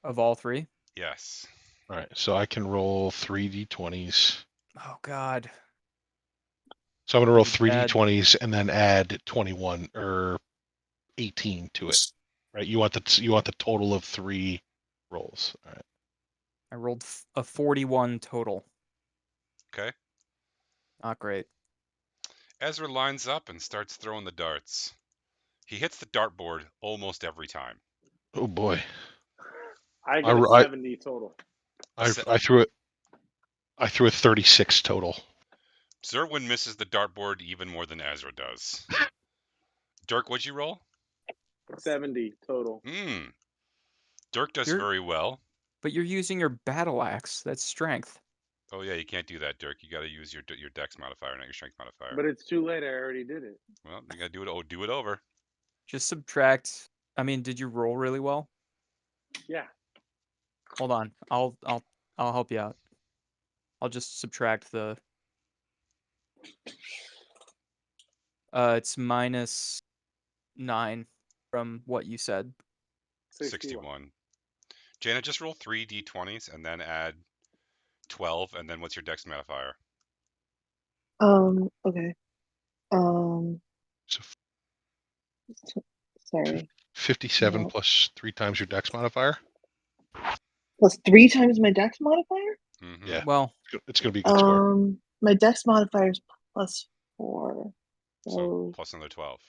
of all 3. Yes. All right, so I can roll 3d20s. Oh God. So I'm gonna roll Pretty bad. 3d20s and then add 21 or 18 to it. Right? You want the total of 3 rolls. All right. I rolled a 41 total. Okay. Not great. Ezra lines up and starts throwing the darts. He hits the dartboard almost every time. Oh boy. I get a I 70 total. I threw it. I threw a 36 total. Zerwin misses the dartboard even more than Ezra does. Dirk, what'd you roll? 70 total. Dirk does You're- very well. But you're using your battle axe. That's strength. Oh yeah, you can't do that, Dirk. You got to use your dex modifier, not your strength modifier. But it's too late. I already did it. Well, you got to do it. Oh, do it over. Just subtract. I mean, did you roll really well? Yeah. Hold on. I'll help you out. I'll just subtract the it's -9 from what you said. 61. Jana, just roll 3 d20s and then add 12, and then what's your dex modifier? Okay. So Sorry. 57 No. plus 3 times your dex modifier. Plus 3 times my dex modifier? Mm-hmm. Yeah. Well, It's gonna be a good score. My dex modifier is +4. So plus another 12.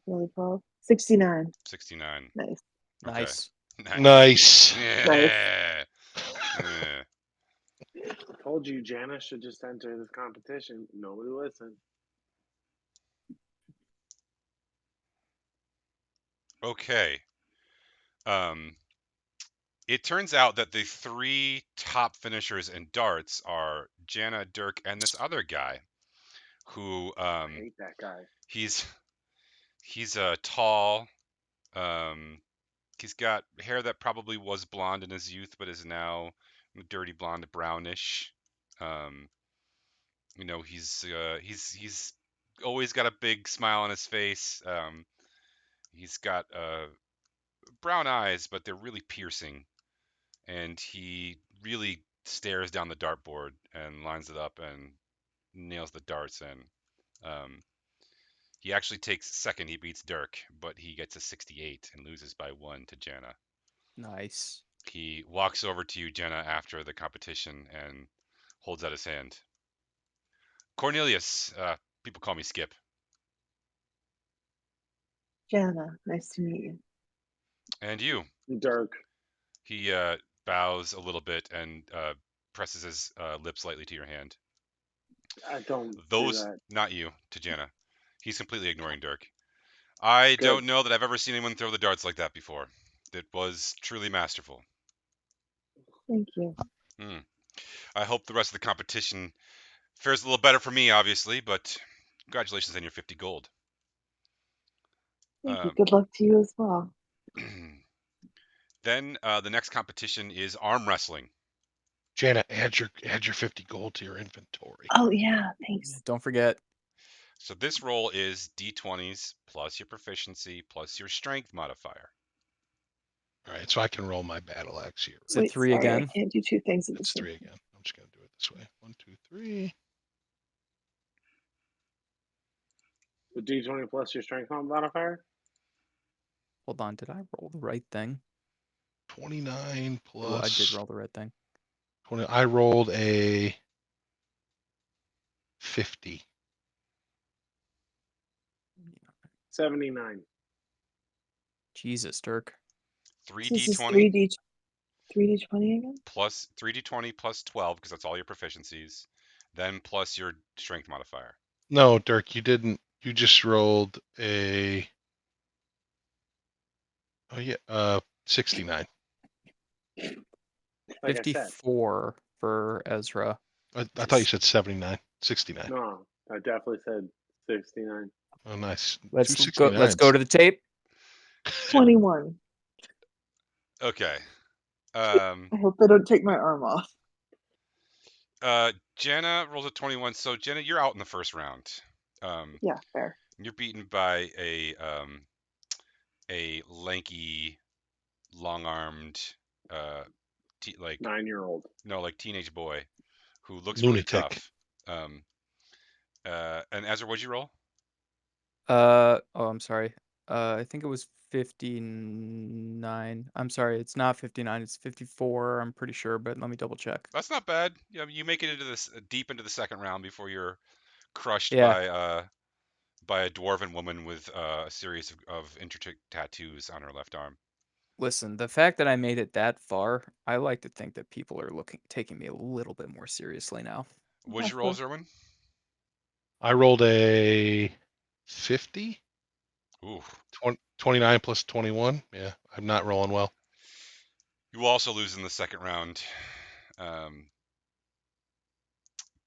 Really 12. 69. 69. Nice. Okay. nice. Nice. Yeah. I told you Janice should just enter this competition. Nobody listened. Okay. It turns out that the 3 top finishers in darts are Jana, Dirk, and this other guy, who I hate that guy. he's tall. He's got hair that probably was blonde in his youth, but is now dirty blonde, brownish. You know, he's always got a big smile on his face. He's got brown eyes, but they're really piercing, and he really stares down the dartboard and lines it up and nails the darts in. He actually takes second. He beats Dirk, but he gets a 68 and loses by 1 to Jana. Nice. He walks over to you, Jenna, after the competition and holds out his hand. Cornelius, people call me Skip. Jana, nice to meet you. And you. Dirk. He bows a little bit and presses his lips lightly to your hand. I don't Those, do that. not you, to Jana. He's completely ignoring Dirk. I Good. don't know that I've ever seen anyone throw the darts like that before. It was truly masterful. Thank you. I hope the rest of the competition fares a little better for me, obviously, but congratulations on your 50 gold. Thank you. Good luck to you as well. Then the next competition is arm wrestling. Jana, add your 50 gold to your inventory. Oh yeah, thanks. Don't forget. So this roll is d20s plus your proficiency plus your strength modifier. All right, so I can roll my battle axe here. Is it 3 sorry, again? I can't do 2 things at the It's same 3 again. I'm just gonna do it this way. 1, 2, 3. The D20 plus your strength modifier? Hold on. Did I roll the right thing? 29 plus. Oh, I did roll the right thing. 20. I rolled a 50. 79. Jesus, Dirk. 3d20 3d20 again? plus 3d20 plus 12 because that's all your proficiencies. Then plus your strength modifier. No, Dirk, you didn't. You just rolled a. Oh yeah, 69. Like I said. 54 for Ezra. I thought you said 79. 69. No, I definitely said 69. Oh, nice. Let's 2 go. Let's go to the tape. 21. Okay. I hope they don't take my arm off. Jenna rolls a 21. So Jenna, you're out in the first round. Yeah, fair. You're beaten by a lanky, long-armed, like 9-year-old. like teenage boy who looks really Lunatic. tough. And Ezra, what'd you roll? I'm sorry. I think it was 59. I'm sorry, it's not 59, it's 54, I'm pretty sure, but let me double check. That's not bad. Yeah, you make it into this deep into the second round before you're crushed Yeah. by a dwarven woman with a series of intricate tattoos on her left arm. Listen, the fact that I made it that far, I like to think that people are taking me a little bit more seriously now. What'd you roll, Zerwin? I rolled a 50. Ooh. 29 plus 21. Yeah, I'm not rolling well. You also lose in the second round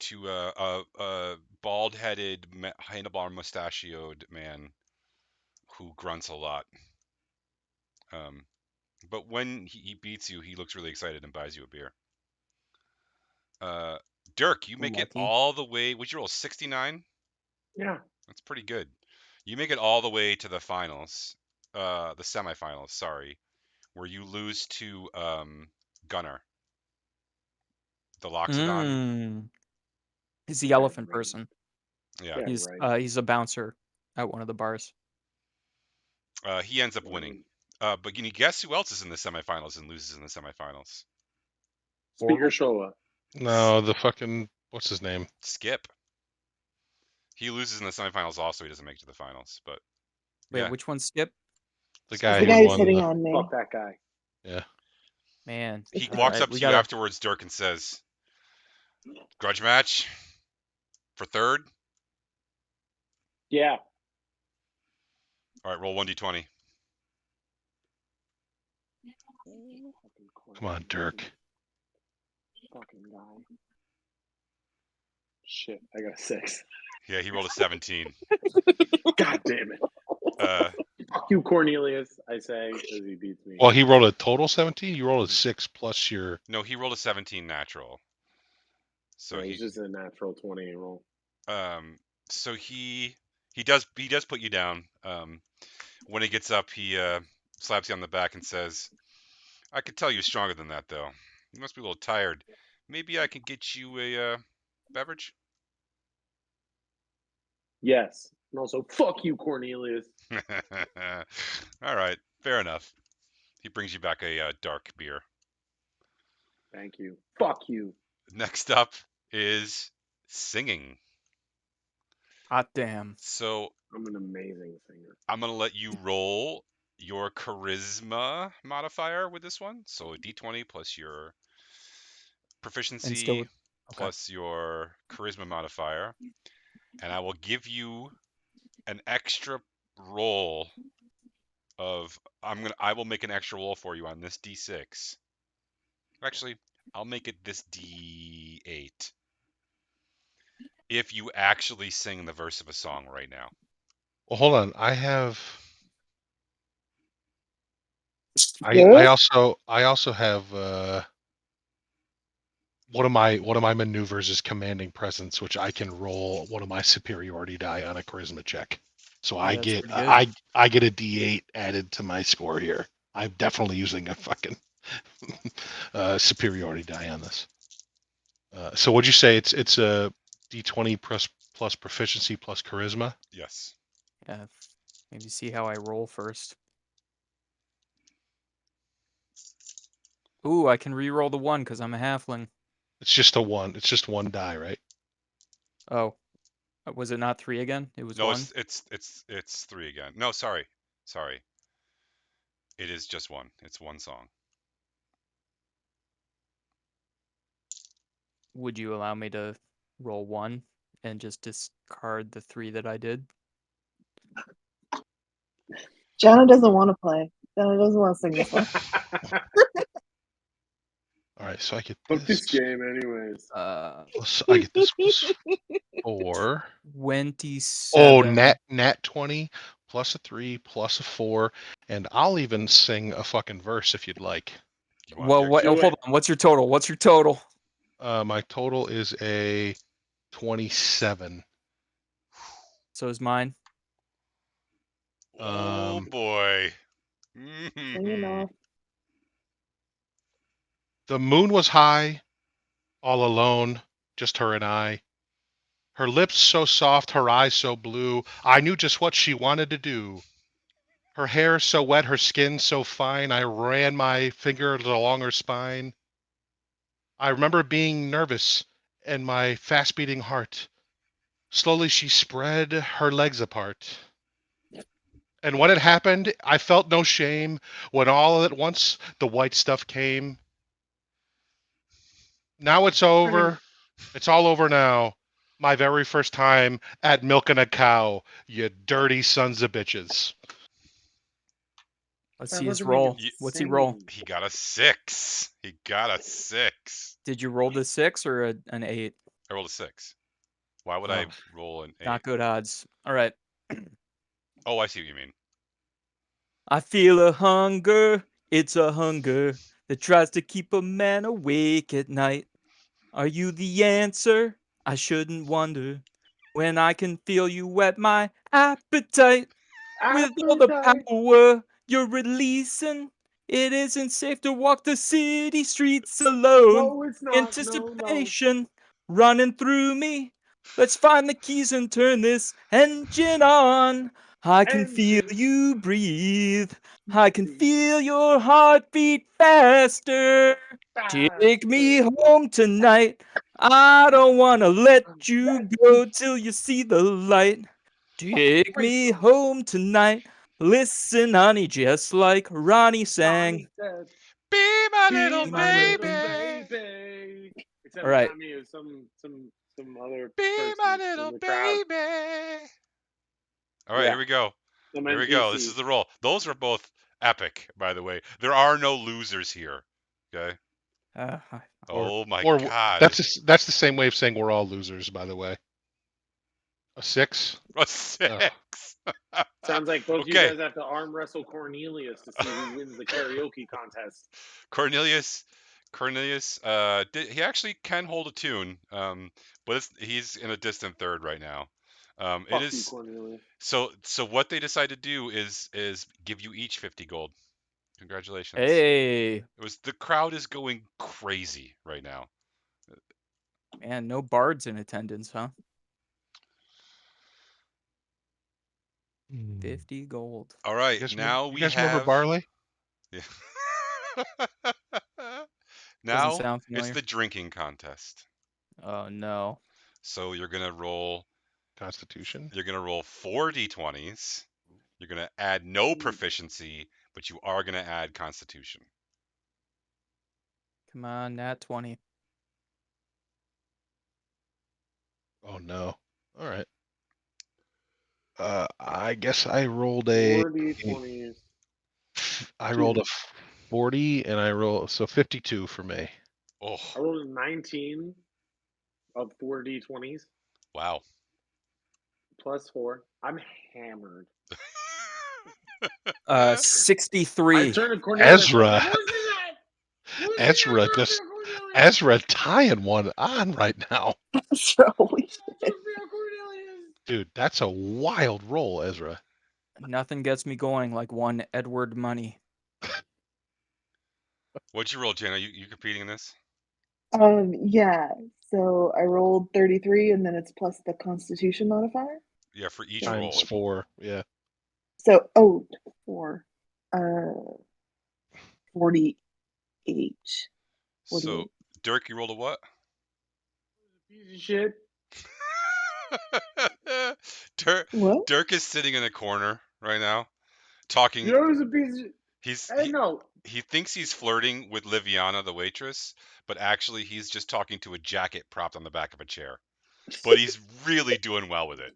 to a bald-headed, handlebar mustachioed man who grunts a lot. But when he beats you, he looks really excited and buys you a beer. Dirk, you make it Lucky. all the way. Would you roll 69? Yeah. That's pretty good. You make it all the way to the finals, the semifinals, sorry, where you lose to Gunnar, the Loxodon. He's the Yeah, elephant right. person. Yeah. Yeah, He's right. he's a bouncer at one of the bars. He ends up winning. But can you guess who else is in the semifinals and loses in the semifinals? Speaker Borgle? Shola. No, the fucking what's his name? Skip. He loses in the semifinals also. He doesn't make it to the finals. But Wait, yeah, which one's Skip? The Skip guy The who guy who's won hitting the. on me. Fuck that guy. Yeah. Man, he all walks right, up we to you gotta. afterwards, Dirk, and says, "Grudge match for third." Yeah. All right, roll 1d20. Come on, Dirk. Fucking guy. Shit, I got a 6. Yeah, he rolled a 17. God damn it. Fuck you, Cornelius, I say as he beats me. Well, he rolled a total 17. You rolled a 6 plus your. No, he rolled a 17 natural. So It was just a natural 20 roll. So he does put you down. When he gets up, he slaps you on the back and says, "I could tell you're stronger than that, though. You must be a little tired. Maybe I can get you a beverage." Yes. And also, fuck you, Cornelius. All right, fair enough. He brings you back a dark beer. Thank you. Fuck you. Next up is singing. Hot damn. So I'm an amazing singer. I'm gonna let you roll your charisma modifier with this one. So a d20 plus your proficiency Okay. plus your charisma modifier, and I will give you an extra roll of I will make an extra roll for you on this d6. Actually, I'll make it this d8 if you actually sing the verse of a song right now. Well, hold on. I have. I also have one of my maneuvers is commanding presence, which I can roll one of my superiority die on a charisma check. So I that's get pretty good. I get a D8 added to my score here. I'm definitely using a fucking superiority die on this. So what'd you say? It's a D20 plus proficiency plus charisma. Yes. Yeah. Maybe see how I roll first. Ooh, I can re-roll the 1 because I'm a halfling. It's just a one. It's just one die, right? Oh, was it not 3 again? It was No, 1. it's 3 again. No, sorry. It is just 1. It's 1 song. Would you allow me to roll 1 and just discard the 3 that I did? Jenna doesn't want to play. Jenna doesn't want to sing this one. All right, so I get Fuck this this. game, anyways. I get this plus 4. 27. Oh, nat 20 plus a 3 plus a 4, and I'll even sing a fucking verse if you'd like. You want Well, Dirk? what? Do Hold it. on. What's your total? What's your total? My total is a 27. So is mine. Oh Um, boy. Sing enough. The moon was high, all alone, just her and I. Her lips so soft, her eyes so blue. I knew just what she wanted to do. Her hair so wet, her skin so fine. I ran my fingers along her spine. I remember being nervous and my fast beating heart. Slowly she spread her legs apart. And when it happened, I felt no shame. When all at once the white stuff came. Now it's over. It's all over now. My very first time at milking a cow, you dirty sons of bitches. Let's That see his wasn't even roll. Ye- What's he roll? He got a 6. He got a 6. Did you roll the 6 or an 8? I rolled a 6. Why would Oh, I roll an 8? not good odds. All right. Oh, I see what you mean. I feel a hunger. It's a hunger that tries to keep a man awake at night. Are you the answer? I shouldn't wonder when I can feel you whet my appetite. With all the Appetite. power you're releasing, it isn't safe to walk the city streets alone. No, it's not. No. Anticipation running through me. Let's find the keys and turn this engine on. I can feel Engine. you breathe. I can feel your heartbeat faster. Take me Faster. home tonight. I don't wanna let you go till you see the light. Take me Rachel. home tonight. Listen, honey, just like Ronnie sang. Ronnie said, Be my little "Be Be my my little little baby. baby. baby." Except All it's right. not me. It was some other Be my person in little the crowd. baby. All right, Yeah, here we go. some Here we go. This NPC. is the roll. Those are both epic, by the way. There are no losers here. Okay. Uh, Or, Oh my or god. that's the same way of saying we're all losers. By the way, a 6. A Ugh. 6. Sounds like both of you Okay. guys have to arm wrestle Cornelius to see who wins the karaoke contest. Cornelius. He actually can hold a tune, but he's in a distant third right now. It Fuck you, is Cornelius. so. What they decided to do is give you each 50 gold. Congratulations. hey, The crowd is going crazy right now. man, no bards in attendance, huh? 50 gold. All You right, guys, now you we guys remember have. barley? Yeah. Doesn't Now sound it's familiar. the drinking contest. Oh no. So you're gonna roll. Constitution. You're gonna roll 4 d20s. You're gonna add no proficiency, but you are gonna add Constitution. Come on, nat 20. Oh no. All right. I guess I rolled a. 4d20s. I rolled a 40, and I roll so 52 for me. Oh, I rolled a 19 of 4d20s wow. plus 4. I'm hammered. I 63. turned to Cornelius. I was Ezra, like, "Where's this at? Where's this at Ezra, for just Cornelius? Ezra tying one on right now, So holy shit. Cornelius." dude. That's a wild roll, Ezra. Nothing gets me going like one Edward Money. What'd you roll, Jenna? You competing in this? Yeah. So I rolled 33 and then it's plus the constitution modifier. Yeah, for each So, roll. Times 4. Yeah. So 4. Uh 48. So 48. Dirk, you rolled a what? Piece of shit. Dirk, What? Dirk is sitting in a corner right now, talking. You know who's a piece of He's shit? No. he thinks he's flirting with Liviana, the waitress, but actually he's just talking to a jacket propped on the back of a chair. But he's really doing well with it.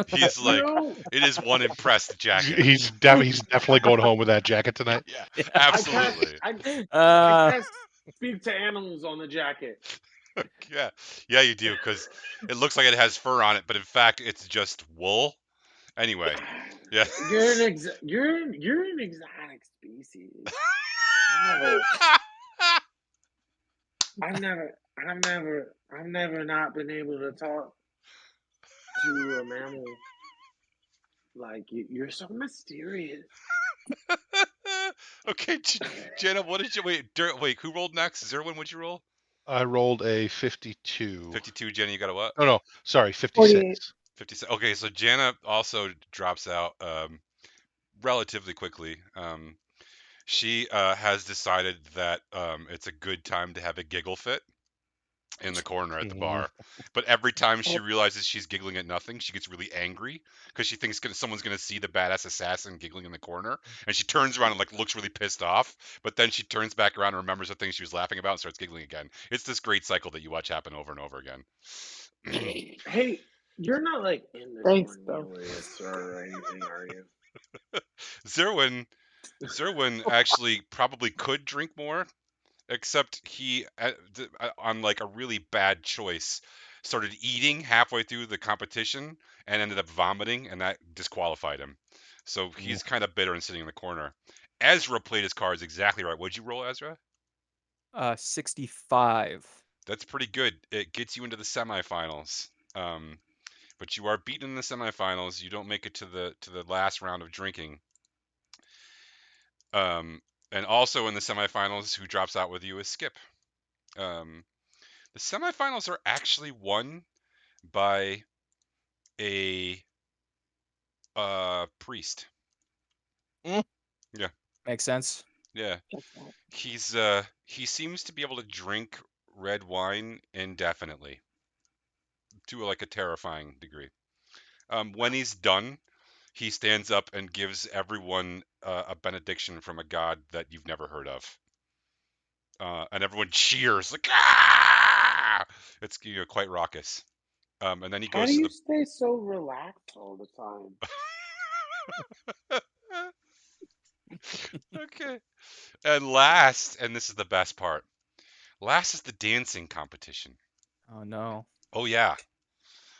He's You like, know, it is one impressed jacket. He's definitely going home with that jacket tonight. Yeah, Yeah. absolutely. I cast speak to animals on the jacket. Yeah, you do, because it looks like it has fur on it, but in fact, it's just wool. Anyway, yeah. You're an exotic species. I never. I've never not been able to talk to a mammal like you. You're so mysterious. Okay, Jenna, what did you wait? Wait, who rolled next? Zerwin, what'd you roll? I rolled a 52. 52. Jenna, you got a what? Oh no, sorry, 48. 56. 56. Okay, so Jana also drops out relatively quickly. She has decided that it's a good time to have a giggle fit in the corner at the bar. But every time she realizes she's giggling at nothing, she gets really angry because she thinks someone's going to see the badass assassin giggling in the corner. And she turns around and like looks really pissed off. But then she turns back around and remembers the thing she was laughing about and starts giggling again. It's this great cycle that you watch happen over and over again. Hey, you're not like in the Thanks, Bill. Cornelius or anything, are you? Zerwin actually probably could drink more, except he, on like a really bad choice, started eating halfway through the competition and ended up vomiting, and that disqualified him. So he's kind of bitter and sitting in the corner. Ezra played his cards exactly right. What'd you roll, Ezra? 65. That's pretty good. It gets you into the semifinals. But you are beaten in the semifinals. You don't make it to the last round of drinking. And also in the semifinals, who drops out with you is Skip. The semifinals are actually won by a priest. Mm. Yeah, Makes sense. yeah. He seems to be able to drink red wine indefinitely to like a terrifying degree. When he's done, he stands up and gives everyone a benediction from a god that you've never heard of. And everyone cheers like ah! It's quite raucous. And then he How goes do to you stay so relaxed all the time? the okay. And last, and this is the best part. Last is the dancing competition. Oh no. Oh yeah.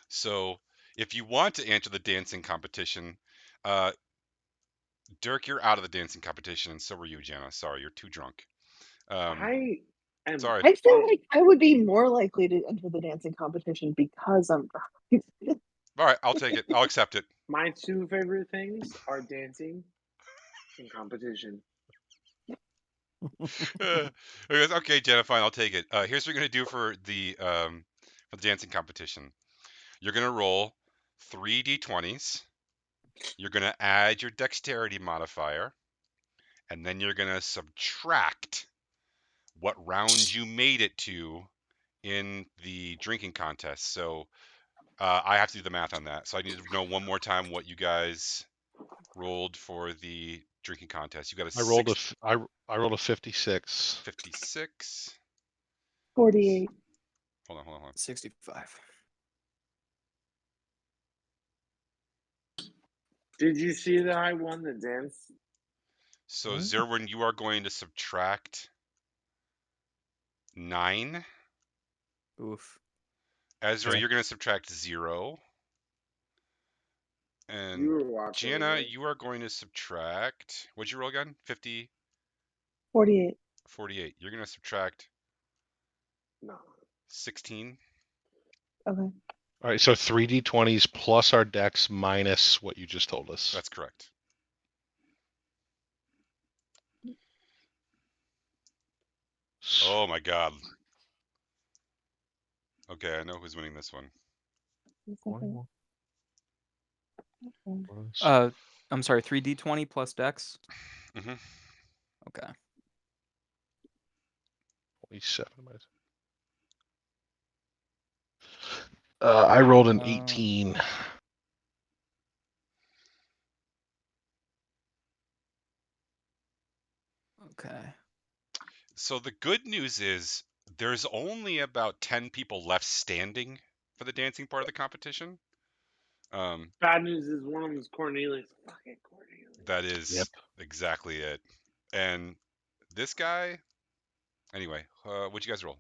So if you want to enter the dancing competition, Dirk, you're out of the dancing competition, and so are you, Jana. Sorry, you're too drunk. I am. Sorry. I feel like I would be more likely to enter the dancing competition because I'm drunk. All right, I'll take it. I'll accept it. My two favorite things are dancing and competition. Okay, Jana, fine. I'll take it. Here's what you're gonna do for the dancing competition. You're gonna roll 3 d20s. You're gonna add your dexterity modifier, and then you're gonna subtract what round you made it to in the drinking contest. So I have to do the math on that. So I need to know one more time what you guys rolled for the drinking contest. You got a I rolled I rolled a 56. 56. 48. Hold on. 65. Did you see that I won the dance? So Zerwin, you are going to subtract 9. Oof. Ezra, Okay. you're going to subtract 0. You And were watching. Jana, Right? you are going to subtract. What'd you roll again? 50, 48. 48. You're going to subtract No. 16. Okay. All right, so 3d20s plus our dex minus what you just told us. That's correct. Oh my god. Okay, I know who's winning this one. I'm sorry, 3d20 plus dex? Mm-hmm. Okay. 27. I rolled an 18. Okay. So the good news is there's only about 10 people left standing for the dancing part of the competition. Bad news is one of them is Cornelius. Fucking Cornelius. That is exactly it. And this guy, anyway, what'd you guys roll?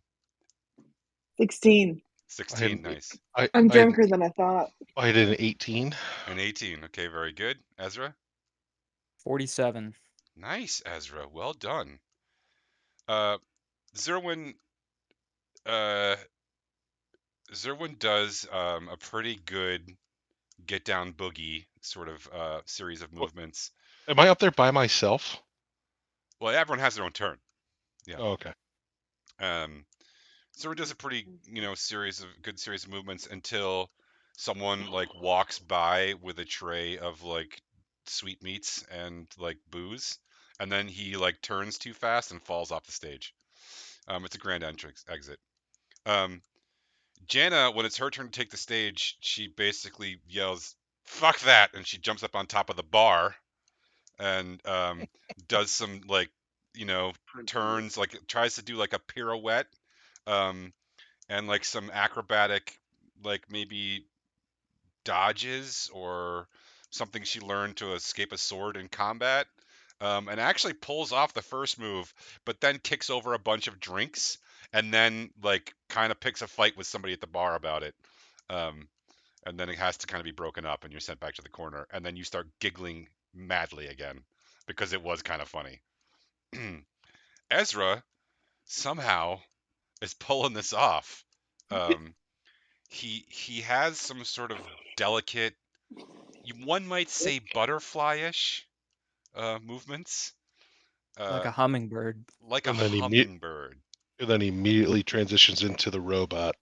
16. 16, nice. I'm drunker than I thought. I did an 18. An 18, okay, very good. Ezra? 47. Nice, Ezra, well done. Zerwin, Zerwin does a pretty good get down boogie sort of series of movements. Am I up there by myself? Well, everyone has their own turn. Yeah. Oh, okay. Zerwin does a pretty good series of movements until someone like walks by with a tray of like sweetmeats and like booze, and then he like turns too fast and falls off the stage. It's a grand entrance exit. Jana, when it's her turn to take the stage, she basically yells, "Fuck that!" and she jumps up on top of the bar and does some like turns, like tries to do like a pirouette, and like some acrobatic, like maybe dodges or something she learned to escape a sword in combat. And actually pulls off the first move, but then kicks over a bunch of drinks and then like kind of picks a fight with somebody at the bar about it. And then it has to kind of be broken up and you're sent back to the corner. And then you start giggling madly again because it was kind of funny. Ezra somehow is pulling this off. He has some sort of delicate, one might say butterfly-ish movements. Like a hummingbird. Like a And then hummingbird. And then he immediately transitions into the robot.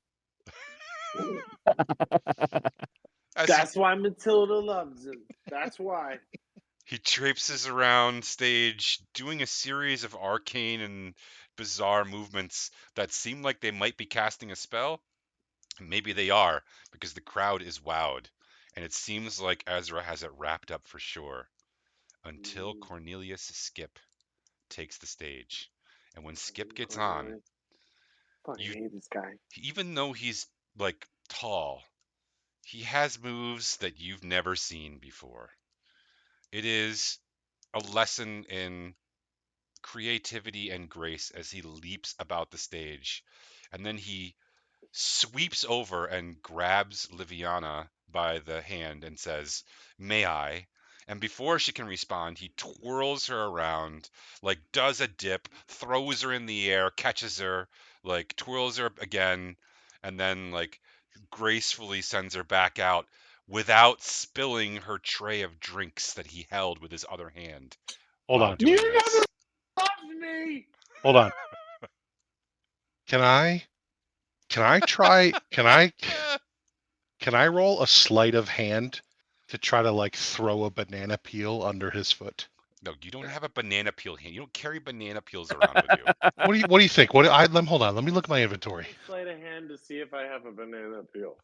That's why Matilda loves him. That's why. He traipses around stage doing a series of arcane and bizarre movements that seem like they might be casting a spell. Maybe they are, because the crowd is wowed. And it seems like Ezra has it wrapped up for sure. Until Cornelius Skip takes the stage. And when Skip gets on, Fucking hate this guy. even though he's like tall, he has moves that you've never seen before. It is a lesson in creativity and grace as he leaps about the stage. And then he sweeps over and grabs Liviana by the hand and says, "May I?" And before she can respond, he twirls her around, like does a dip, throws her in the air, catches her, like twirls her again, and then like gracefully sends her back out without spilling her tray of drinks that he held with his other hand. Hold while on. doing You this. never loved me. Hold on. Can I try? Can I roll a sleight of hand to try to like throw a banana peel under his foot? No, you don't have a banana peel hand. You don't carry banana peels around with you. What do you think? Hold on. Let me look at my inventory. Sleight of hand to see if I have a banana peel.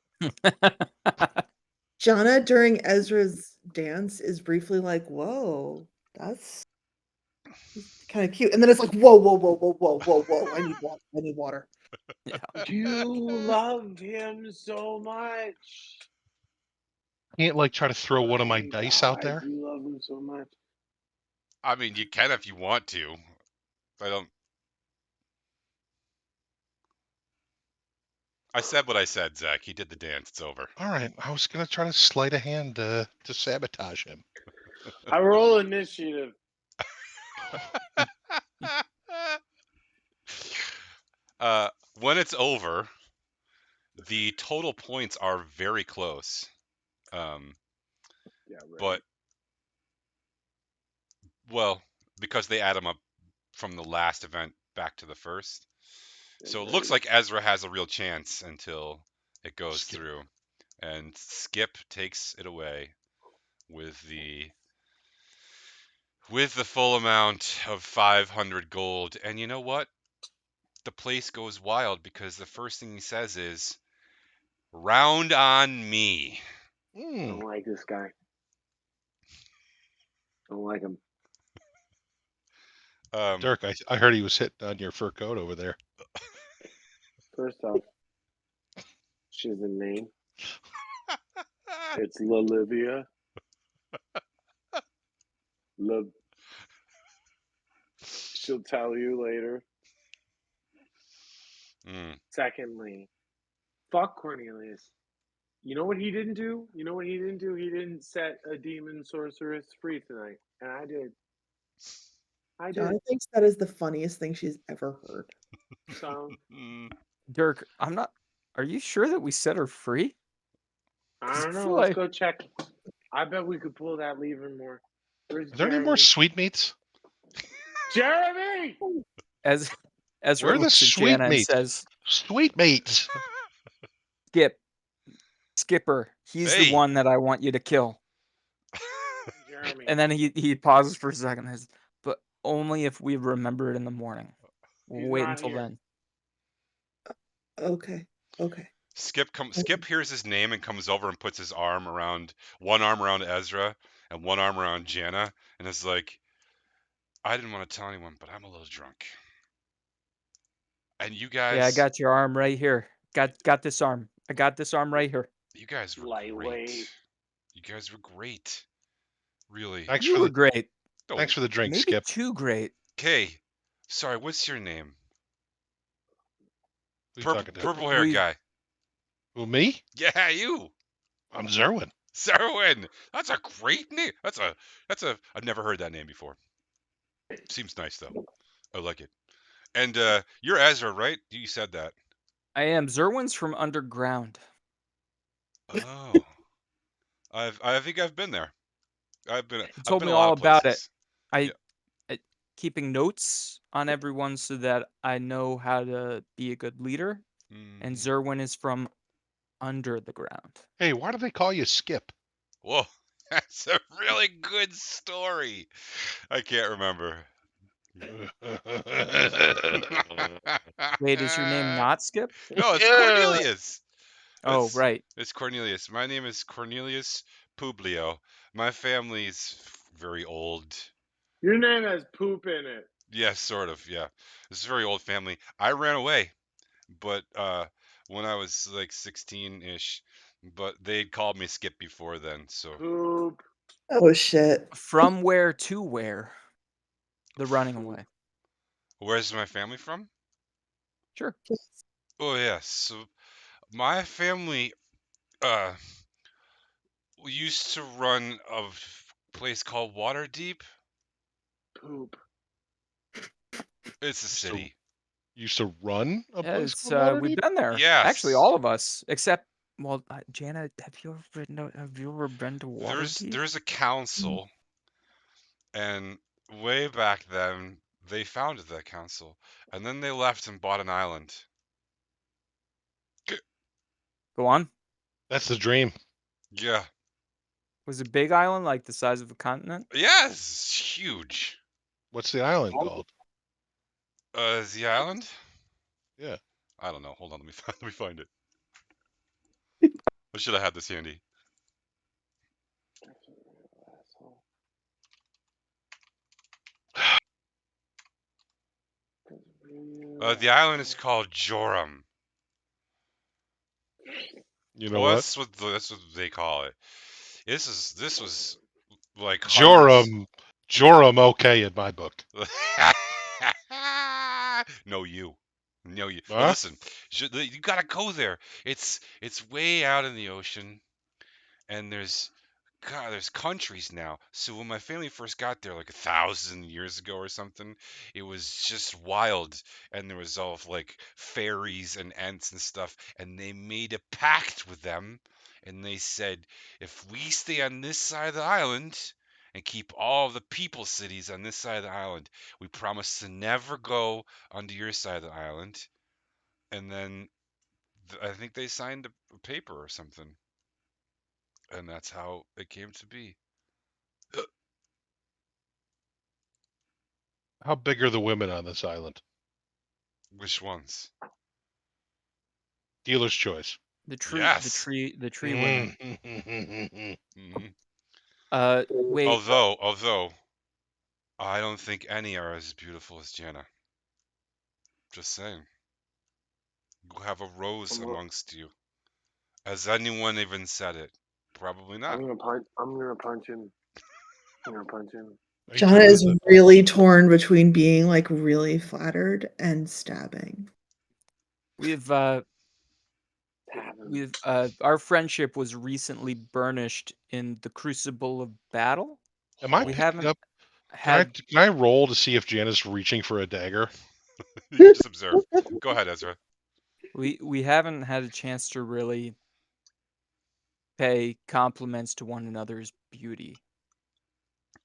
Jana during Ezra's dance is briefly like, "Whoa, that's kind of cute," and then it's like, "Whoa, whoa, whoa, whoa, whoa, whoa, whoa! I need water! I need water!" Yeah. You love him so much. Can't like try to throw one of my My dice out God, there. you love him so much. I mean, you can if you want to. I don't. I said what I said, Zach. He did the dance. It's over. All right, I was gonna try to sleight a hand to sabotage him. I roll initiative. When it's over, the total points are very close. Yeah, right. But well, because they add them up from the last event back to the first. So it looks like Ezra has a real chance until it goes through. And Skip takes it away with the full amount of 500 gold. And you know what? The place goes wild because the first thing he says is, "Round on me." I don't like this guy. I don't like him. Dirk, I heard he was hitting on your fur coat over there. First off, she has a name. It's Lolivia. She'll tell you later. Secondly, fuck Cornelius. You know what he didn't do? You know what he didn't do? He didn't set a demon sorceress free tonight. And I did. Jana thinks that is the funniest thing she's ever heard. So Dirk, I'm not. Are you sure that we set her free? I 'Cause I don't know. feel Let's like go check. I bet we could pull that lever more. Where's Are there any more Jeremy? sweetmeats? Jeremy! as Ezra Where are the looks at Jana and sweetmeats? says, Sweetmeats. Skipper, he's the Hey. one that I want you to kill. Jeremy. And then he pauses for a second and says, but only if we remember it in the morning. We'll He's wait not until here. then. Okay. Skip hears his name and comes over and puts one arm around Ezra and one arm around Jana, and is like, I didn't want to tell anyone, but I'm a little drunk. And you guys, Yeah, I got your arm right here. Got this arm. I got this arm right here. you guys were great. Lightweight. You guys were great. Really. Thanks You for were the great. Oh, thanks for the drink, Maybe Skip. too great. okay. Sorry, what's your name? Who you talking to? Purple hair We- guy. Who, me? Yeah, you. I'm Zerwin. Sarwin. That's a great name. I've never heard that name before. Seems nice though. I like it. And you're Ezra, right? You said that. I am. Zerwin's from underground. Oh. I think I've been there. I've been He told a me lot all of about it. places. I keeping notes on everyone so that I know how to be a good leader. And Mhm. Zerwin is from under the ground. Hey, why do they call you Skip? Whoa. That's a really good story. I can't remember. Wait, is your name not Skip? No, it's Yeah. Cornelius. Oh, It's, right. It's Cornelius. My name is Cornelius Publio. My family's very old. Your name has poop in it. Yes, sort of. Yeah, it's a very old family. I ran away, but when I was like 16-ish, but they'd called me Skip before then. So Poop. Oh shit. From where to where? The running Poop. away. where's my family from? Sure. Oh yes. So my family we used to run a place called Waterdeep. Poop. It's a So- city. Used to run a Yeah, place it's called we've Waterdeep? been there. Yes. Actually, all of us, except Jana. Have you ever been to Waterdeep? There's a council, and way back then they founded that council, and then they left and bought an island. Go on. That's the dream. Yeah. Was it big island, like the size of a continent? Yes, it's huge. What's the island called? Is the island? Yeah. I don't know. Hold on, let me find it. I should have had this handy. The island is called Joram. You know Well, what? that's what they call it. This was like hundreds- Joram okay in my book. No, you. No, you. Huh? Well, listen, you gotta go there. It's way out in the ocean, and there's countries now. So when my family first got there, like 1,000 years ago or something, it was just wild, and there was all of, like fairies and ents and stuff, and they made a pact with them, and they said, if we stay on this side of the island and keep all of the people cities on this side of the island, we promise to never go onto your side of the island. And then I think they signed a paper or something, and that's how it came to be. How big are the women on this island? Which ones? Dealer's choice. The tree, Yes. the tree women. Mhm. Wait. Although, I don't think any are as beautiful as Jana. Just saying. You have a rose amongst you. Has anyone even said it? Probably not. I'm gonna punch him. I'm gonna punch him. Are you Jana talking is about really torn between being like really flattered and stabbing. We've Stab him. our friendship was recently burnished in the crucible of battle. Am I We picking haven't up? had Can I roll to see if Jana's reaching for a dagger? You can just observe. Go ahead, Ezra. We haven't had a chance to really pay compliments to one another's beauty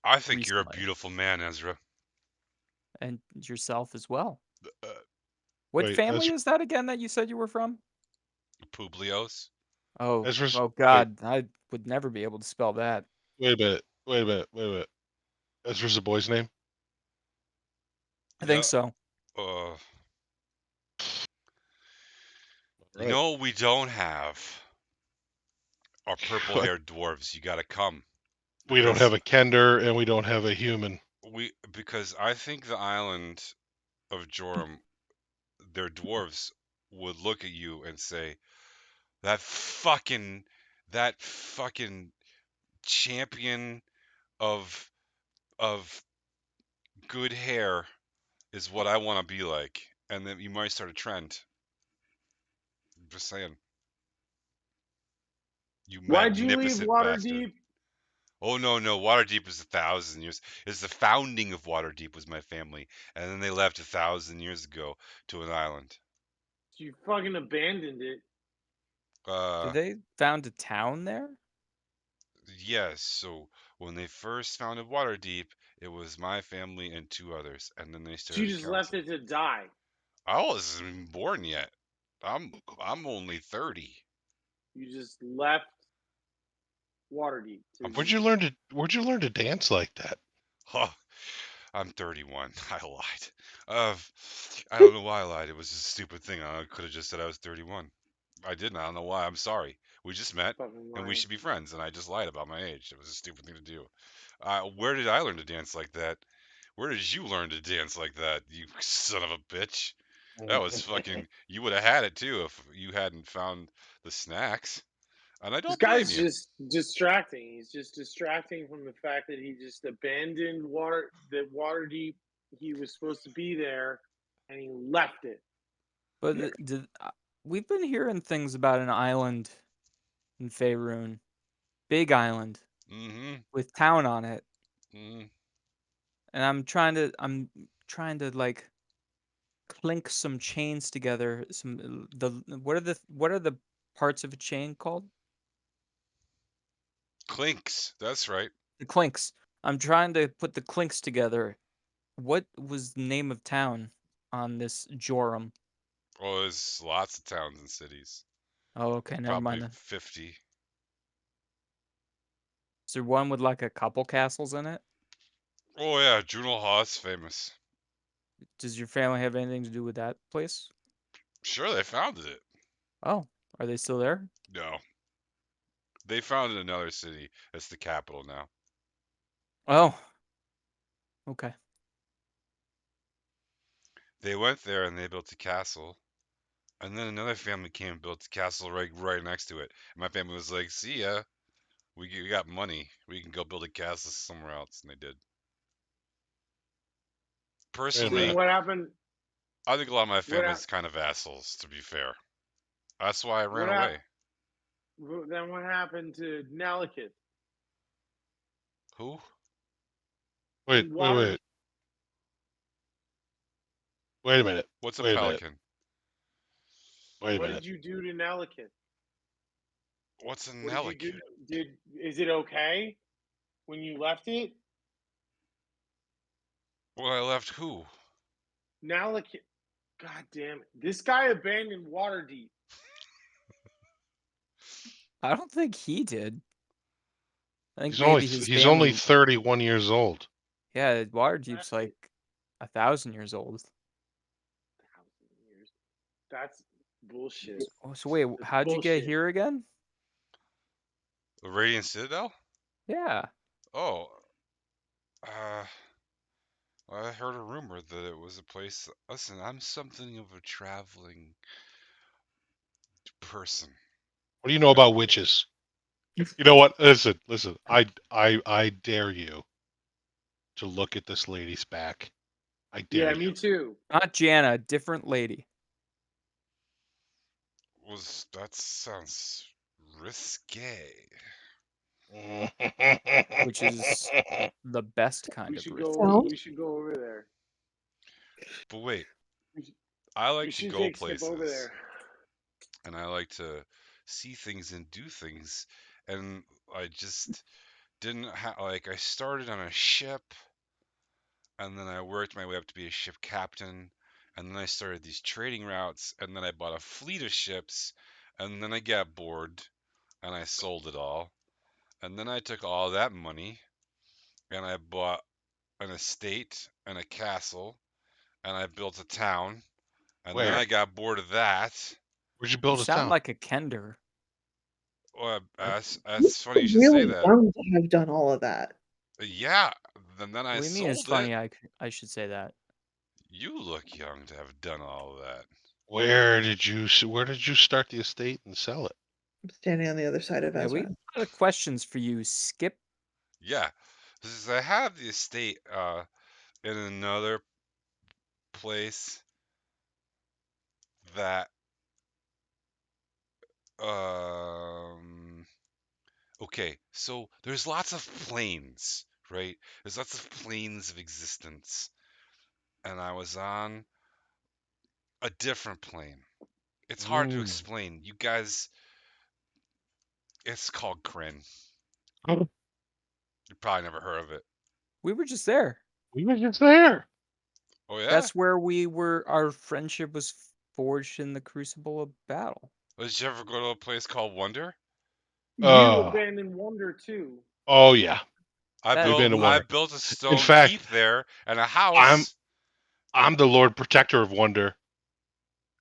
I think you're a recently, beautiful man, Ezra. and yourself as well. Uh, What Wait, family is that again that you said you were from? Publios. Oh, Ezra's. oh Wait, God, I would never be able to spell that. wait a minute. Wait a minute. Wait a minute. Ezra's a boy's name. I Yeah. think so. You Right. know what we don't have are purple-haired dwarves. You gotta come. We don't have a Kender and we don't have a human. Because I think the island of Joram, their dwarves would look at you and say, that fucking champion of good hair is what I want to be like, and then you might start a trend. I'm just saying. You Why'd you leave magnificent bastard. Waterdeep? Oh no, Waterdeep is 1,000 years. It's the founding of Waterdeep was my family, and then they left 1,000 years ago to an island. You fucking abandoned it. Did they found a town there? Yes. So when they first founded Waterdeep, it was my family and 2 others, and then they So you started. just left it to die. I wasn't even born yet. I'm only 30. You just left Waterdeep. Where'd you learn to dance like that? Huh. I'm 31. I lied. I don't know why I lied. It was just a stupid thing. I could have just said I was 31. I didn't. I don't know why. I'm sorry. We just met, and we should be friends, and I just lied about my age. It was a stupid thing to do. Where did I learn to dance like that? Where did you learn to dance like that, you son of a bitch? That was fucking. You would have had it too if you hadn't found the snacks. And I This don't blame guy's you. just distracting. He's just distracting from the fact that he just abandoned Waterdeep. He was supposed to be there, and he left it. But we've been hearing things about an island in Faerun, big island Mm-hmm. with town on it, Mm-hmm. and I'm trying to like clink some chains together. What are the parts of a chain called? Clinks. That's right. The clinks. I'm trying to put the clinks together. What was the name of town on this Joram? Well, there's lots of towns and cities. Oh, okay, never Probably mind then. 50. Is there one with like a couple castles in it? Oh yeah, Junal Hall's famous. Does your family have anything to do with that place? Sure, they founded it. Oh, are they still there? No. They founded another city. It's the capital now. Oh, okay. They went there and they built a castle. And then another family came and built a castle right next to it. And my family was like, see ya. We got money. We can go build a castle somewhere else. And they did. Personally, Then what happened? I think a lot of my What family's kind of assholes, to be fair. That's why I ran What away. Then what happened to Nalakith? Who? Wait a minute. What's a Wait a minute. pelican? Wait a What minute. did you do to Nalakith? What's a What Nalik? did you do? Is it okay when you left it? Well, I left who? Nalakith. God damn it! This guy abandoned Waterdeep. I don't think he did. I think He's maybe only his he's family. only 31 years old. Yeah, Waterdeep's like 1,000 years old. 1,000 years. That's bullshit. Oh, so wait, That's how'd you get bullshit. here again? The Radiant Citadel? Yeah. Oh. I heard a rumor that it was a place. Listen, I'm something of a traveling person. What do you know about witches? You know what? Listen. I dare you to look at this lady's back. I dare you. Me too. Not Jana, a different lady. That sounds risque. Which is the best kind We of should risky. go. We should go over there. But wait, We should- I We like to should go take a step over places there. and I like to see things and do things, and I just didn't I started on a ship, and then I worked my way up to be a ship captain, and then I started these trading routes, and then I bought a fleet of ships, and then I got bored, and I sold it all, and then I took all that money, and I bought an estate and a castle, and I built a town, and then Where? I got bored of that. Where'd you You build a sound town? like a Kender. Well, that's You funny you were should say really that. young to have done all of that. Yeah, and then I What do you mean it's sold funny? it. I should say that. You look young to have done all of that. Where did you start the estate and sell it? I'm standing on the other side of Yeah, we Ezra. got a lot of questions for you, Skip. Yeah, because I have the estate in another place that okay, so there's lots of planes, right? There's lots of planes of existence, and I was on a different plane. It's hard to Ooh. explain. You guys, it's called Kryn. Oh, You probably never heard of it. We were just there. we were just there. Oh yeah? That's where our friendship was forged in the crucible of battle. Did you ever go to a place called Wonder? You Uh, abandoned Wonder too. oh yeah, That we've been to we- I Wonder. built a In stone fact, keep there and a I'm house. I'm the Lord Protector of Wonder.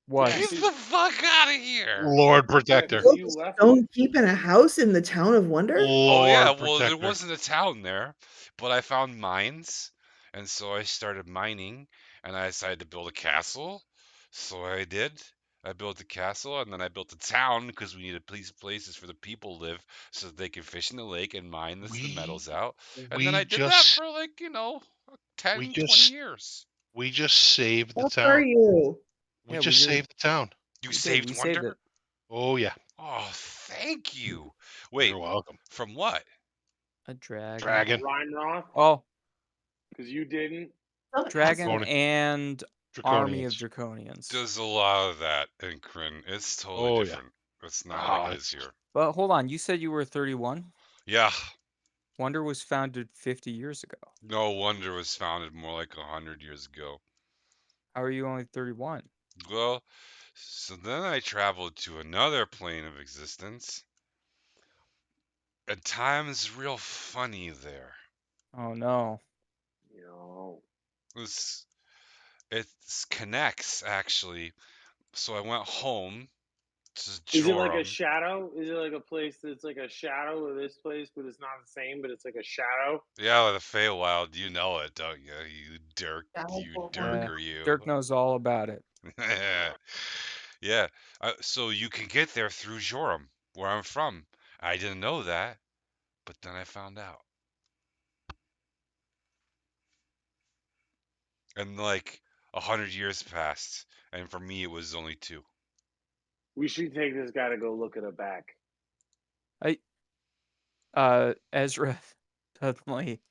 What? Yeah, Get see, the fuck out of here! Lord yeah, Protector. because Built you a left it. stone keep in a house in the town of Wonder? Oh yeah, Lord well there Protector. wasn't a town there, but I found mines, and so I started mining, and I decided to build a castle. So I did. I built a castle, and then I built a town because we needed places for the people to live, so that they could fish in the lake and mine the We metals out. And then we I did that just for like we 10, 20 just years. we just saved the How are town. you? We Yeah, we just did. saved the town. You We did. saved We saved Wonder? it. Oh yeah. Oh, thank you. You're Wait, welcome. from what? A dragon. Dragon. Rhyme Roth, Oh, because you didn't. Some dragon asshole. Draconi- and army of Draconians. draconians. There's a lot of that in Kryn. It's totally Oh yeah. different. It's not like it is It's here. But hold on, you said you were 31? Yeah, Wonder was founded 50 years ago. no wonder it was founded more like 100 years ago. How are you only 31? Well, so then I traveled to another plane of existence, and time is real funny there. Oh no. You know. It's, it connects actually. So I went home to Is it like a Joram. shadow? Is it like a place that's like a shadow of this place, but it's not the same, but it's like a shadow? Yeah, the Feywild, you know it, don't you? You Dirk, you Yeah, Dirker, you. Dirk knows all about it. Yeah. So you can get there through Joram, where I'm from. I didn't know that, but then I found out. And like 100 years passed, and for me it was only 2. We should take this guy to go look at a back. Ezra suddenly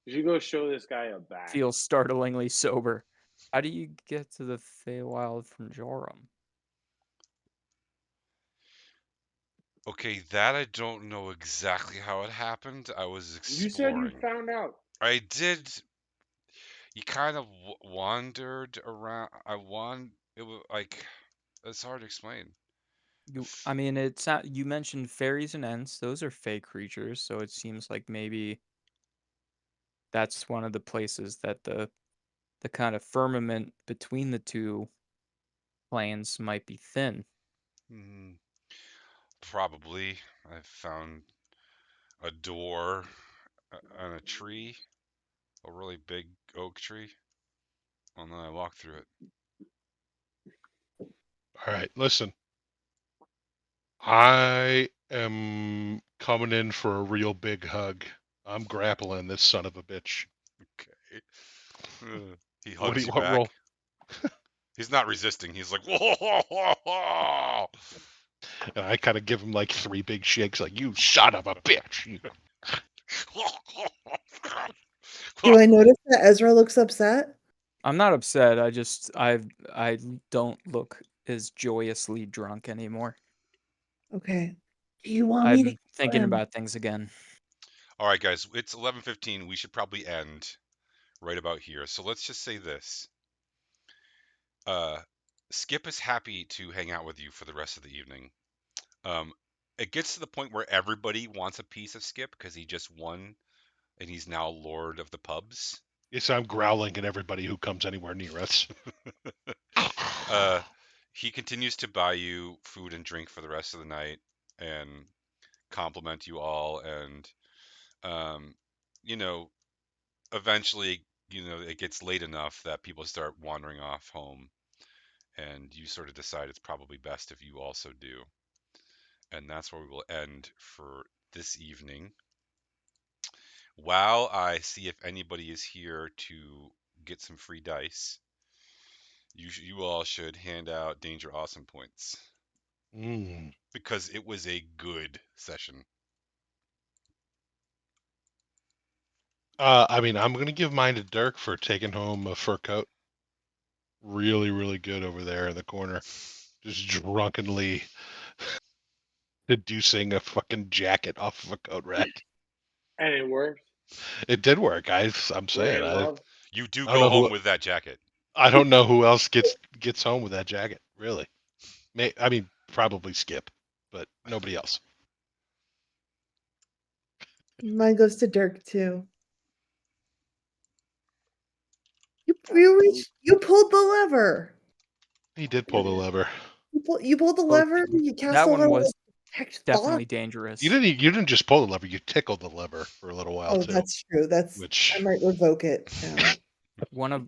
We should go show this guy a back. feels startlingly sober. How do you get to the Feywild from Joram? Okay, that I don't know exactly how it happened. I was You said you exploring. found out. I did. You kind of wandered around. It was like it's hard to explain. I mean, it's not. You mentioned fairies and ents; those are fey creatures, so it seems like maybe that's one of the places that the kind of firmament between the two planes might be thin. Hmm, probably. I found a door on a tree, a really big oak tree, and then I walked through it. all right. Listen, I am coming in for a real big hug. I'm grappling this son of a bitch. Okay. He What do hugs you you what roll? back. He's not resisting. He's like, whoa, whoa, whoa, whoa. And I kind of give him like 3 big shakes, like you son of a bitch. You. Do I notice that Ezra looks upset? I'm not upset. I don't look as joyously drunk anymore. Okay. Do you want me to I'm thinking kill him? about things again. All right, guys, it's 11:15. We should probably end right about here. So let's just say this. Skip is happy to hang out with you for the rest of the evening. Um, it gets to the point where everybody wants a piece of Skip because he just won and he's now lord of the pubs. Yes, I'm growling at everybody who comes anywhere near us. He continues to buy you food and drink for the rest of the night and compliment you all, and um, you know, eventually, it gets late enough that people start wandering off home, and you sort of decide it's probably best if you also do. And that's where we will end for this evening. While I see if anybody is here to get some free dice, you all should hand out Danger Awesome points Mm. because it was a good session. I mean, I'm gonna give mine to Dirk for taking home a fur coat. Really, really good over there in the corner, just drunkenly deducing a fucking jacket off of a coat rack. And it worked. It did work, I'm We're saying. in love. You do I don't go know who home with that jacket. I don't know who else gets home with that jacket. Really, I mean, probably Skip, but nobody else. Mine goes to Dirk too. You Absolutely. you pulled the lever. He did pull the lever. You pulled the Well, lever. You cast that a one lot was of protect definitely thought. dangerous. You didn't just pull the lever. You tickled the lever for a little while Oh, too. that's true. I Which might revoke it now. One of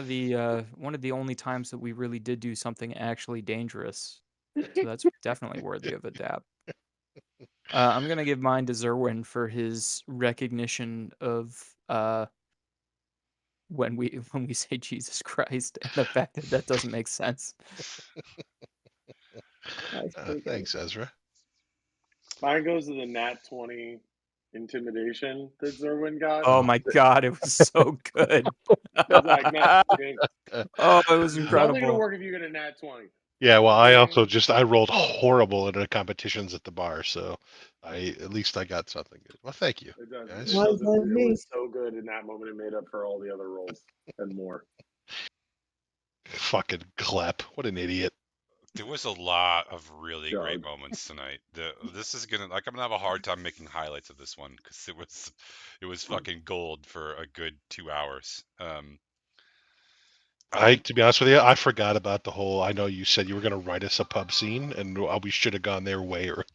the only times that we really did do something actually dangerous. So that's definitely worthy of a dab. I'm gonna give mine to Zerwin for his recognition of when we say Jesus Christ and the fact that that doesn't make sense. That's pretty good. thanks, Ezra. Mine goes to the nat 20 intimidation that Zerwin got. Oh my god, it was so good. It's like, no, dude, Oh, it was it's only gonna incredible. work if you get a nat 20. Yeah, well, I also Okay? I rolled horrible in the competitions at the bar, so at least I got something good. Well, thank you, It does. guys. It Mine's does. on It me. was so good in that moment. It made up for all the other roles and more. Fucking Clep, what an idiot. There was a lot of really great Doug. moments tonight. This is gonna I'm gonna have a hard time making highlights of this one because it was fucking gold for a good 2 hours. I think To be honest with you, I forgot about the whole. I know you said you were going to write us a pub scene, and we should have gone there way earlier.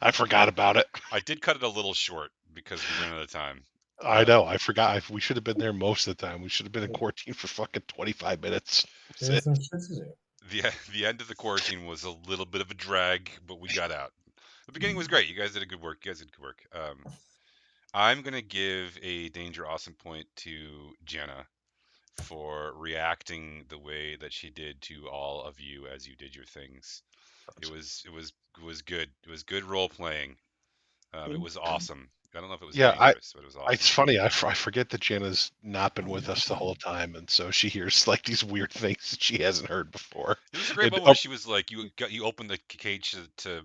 I forgot about it. I did cut it a little short because we ran out of time. I know. I forgot. We should have been there most of the time. We should have been in quarantine for fucking 25 minutes. That's it. There's no shit to do. The end of the quarantine was a little bit of a drag, but we got out. The beginning was great. You guys did good work. I'm gonna give a danger awesome point to Jenna for reacting the way that she did to all of you as you did your things. It was good. It was good role playing. It was awesome. I don't know if it was Yeah, dangerous, but it was it's awesome. funny. I forget that Jenna's not been with us the whole time, and so she hears like these weird things that she hasn't heard before. There was a great And moment where she was like, you opened the cage to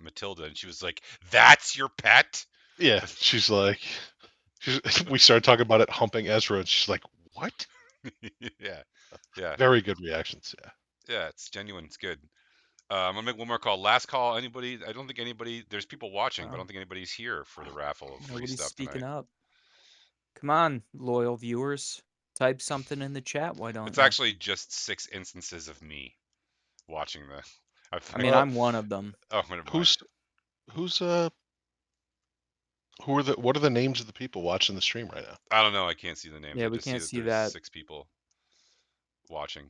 Matilda, and she was like, "That's your pet." yeah, we started talking about it humping Ezra, and she's like, "What?" Yeah, yeah, Very good reactions. Yeah. yeah. It's genuine. It's good. I'm gonna make one more call. Last call. Anybody? I don't think anybody. There's people watching, but I don't think anybody's here for the raffle of free Nobody's stuff speaking tonight. up. Come on, loyal viewers. Type something in the chat, why don't It's you? actually just 6 instances of me watching the. I mean, I'm one of them. Oh, never mind. Who's what are the names of the people watching the stream right now? I don't know. I can't see the names. Yeah, I we just see can't that see there's that. 6 people watching.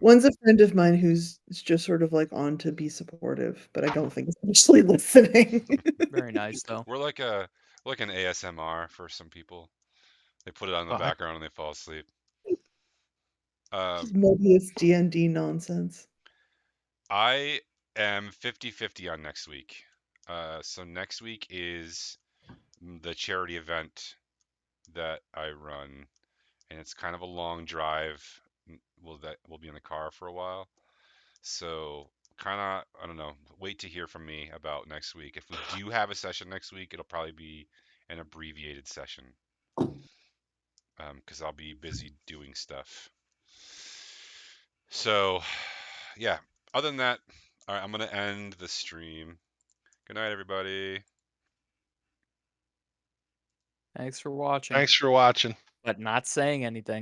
One's a friend of mine who's just sort of like on to be supportive, but I don't think he's actually listening. Very nice, though. We're like an ASMR for some people. They put it on in the I, background and they fall asleep. Just Mobius DnD nonsense. I am 50-50 on next week. So next week is the charity event that I run, and it's kind of a long drive. We'll be in the car for a while. So kind of, I don't know, wait to hear from me about next week. If we do have a session next week, it'll probably be an abbreviated session. Because I'll be busy doing stuff. So, yeah. Other than that, all right, I'm going to end the stream. Good night, everybody. Thanks for watching, Thanks for watching. but not saying anything.